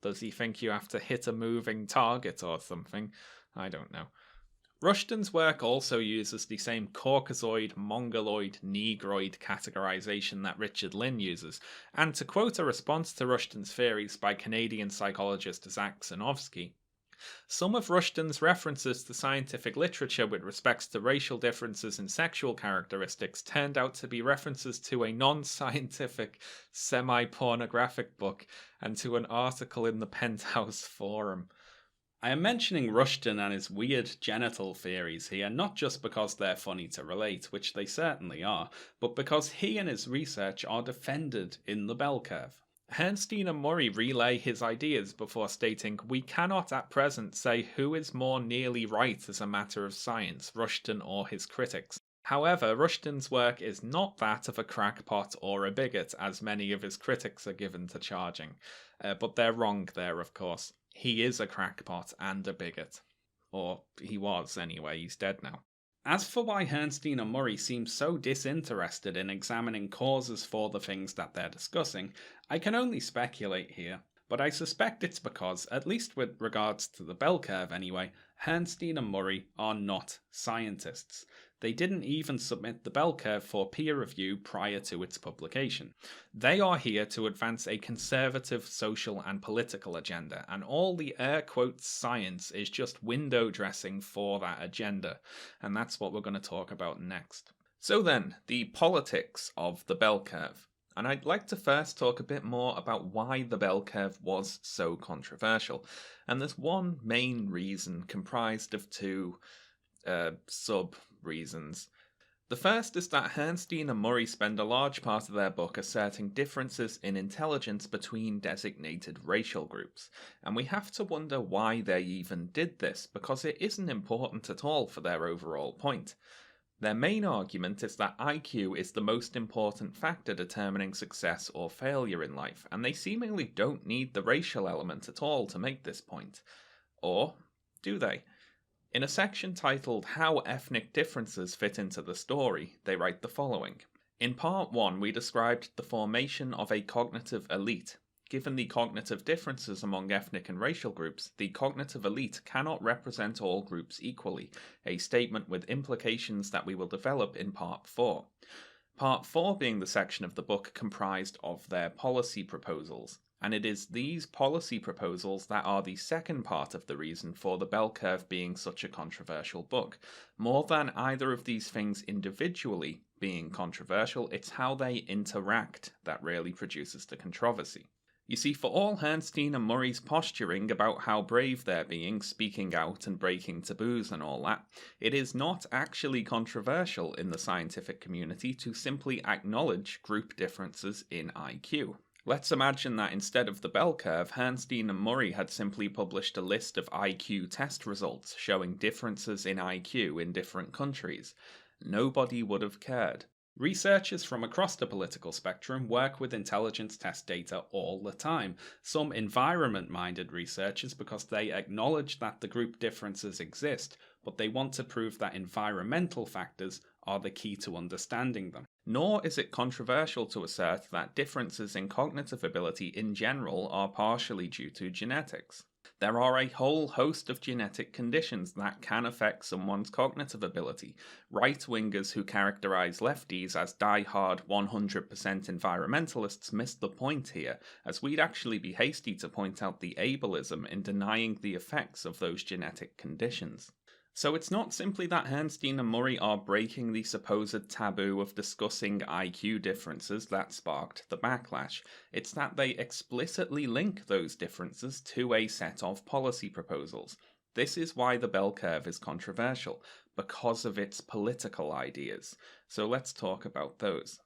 Does he think you have to hit a moving target or something? I don't know. Rushton's work also uses the same Caucasoid, Mongoloid, Negroid categorization that Richard Lynn uses, and to quote a response to Rushton's theories by Canadian psychologist Zach Sinofsky, some of Rushton's references to scientific literature with respects to racial differences in sexual characteristics turned out to be references to a non-scientific, semi-pornographic book and to an article in the Penthouse Forum. I am mentioning Rushton and his weird genital theories here not just because they're funny to relate, which they certainly are, but because he and his research are defended in the bell curve. Herrnstein and Murray relay his ideas before stating, "We cannot at present say who is more nearly right as a matter of science, Rushton or his critics." However, Rushton's work is not that of a crackpot or a bigot, as many of his critics are given to charging. But they're wrong there, of course. He is a crackpot and a bigot. Or he was anyway, he's dead now. As for why Herrnstein and Murray seem so disinterested in examining causes for the things that they're discussing, I can only speculate here. But I suspect it's because, at least with regards to the bell curve anyway, Herrnstein and Murray are not scientists. They didn't even submit the bell curve for peer review prior to its publication. They are here to advance a conservative social and political agenda, and all the air quotes science is just window dressing for that agenda, and that's what we're going to talk about next. So then, the politics of the bell curve. And I'd like to first talk a bit more about why the bell curve was so controversial. And there's one main reason comprised of two sub-reasons. The first is that Herrnstein and Murray spend a large part of their book asserting differences in intelligence between designated racial groups, and we have to wonder why they even did this, because it isn't important at all for their overall point. Their main argument is that IQ is the most important factor determining success or failure in life, and they seemingly don't need the racial element at all to make this point. Or do they? In a section titled How Ethnic Differences Fit into the Story, they write the following. In part 1, we described the formation of a cognitive elite. Given the cognitive differences among ethnic and racial groups, the cognitive elite cannot represent all groups equally, a statement with implications that we will develop in Part 4. Part 4 being the section of the book comprised of their policy proposals, and it is these policy proposals that are the second part of the reason for the bell curve being such a controversial book. More than either of these things individually being controversial, it's how they interact that really produces the controversy. You see, for all Herrnstein and Murray's posturing about how brave they're being, speaking out and breaking taboos and all that, it is not actually controversial in the scientific community to simply acknowledge group differences in IQ. Let's imagine that instead of the bell curve, Herrnstein and Murray had simply published a list of IQ test results showing differences in IQ in different countries. Nobody would have cared. Researchers from across the political spectrum work with intelligence test data all the time. Some environment-minded researchers because they acknowledge that the group differences exist, but they want to prove that environmental factors are the key to understanding them. Nor is it controversial to assert that differences in cognitive ability in general are partially due to genetics. There are a whole host of genetic conditions that can affect someone's cognitive ability. Right-wingers who characterize lefties as die-hard 100% environmentalists miss the point here, as we'd actually be hasty to point out the ableism in denying the effects of those genetic conditions. So it's not simply that Herrnstein and Murray are breaking the supposed taboo of discussing IQ differences that sparked the backlash, it's that they explicitly link those differences to a set of policy proposals. This is why the bell curve is controversial, because of its political ideas. So let's talk about those.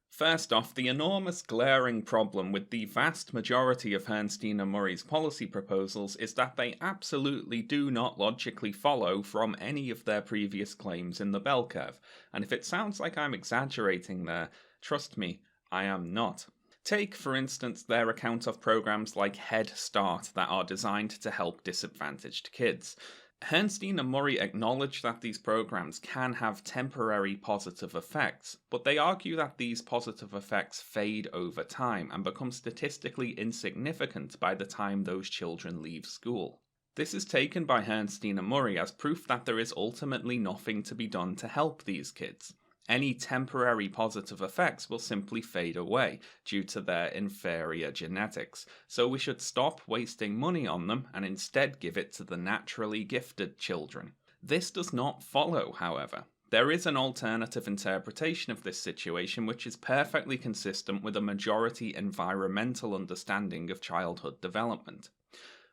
First off, the enormous glaring problem with the vast majority of Herrnstein and Murray's policy proposals is that they absolutely do not logically follow from any of their previous claims in the bell curve, and if it sounds like I'm exaggerating there, trust me, I am not. Take, for instance, their account of programs like Head Start that are designed to help disadvantaged kids. Herrnstein and Murray acknowledge that these programs can have temporary positive effects, but they argue that these positive effects fade over time and become statistically insignificant by the time those children leave school. This is taken by Herrnstein and Murray as proof that there is ultimately nothing to be done to help these kids. Any temporary positive effects will simply fade away due to their inferior genetics, so we should stop wasting money on them and instead give it to the naturally gifted children. This does not follow, however. There is an alternative interpretation of this situation which is perfectly consistent with a majority environmental understanding of childhood development.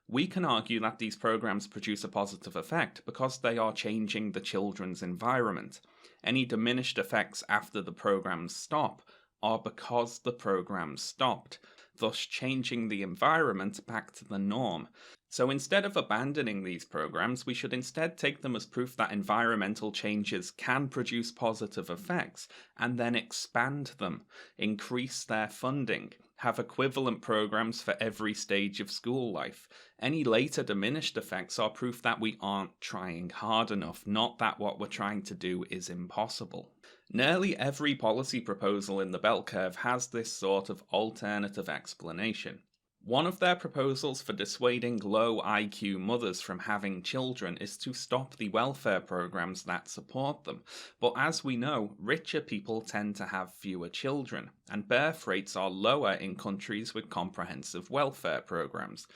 We can argue that these programs produce a positive effect because they are changing the children's environment. Any diminished effects after the programs stop are because the programs stopped, thus changing the environment back to the norm. So instead of abandoning these programs, we should instead take them as proof that environmental changes can produce positive effects, and then expand them, increase their funding, have equivalent programs for every stage of school life. Any later diminished effects are proof that we aren't trying hard enough, not that what we're trying to do is impossible. Nearly every policy proposal in the bell curve has this sort of alternative explanation. One of their proposals for dissuading low IQ mothers from having children is to stop the welfare programs that support them. But as we know, richer people tend to have fewer children, and birth rates are lower in countries with comprehensive welfare programs.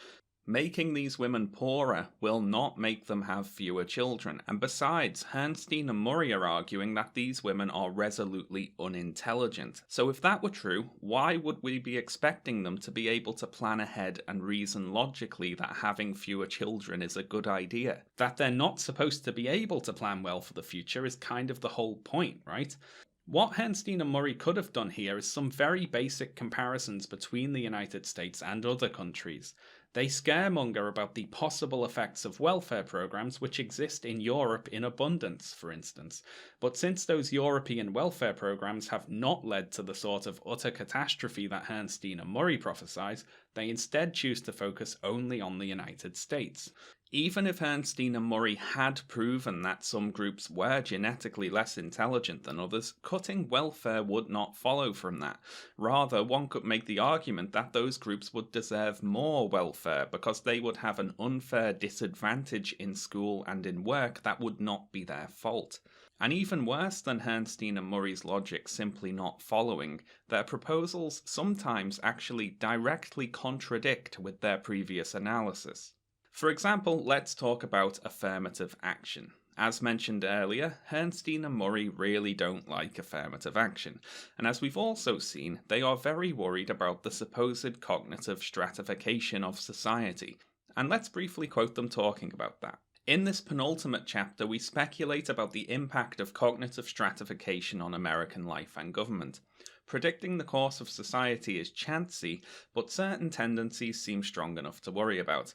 Making these women poorer will not make them have fewer children, and besides, Herrnstein and Murray are arguing that these women are resolutely unintelligent. So if that were true, why would we be expecting them to be able to plan ahead and reason logically that having fewer children is a good idea? That they're not supposed to be able to plan well for the future is kind of the whole point, right? What Herrnstein and Murray could have done here is some very basic comparisons between the United States and other countries. They scaremonger about the possible effects of welfare programs which exist in Europe in abundance, for instance. But since those European welfare programs have not led to the sort of utter catastrophe that Herrnstein and Murray prophesize, they instead choose to focus only on the United States. Even if Herrnstein and Murray had proven that some groups were genetically less intelligent than others, cutting welfare would not follow from that. Rather, one could make the argument that those groups would deserve more welfare because they would have an unfair disadvantage in school and in work that would not be their fault. And even worse than Herrnstein and Murray's logic simply not following, their proposals sometimes actually directly contradict with their previous analysis. For example, let's talk about affirmative action. As mentioned earlier, Herrnstein and Murray really don't like affirmative action, and as we've also seen, they are very worried about the supposed cognitive stratification of society. And let's briefly quote them talking about that. In this penultimate chapter, we speculate about the impact of cognitive stratification on American life and government. Predicting the course of society is chancy, but certain tendencies seem strong enough to worry about.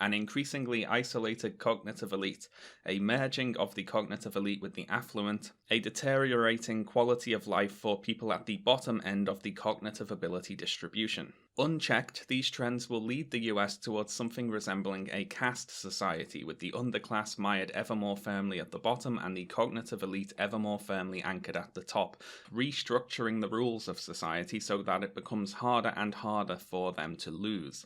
An increasingly isolated cognitive elite, a merging of the cognitive elite with the affluent, a deteriorating quality of life for people at the bottom end of the cognitive ability distribution. Unchecked, these trends will lead the US towards something resembling a caste society, with the underclass mired ever more firmly at the bottom and the cognitive elite ever more firmly anchored at the top, restructuring the rules of society so that it becomes harder and harder for them to lose.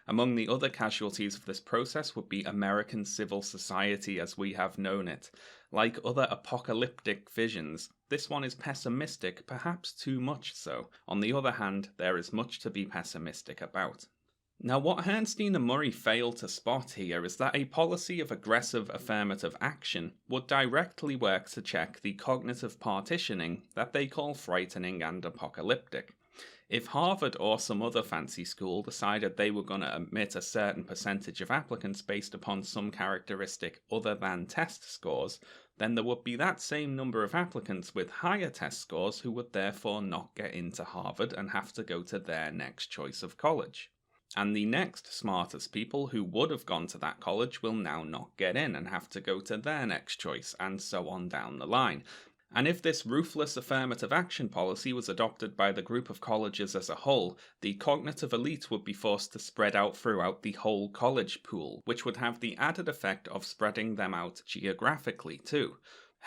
Among the other casualties of this process would be American civil society as we have known it. Like other apocalyptic visions, this one is pessimistic, perhaps too much so. On the other hand, there is much to be pessimistic about. Now, what Herrnstein and Murray fail to spot here is that a policy of aggressive affirmative action would directly work to check the cognitive partitioning that they call frightening and apocalyptic. If Harvard or some other fancy school decided they were going to admit a certain percentage of applicants based upon some characteristic other than test scores, then there would be that same number of applicants with higher test scores who would therefore not get into Harvard and have to go to their next choice of college. And the next smartest people who would have gone to that college will now not get in and have to go to their next choice, and so on down the line. And if this ruthless affirmative action policy was adopted by the group of colleges as a whole, the cognitive elite would be forced to spread out throughout the whole college pool, which would have the added effect of spreading them out geographically too.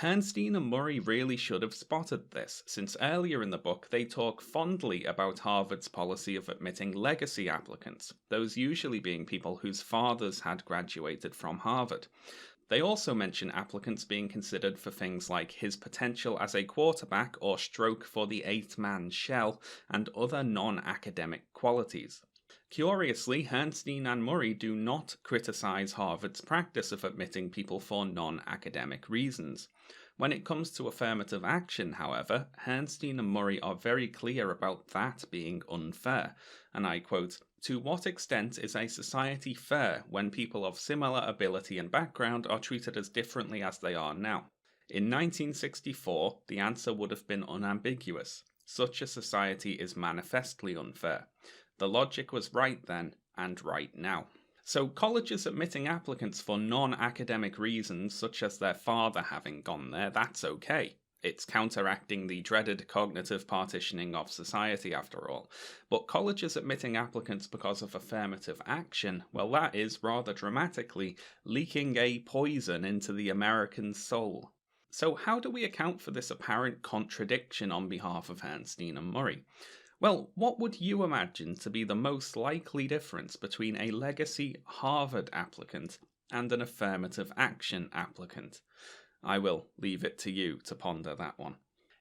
Herrnstein and Murray really should have spotted this, since earlier in the book they talk fondly about Harvard's policy of admitting legacy applicants, those usually being people whose fathers had graduated from Harvard. They also mention applicants being considered for things like his potential as a quarterback or stroke for the eight-man shell and other non-academic qualities. Curiously, Herrnstein and Murray do not criticize Harvard's practice of admitting people for non-academic reasons. When it comes to affirmative action, however, Herrnstein and Murray are very clear about that being unfair, and I quote, "To what extent is a society fair when people of similar ability and background are treated as differently as they are now? In 1964, the answer would have been unambiguous. Such a society is manifestly unfair. The logic was right then, and right now." So colleges admitting applicants for non-academic reasons, such as their father having gone there, that's okay. It's counteracting the dreaded cognitive partitioning of society, after all. But colleges admitting applicants because of affirmative action, well, that is, rather dramatically, leaking a poison into the American soul. So how do we account for this apparent contradiction on behalf of Herrnstein and Murray? Well, what would you imagine to be the most likely difference between a legacy Harvard applicant and an affirmative action applicant? I will leave it to you to ponder that one.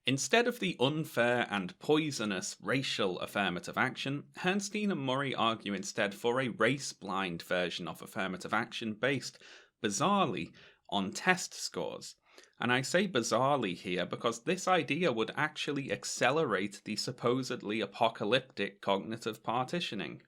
Instead of the unfair and poisonous racial affirmative action, Bernstein and Murray argue instead for a race blind version of affirmative action based, bizarrely, on test scores. And I say bizarrely here because this idea would actually accelerate the supposedly apocalyptic cognitive partitioning.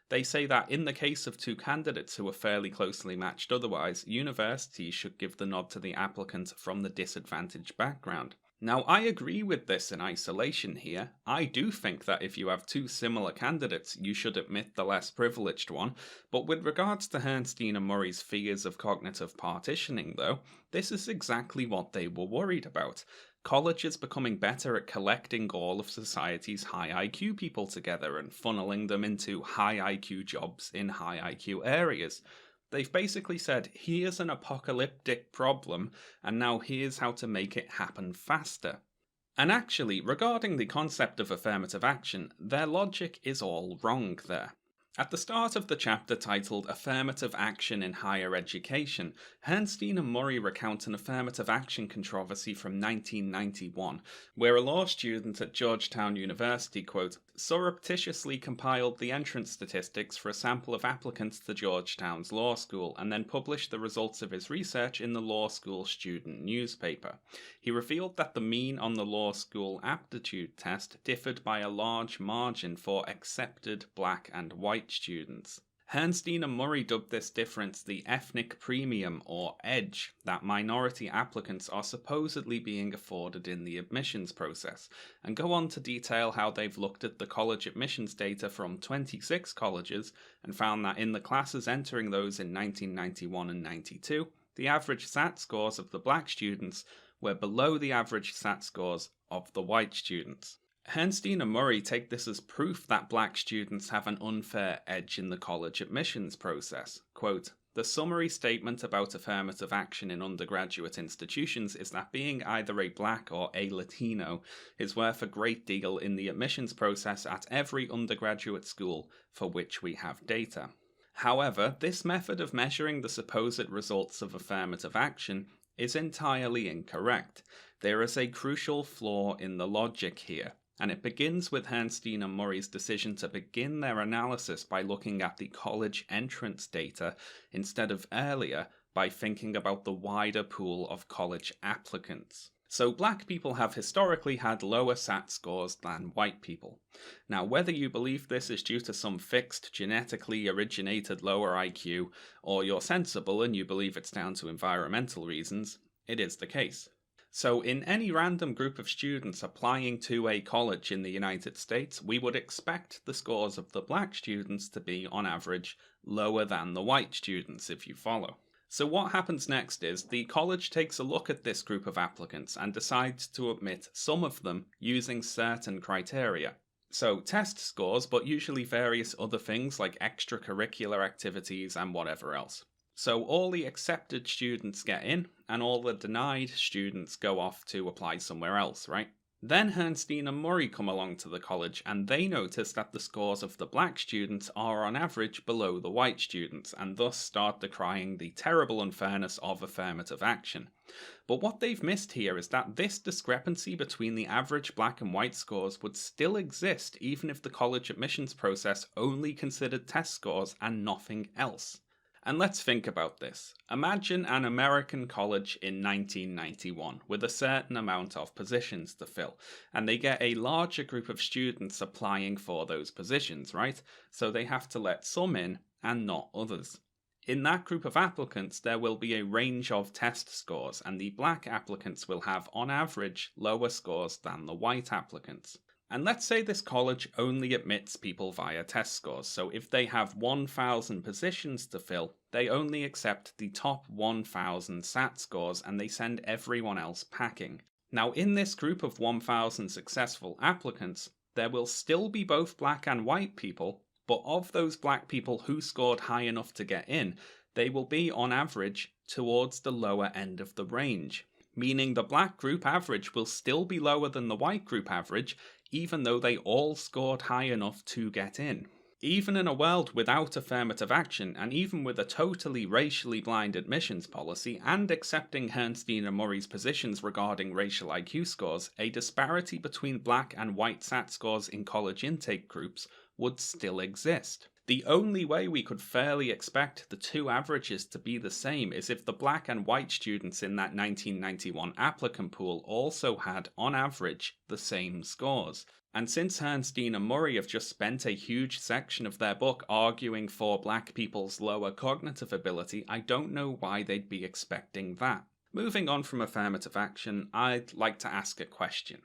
They say that in the case of two candidates who are fairly closely matched otherwise, universities should give the nod to the applicant from the disadvantaged background. Now, I agree with this in isolation here. I do think that if you have two similar candidates, you should admit the less privileged one. But with regards to Bernstein and Murray's fears of cognitive partitioning, though, this is exactly what they were worried about. Colleges becoming better at collecting all of society's high IQ people together and funneling them into high IQ jobs in high IQ areas. They've basically said, here's an apocalyptic problem, and now here's how to make it happen faster. And actually, regarding the concept of affirmative action, their logic is all wrong there. At the start of the chapter titled Affirmative Action in Higher Education, Bernstein and Murray recount an affirmative action controversy from 1991, where a law student at Georgetown University, quote, surreptitiously compiled the entrance statistics for a sample of applicants to Georgetown's law school and then published the results of his research in the law school student newspaper. He revealed that the mean on the law school aptitude test differed by a large margin for accepted black and white students. Bernstein and Murray dubbed this difference the ethnic premium or edge that minority applicants are supposedly being afforded in the admissions process, and go on to detail how they've looked at the college admissions data from 26 colleges and found that in the classes entering those in 1991 and 92, the average SAT scores of the black students were below the average SAT scores of the white students. Bernstein and Murray take this as proof that black students have an unfair edge in the college admissions process. Quote, the summary statement about affirmative action in undergraduate institutions is that being either a black or a Latino is worth a great deal in the admissions process at every undergraduate school for which we have data. However, this method of measuring the supposed results of affirmative action is entirely incorrect. There is a crucial flaw in the logic here, and it begins with Bernstein and Murray's decision to begin their analysis by looking at the college entrance data instead of earlier by thinking about the wider pool of college applicants. So black people have historically had lower SAT scores than white people. Now, whether you believe this is due to some fixed, genetically originated lower IQ, or you're sensible and you believe it's down to environmental reasons, it is the case. So in any random group of students applying to a college in the United States, we would expect the scores of the black students to be, on average, lower than the white students, if you follow. So what happens next is the college takes a look at this group of applicants and decides to admit some of them using certain criteria. So test scores, but usually various other things like extracurricular activities and whatever else. So all the accepted students get in, and all the denied students go off to apply somewhere else, right? Then Bernstein and Murray come along to the college, and they notice that the scores of the black students are on average below the white students, and thus start decrying the terrible unfairness of affirmative action. But what they've missed here is that this discrepancy between the average black and white scores would still exist even if the college admissions process only considered test scores and nothing else. And let's think about this. Imagine an American college in 1991 with a certain amount of positions to fill, and they get a larger group of students applying for those positions, right? So they have to let some in and not others. In that group of applicants, there will be a range of test scores, and the black applicants will have, on average, lower scores than the white applicants. And let's say this college only admits people via test scores, so if they have 1,000 positions to fill, they only accept the top 1,000 SAT scores and they send everyone else packing. Now in this group of 1,000 successful applicants, there will still be both black and white people, but of those black people who scored high enough to get in, they will be on average towards the lower end of the range. Meaning the black group average will still be lower than the white group average, even though they all scored high enough to get in. Even in a world without affirmative action, and even with a totally racially blind admissions policy, and accepting Herrnstein and Murray's positions regarding racial IQ scores, a disparity between black and white SAT scores in college intake groups would still exist. The only way we could fairly expect the two averages to be the same is if the black and white students in that 1991 applicant pool also had, on average, the same scores. And since Herrnstein and Murray have just spent a huge section of their book arguing for black people's lower cognitive ability, I don't know why they'd be expecting that. Moving on from affirmative action, I'd like to ask a question.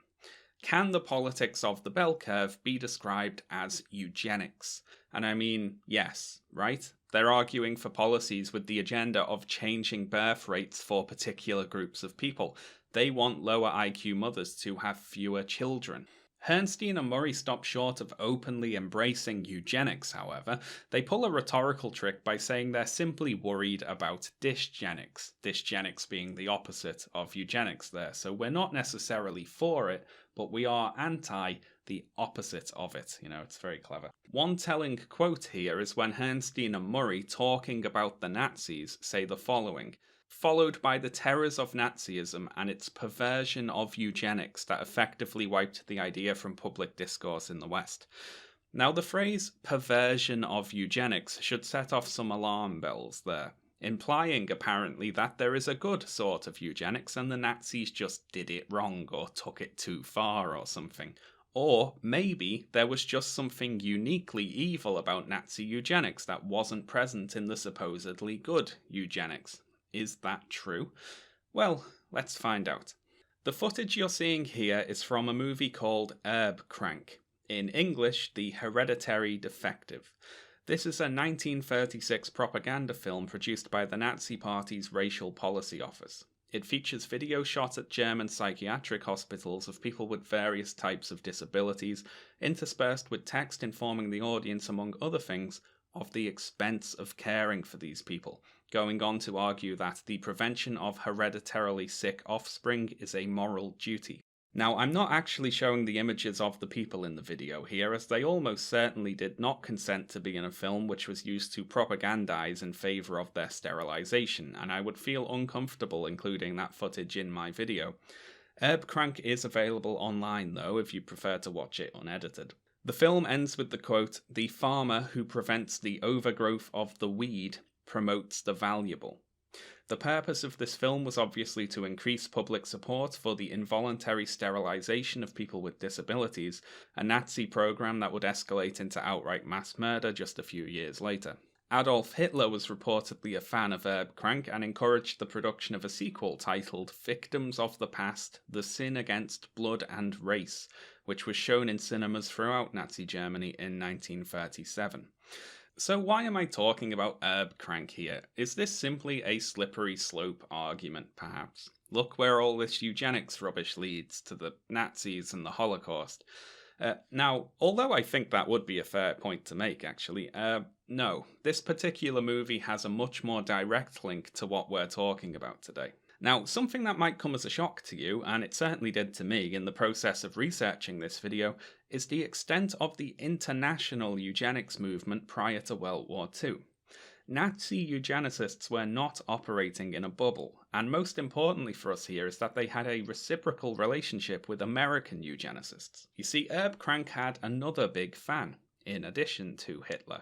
Can the politics of the bell curve be described as eugenics? And I mean, yes, right? They're arguing for policies with the agenda of changing birth rates for particular groups of people. They want lower IQ mothers to have fewer children. Herrnstein and Murray stop short of openly embracing eugenics, however. They pull a rhetorical trick by saying they're simply worried about dysgenics, dysgenics being the opposite of eugenics there. So we're not necessarily for it, but we are anti the opposite of it. You know, it's very clever. One telling quote here is when Herrnstein and Murray, talking about the Nazis, say the following: followed by the terrors of Nazism and its perversion of eugenics that effectively wiped the idea from public discourse in the West. Now, the phrase perversion of eugenics should set off some alarm bells there, implying apparently that there is a good sort of eugenics and the Nazis just did it wrong or took it too far or something. Or maybe there was just something uniquely evil about Nazi eugenics that wasn't present in the supposedly good eugenics. Is that true? Well, let's find out. The footage you're seeing here is from a movie called Erbkrank. In English, The Hereditary Defective. This is a 1936 propaganda film produced by the Nazi Party's Racial Policy Office. It features video shot at German psychiatric hospitals of people with various types of disabilities, interspersed with text informing the audience, among other things, of the expense of caring for these people, going on to argue that the prevention of hereditarily sick offspring is a moral duty. Now, I'm not actually showing the images of the people in the video here, as they almost certainly did not consent to be in a film which was used to propagandize in favour of their sterilisation, and I would feel uncomfortable including that footage in my video. Erbkrank is available online though, if you prefer to watch it unedited. The film ends with the quote, "The farmer who prevents the overgrowth of the weed promotes the valuable." The purpose of this film was obviously to increase public support for the involuntary sterilization of people with disabilities, a Nazi program that would escalate into outright mass murder just a few years later. Adolf Hitler was reportedly a fan of Erbkrank and encouraged the production of a sequel titled Victims of the Past: The Sin Against Blood and Race, which was shown in cinemas throughout Nazi Germany in 1937. So why am I talking about Erbkrank here? Is this simply a slippery slope argument, perhaps? Look where all this eugenics rubbish leads, to the Nazis and the Holocaust. Now, although I think that would be a fair point to make, actually, no. This particular movie has a much more direct link to what we're talking about today. Now, something that might come as a shock to you, and it certainly did to me in the process of researching this video, is the extent of the international eugenics movement prior to World War II. Nazi eugenicists were not operating in a bubble, and most importantly for us here is that they had a reciprocal relationship with American eugenicists. You see, Erbkrank had another big fan, in addition to Hitler.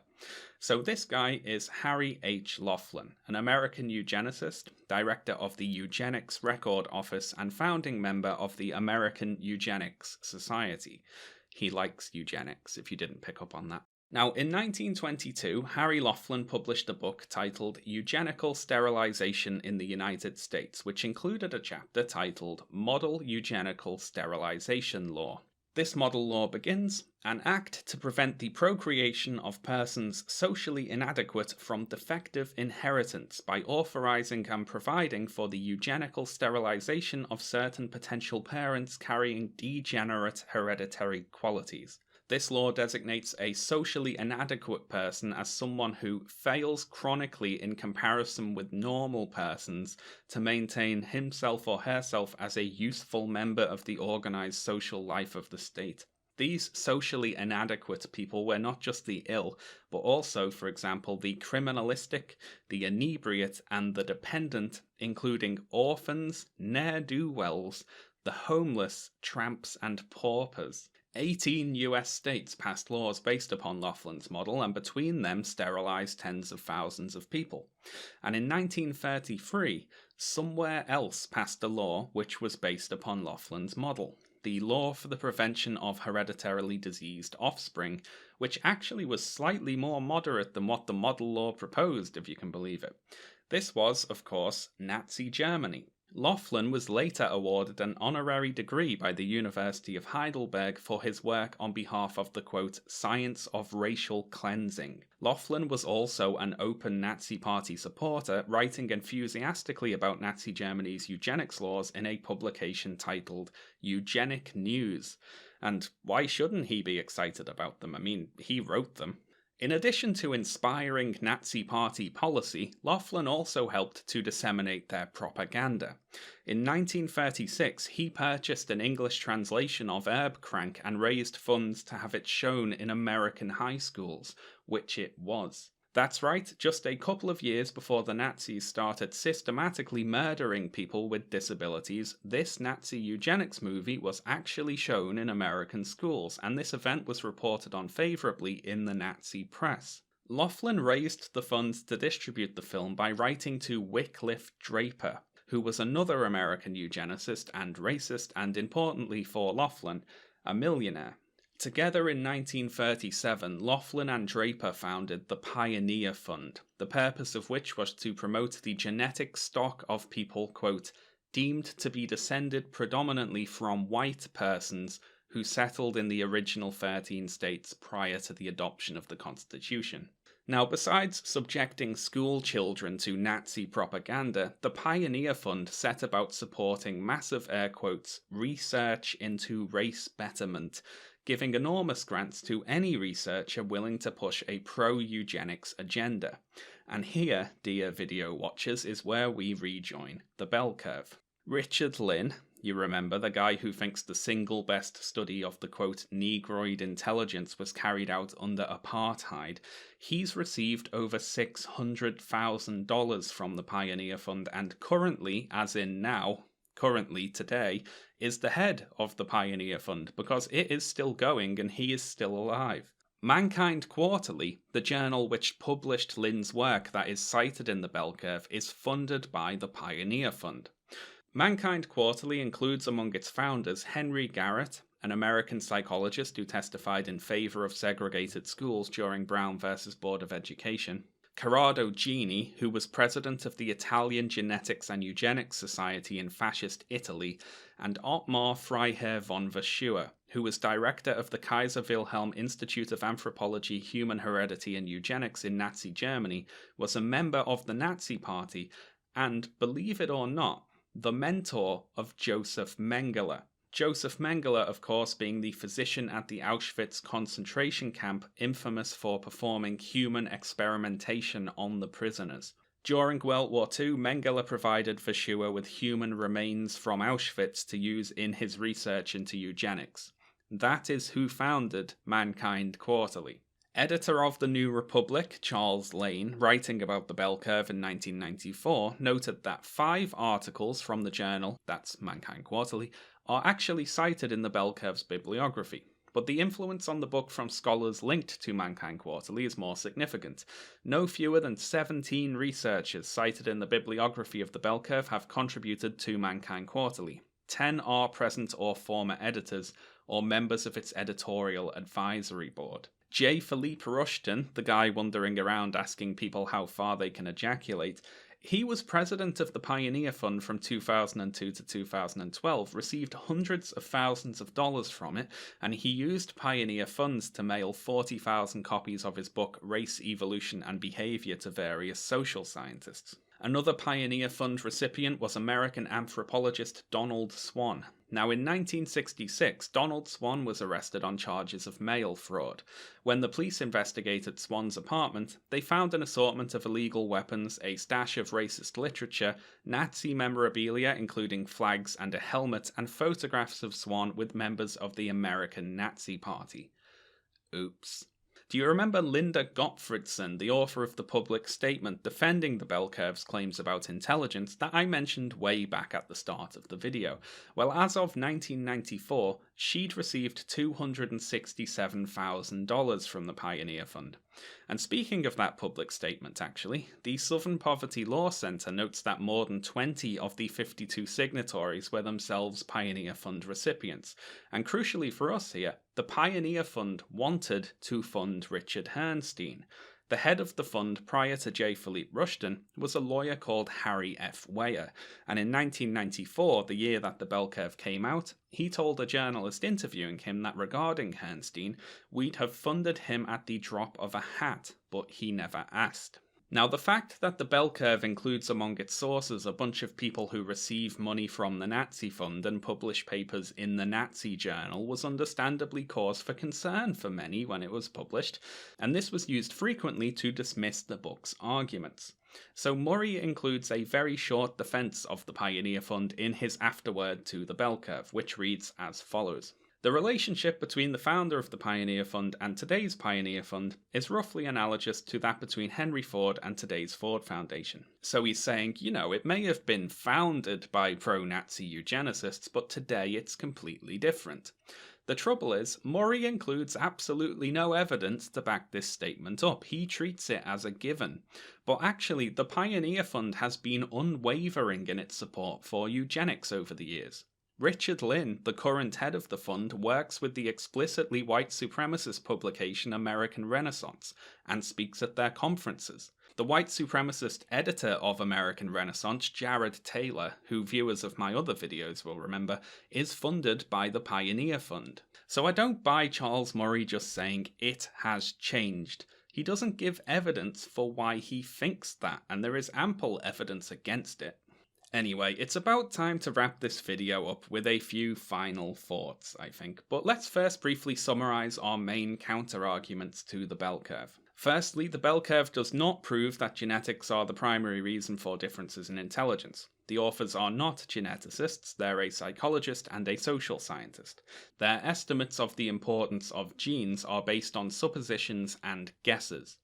So this guy is Harry H. Laughlin, an American eugenicist, director of the Eugenics Record Office, and founding member of the American Eugenics Society. He likes eugenics, if you didn't pick up on that. Now, in 1922, Harry Laughlin published a book titled Eugenical Sterilization in the United States, which included a chapter titled Model Eugenical Sterilization Law. This model law begins, an act to prevent the procreation of persons socially inadequate from defective inheritance by authorizing and providing for the eugenical sterilization of certain potential parents carrying degenerate hereditary qualities. This law designates a socially inadequate person as someone who fails chronically in comparison with normal persons to maintain himself or herself as a useful member of the organized social life of the state. These socially inadequate people were not just the ill, but also, for example, the criminalistic, the inebriate, and the dependent, including orphans, ne'er-do-wells, the homeless, tramps, and paupers. 18 US states passed laws based upon Laughlin's model, and between them sterilized tens of thousands of people. And in 1933, somewhere else passed a law which was based upon Laughlin's model. The Law for the Prevention of Hereditarily Diseased Offspring, which actually was slightly more moderate than what the model law proposed, if you can believe it. This was, of course, Nazi Germany. Laughlin was later awarded an honorary degree by the University of Heidelberg for his work on behalf of the, quote, science of racial cleansing. Laughlin was also an open Nazi Party supporter, writing enthusiastically about Nazi Germany's eugenics laws in a publication titled Eugenic News. And why shouldn't he be excited about them? I mean, he wrote them. In addition to inspiring Nazi Party policy, Laughlin also helped to disseminate their propaganda. In 1936, he purchased an English translation of Erbkrank and raised funds to have it shown in American high schools, which it was. That's right, just a couple of years before the Nazis started systematically murdering people with disabilities, this Nazi eugenics movie was actually shown in American schools, and this event was reported on favourably in the Nazi press. Laughlin raised the funds to distribute the film by writing to Wycliffe Draper, who was another American eugenicist and racist, and importantly for Laughlin, a millionaire. Together in 1937, Laughlin and Draper founded the Pioneer Fund, the purpose of which was to promote the genetic stock of people, quote, deemed to be descended predominantly from white persons who settled in the original 13 states prior to the adoption of the Constitution. Now, besides subjecting school children to Nazi propaganda, the Pioneer Fund set about supporting massive air quotes research into race betterment, giving enormous grants to any researcher willing to push a pro-eugenics agenda. And here, dear video watchers, is where we rejoin the bell curve. Richard Lynn, you remember, the guy who thinks the single best study of the, quote, Negroid intelligence was carried out under apartheid, he's received over $600,000 from the Pioneer Fund and currently, as in now, currently today, is the head of the Pioneer Fund because it is still going and he is still alive. Mankind Quarterly, the journal which published Lynn's work that is cited in the bell curve, is funded by the Pioneer Fund. Mankind Quarterly includes among its founders Henry Garrett, an American psychologist who testified in favor of segregated schools during Brown versus Board of Education, Corrado Gini, who was president of the Italian Genetics and Eugenics Society in fascist Italy, and Ottmar Freiherr von Verschuer, who was director of the Kaiser Wilhelm Institute of Anthropology, Human Heredity and Eugenics in Nazi Germany, was a member of the Nazi Party, and, believe it or not, the mentor of Joseph Mengele. Joseph Mengele, of course, being the physician at the Auschwitz concentration camp infamous for performing human experimentation on the prisoners. During World War II, Mengele provided Verschuer with human remains from Auschwitz to use in his research into eugenics. That is who founded Mankind Quarterly. Editor of the New Republic, Charles Lane, writing about the bell curve in 1994, noted that 5 articles from the journal, that's Mankind Quarterly, are actually cited in the bell curve's bibliography. But the influence on the book from scholars linked to Mankind Quarterly is more significant. No fewer than 17 researchers cited in the bibliography of the bell curve have contributed to Mankind Quarterly. 10 are present or former editors, or members of its editorial advisory board. J. Philippe Rushton, the guy wandering around asking people how far they can ejaculate, he was president of the Pioneer Fund from 2002 to 2012, received hundreds of thousands of dollars from it, and he used Pioneer funds to mail 40,000 copies of his book Race, Evolution and Behavior to various social scientists. Another Pioneer Fund recipient was American anthropologist Donald Swann. Now, in 1966, Donald Swann was arrested on charges of mail fraud. When the police investigated Swann's apartment, they found an assortment of illegal weapons, a stash of racist literature, Nazi memorabilia including flags and a helmet, and photographs of Swann with members of the American Nazi Party. Oops. Do you remember Linda Gottfredson, the author of the public statement defending the bell curve's claims about intelligence that I mentioned way back at the start of the video? Well, as of 1994, she'd received $267,000 from the Pioneer Fund. And speaking of that public statement, actually, the Southern Poverty Law Center notes that more than 20 of the 52 signatories were themselves Pioneer Fund recipients. And crucially for us here, the Pioneer Fund wanted to fund Richard Herrnstein. The head of the fund prior to J. Philippe Rushton was a lawyer called Harry F. Weyer, and in 1994, the year that the bell curve came out, he told a journalist interviewing him that regarding Herrnstein, we'd have funded him at the drop of a hat, but he never asked. Now, the fact that the bell curve includes among its sources a bunch of people who receive money from the Nazi Fund and publish papers in the Nazi Journal was understandably cause for concern for many when it was published, and this was used frequently to dismiss the book's arguments. So Murray includes a very short defense of the Pioneer Fund in his afterword to the bell curve, which reads as follows. The relationship between the founder of the Pioneer Fund and today's Pioneer Fund is roughly analogous to that between Henry Ford and today's Ford Foundation. So he's saying, it may have been founded by pro-Nazi eugenicists, but today it's completely different. The trouble is, Murray includes absolutely no evidence to back this statement up. He treats it as a given. But actually, the Pioneer Fund has been unwavering in its support for eugenics over the years. Richard Lynn, the current head of the fund, works with the explicitly white supremacist publication American Renaissance and speaks at their conferences. The white supremacist editor of American Renaissance, Jared Taylor, who viewers of my other videos will remember, is funded by the Pioneer Fund. So I don't buy Charles Murray just saying it has changed. He doesn't give evidence for why he thinks that, and there is ample evidence against it. Anyway, it's about time to wrap this video up with a few final thoughts, I think. But let's first briefly summarise our main counter-arguments to the bell curve. Firstly, the bell curve does not prove that genetics are the primary reason for differences in intelligence. The authors are not geneticists, they're a psychologist and a social scientist. Their estimates of the importance of genes are based on suppositions and guesses.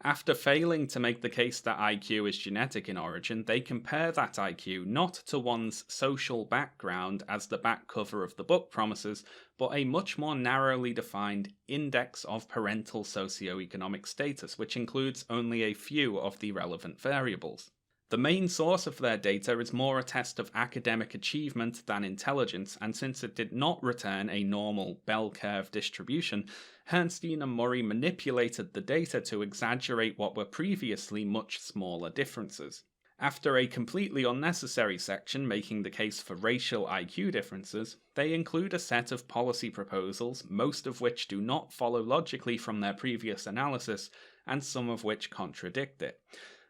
After failing to make the case that IQ is genetic in origin, they compare that IQ not to one's social background as the back cover of the book promises, but a much more narrowly defined index of parental socioeconomic status, which includes only a few of the relevant variables. The main source of their data is more a test of academic achievement than intelligence, and since it did not return a normal bell curve distribution, Herrnstein and Murray manipulated the data to exaggerate what were previously much smaller differences. After a completely unnecessary section making the case for racial IQ differences, they include a set of policy proposals, most of which do not follow logically from their previous analysis, and some of which contradict it.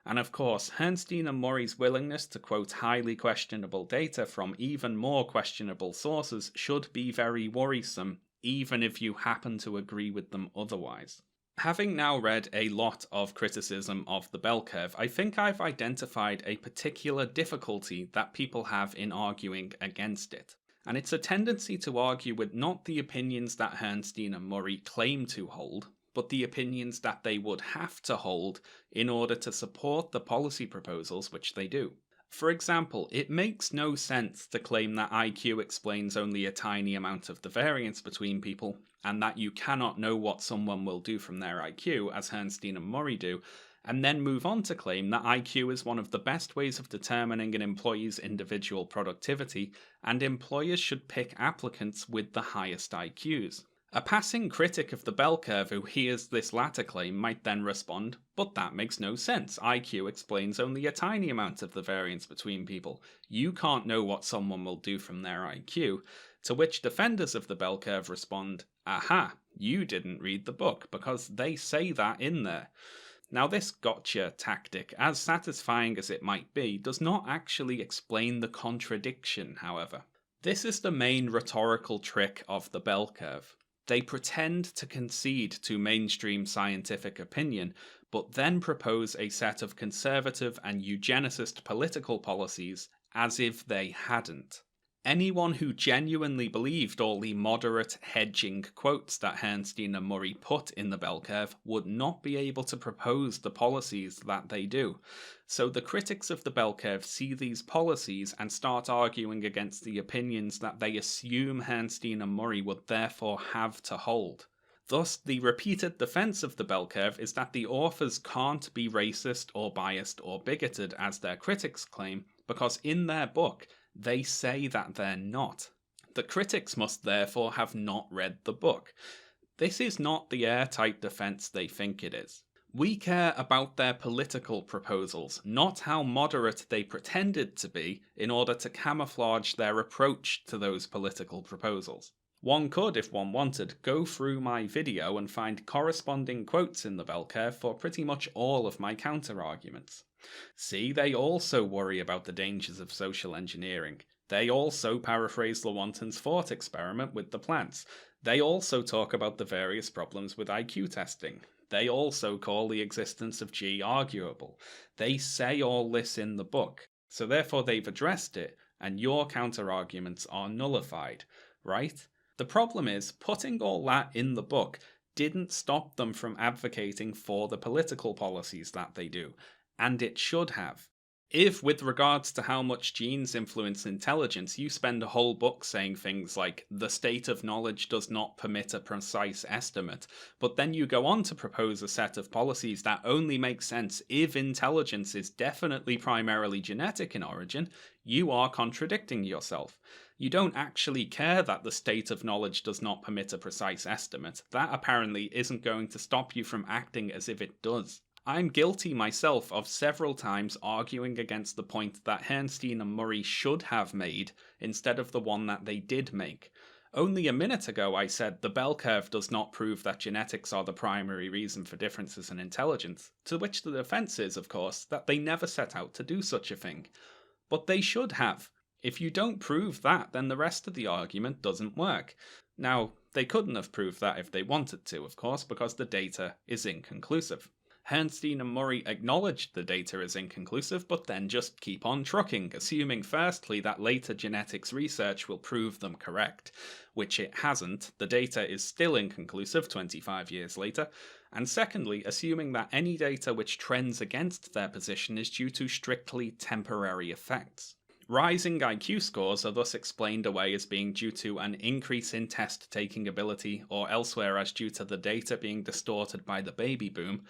And of course, Herrnstein and Murray's willingness to quote highly questionable data from even more questionable sources should be very worrisome, even if you happen to agree with them otherwise. Having now read a lot of criticism of the bell curve, I think I've identified a particular difficulty that people have in arguing against it. And it's a tendency to argue with not the opinions that Herrnstein and Murray claim to hold, but the opinions that they would have to hold in order to support the policy proposals which they do. For example, it makes no sense to claim that IQ explains only a tiny amount of the variance between people, and that you cannot know what someone will do from their IQ, as Herrnstein and Murray do, and then move on to claim that IQ is one of the best ways of determining an employee's individual productivity, and employers should pick applicants with the highest IQs. A passing critic of the bell curve who hears this latter claim might then respond, but that makes no sense. IQ explains only a tiny amount of the variance between people. You can't know what someone will do from their IQ. To which defenders of the bell curve respond, aha, you didn't read the book, because they say that in there. Now this gotcha tactic, as satisfying as it might be, does not actually explain the contradiction, however. This is the main rhetorical trick of the bell curve. They pretend to concede to mainstream scientific opinion, but then propose a set of conservative and eugenicist political policies as if they hadn't. Anyone who genuinely believed all the moderate, hedging quotes that Herrnstein and Murray put in the bell curve would not be able to propose the policies that they do. So the critics of the bell curve see these policies and start arguing against the opinions that they assume Herrnstein and Murray would therefore have to hold. Thus, the repeated defense of the bell curve is that the authors can't be racist or biased or bigoted as their critics claim, because in their book, they say that they're not. The critics must therefore have not read the book. This is not the airtight defense they think it is. We care about their political proposals, not how moderate they pretended to be in order to camouflage their approach to those political proposals. One could, if one wanted, go through my video and find corresponding quotes in the bell curve for pretty much all of my counter-arguments. See, they also worry about the dangers of social engineering. They also paraphrase Lewontin's thought experiment with the plants. They also talk about the various problems with IQ testing. They also call the existence of G arguable. They say all this in the book, so therefore they've addressed it, and your counter-arguments are nullified, right? The problem is, putting all that in the book didn't stop them from advocating for the political policies that they do, and it should have. If, with regards to how much genes influence intelligence, you spend a whole book saying things like, the state of knowledge does not permit a precise estimate, but then you go on to propose a set of policies that only make sense if intelligence is definitely primarily genetic in origin, you are contradicting yourself. You don't actually care that the state of knowledge does not permit a precise estimate. That apparently isn't going to stop you from acting as if it does. I'm guilty myself of several times arguing against the point that Herrnstein and Murray should have made instead of the one that they did make. Only a minute ago I said the bell curve does not prove that genetics are the primary reason for differences in intelligence, to which the defense is, of course, that they never set out to do such a thing. But they should have. If you don't prove that, then the rest of the argument doesn't work. Now, they couldn't have proved that if they wanted to, of course, because the data is inconclusive. Herrnstein and Murray acknowledged the data is inconclusive, but then just keep on trucking, assuming firstly that later genetics research will prove them correct, which it hasn't. The data is still inconclusive 25 years later, and secondly, assuming that any data which trends against their position is due to strictly temporary effects. Rising IQ scores are thus explained away as being due to an increase in test-taking ability, or elsewhere as due to the data being distorted by the baby boom.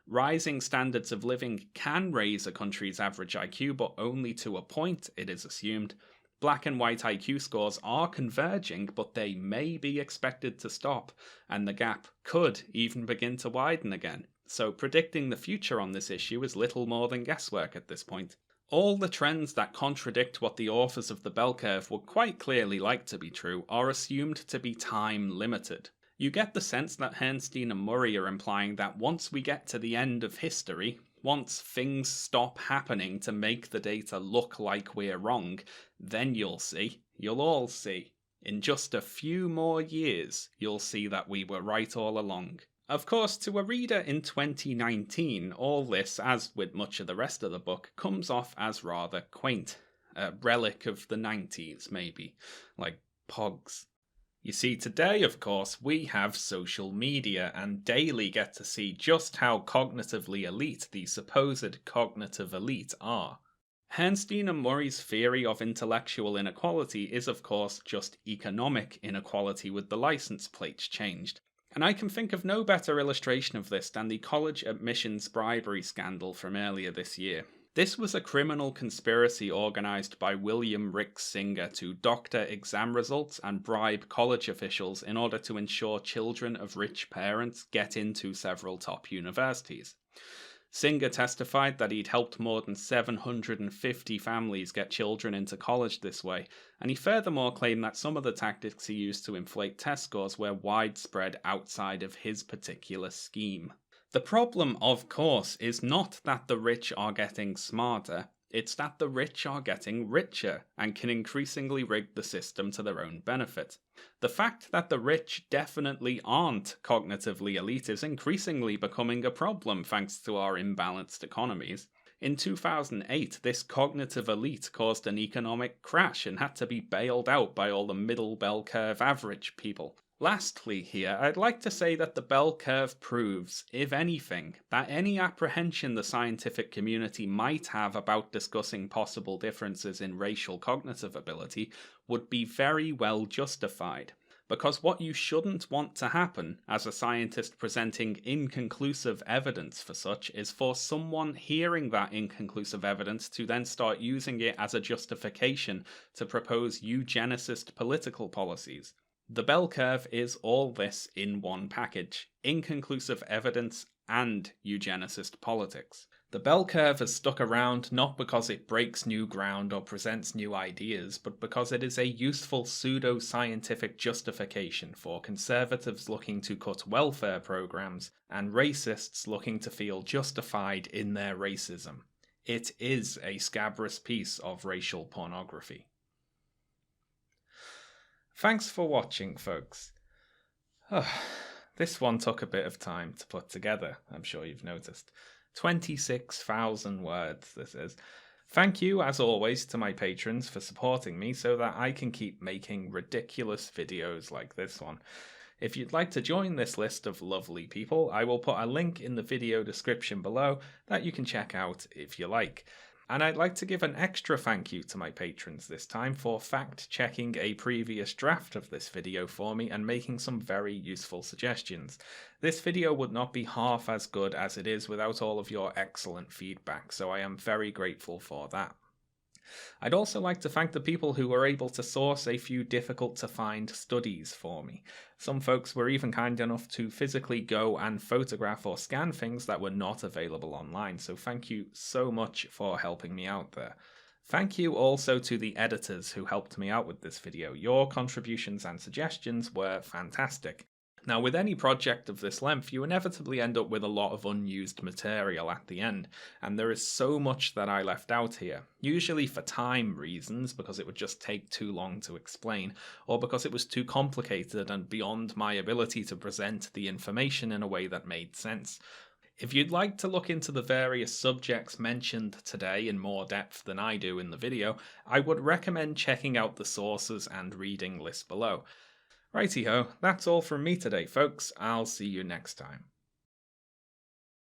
Rising standards of living can raise a country's average IQ, but only to a point, it is assumed. Black and white IQ scores are converging, but they may be expected to stop, and the gap could even begin to widen again. So predicting the future on this issue is little more than guesswork at this point. All the trends that contradict what the authors of the bell curve would quite clearly like to be true are assumed to be time-limited. You get the sense that Herrnstein and Murray are implying that once we get to the end of history, once things stop happening to make the data look like we're wrong, then you'll all see. In just a few more years, you'll see that we were right all along. Of course, to a reader in 2019, all this, as with much of the rest of the book, comes off as rather quaint. A relic of the 90s, maybe. Like Pogs. You see, today, of course, we have social media and daily get to see just how cognitively elite the supposed cognitive elite are. Herrnstein and Murray's theory of intellectual inequality is, of course, just economic inequality with the license plates changed. And I can think of no better illustration of this than the college admissions bribery scandal from earlier this year. This was a criminal conspiracy organised by William Ricks Singer to doctor exam results and bribe college officials in order to ensure children of rich parents get into several top universities. Singer testified that he'd helped more than 750 families get children into college this way, and he furthermore claimed that some of the tactics he used to inflate test scores were widespread outside of his particular scheme. The problem, of course, is not that the rich are getting smarter, It's that the rich are getting richer and can increasingly rig the system to their own benefit. The fact that the rich definitely aren't cognitively elite is increasingly becoming a problem thanks to our imbalanced economies. In 2008, this cognitive elite caused an economic crash and had to be bailed out by all the middle bell curve average people. Lastly, here, I'd like to say that the bell curve proves, if anything, that any apprehension the scientific community might have about discussing possible differences in racial cognitive ability would be very well justified. Because what you shouldn't want to happen as a scientist presenting inconclusive evidence for such is for someone hearing that inconclusive evidence to then start using it as a justification to propose eugenicist political policies. The bell curve is all this in one package: inconclusive evidence and eugenicist politics. The bell curve has stuck around not because it breaks new ground or presents new ideas, but because it is a useful pseudo-scientific justification for conservatives looking to cut welfare programs and racists looking to feel justified in their racism. It is a scabrous piece of racial pornography. Thanks for watching, folks. This one took a bit of time to put together, I'm sure you've noticed. 26,000 words this is. Thank you, as always, to my patrons for supporting me so that I can keep making ridiculous videos like this one. If you'd like to join this list of lovely people, I will put a link in the video description below that you can check out if you like. And I'd like to give an extra thank you to my patrons this time for fact-checking a previous draft of this video for me and making some very useful suggestions. This video would not be half as good as it is without all of your excellent feedback, so I am very grateful for that. I'd also like to thank the people who were able to source a few difficult-to-find studies for me. Some folks were even kind enough to physically go and photograph or scan things that were not available online, so thank you so much for helping me out there. Thank you also to the editors who helped me out with this video. Your contributions and suggestions were fantastic. Now, with any project of this length, you inevitably end up with a lot of unused material at the end, and there is so much that I left out here, usually for time reasons, because it would just take too long to explain, or because it was too complicated and beyond my ability to present the information in a way that made sense. If you'd like to look into the various subjects mentioned today in more depth than I do in the video, I would recommend checking out the sources and reading list below. Righty-ho, that's all from me today, folks. I'll see you next time.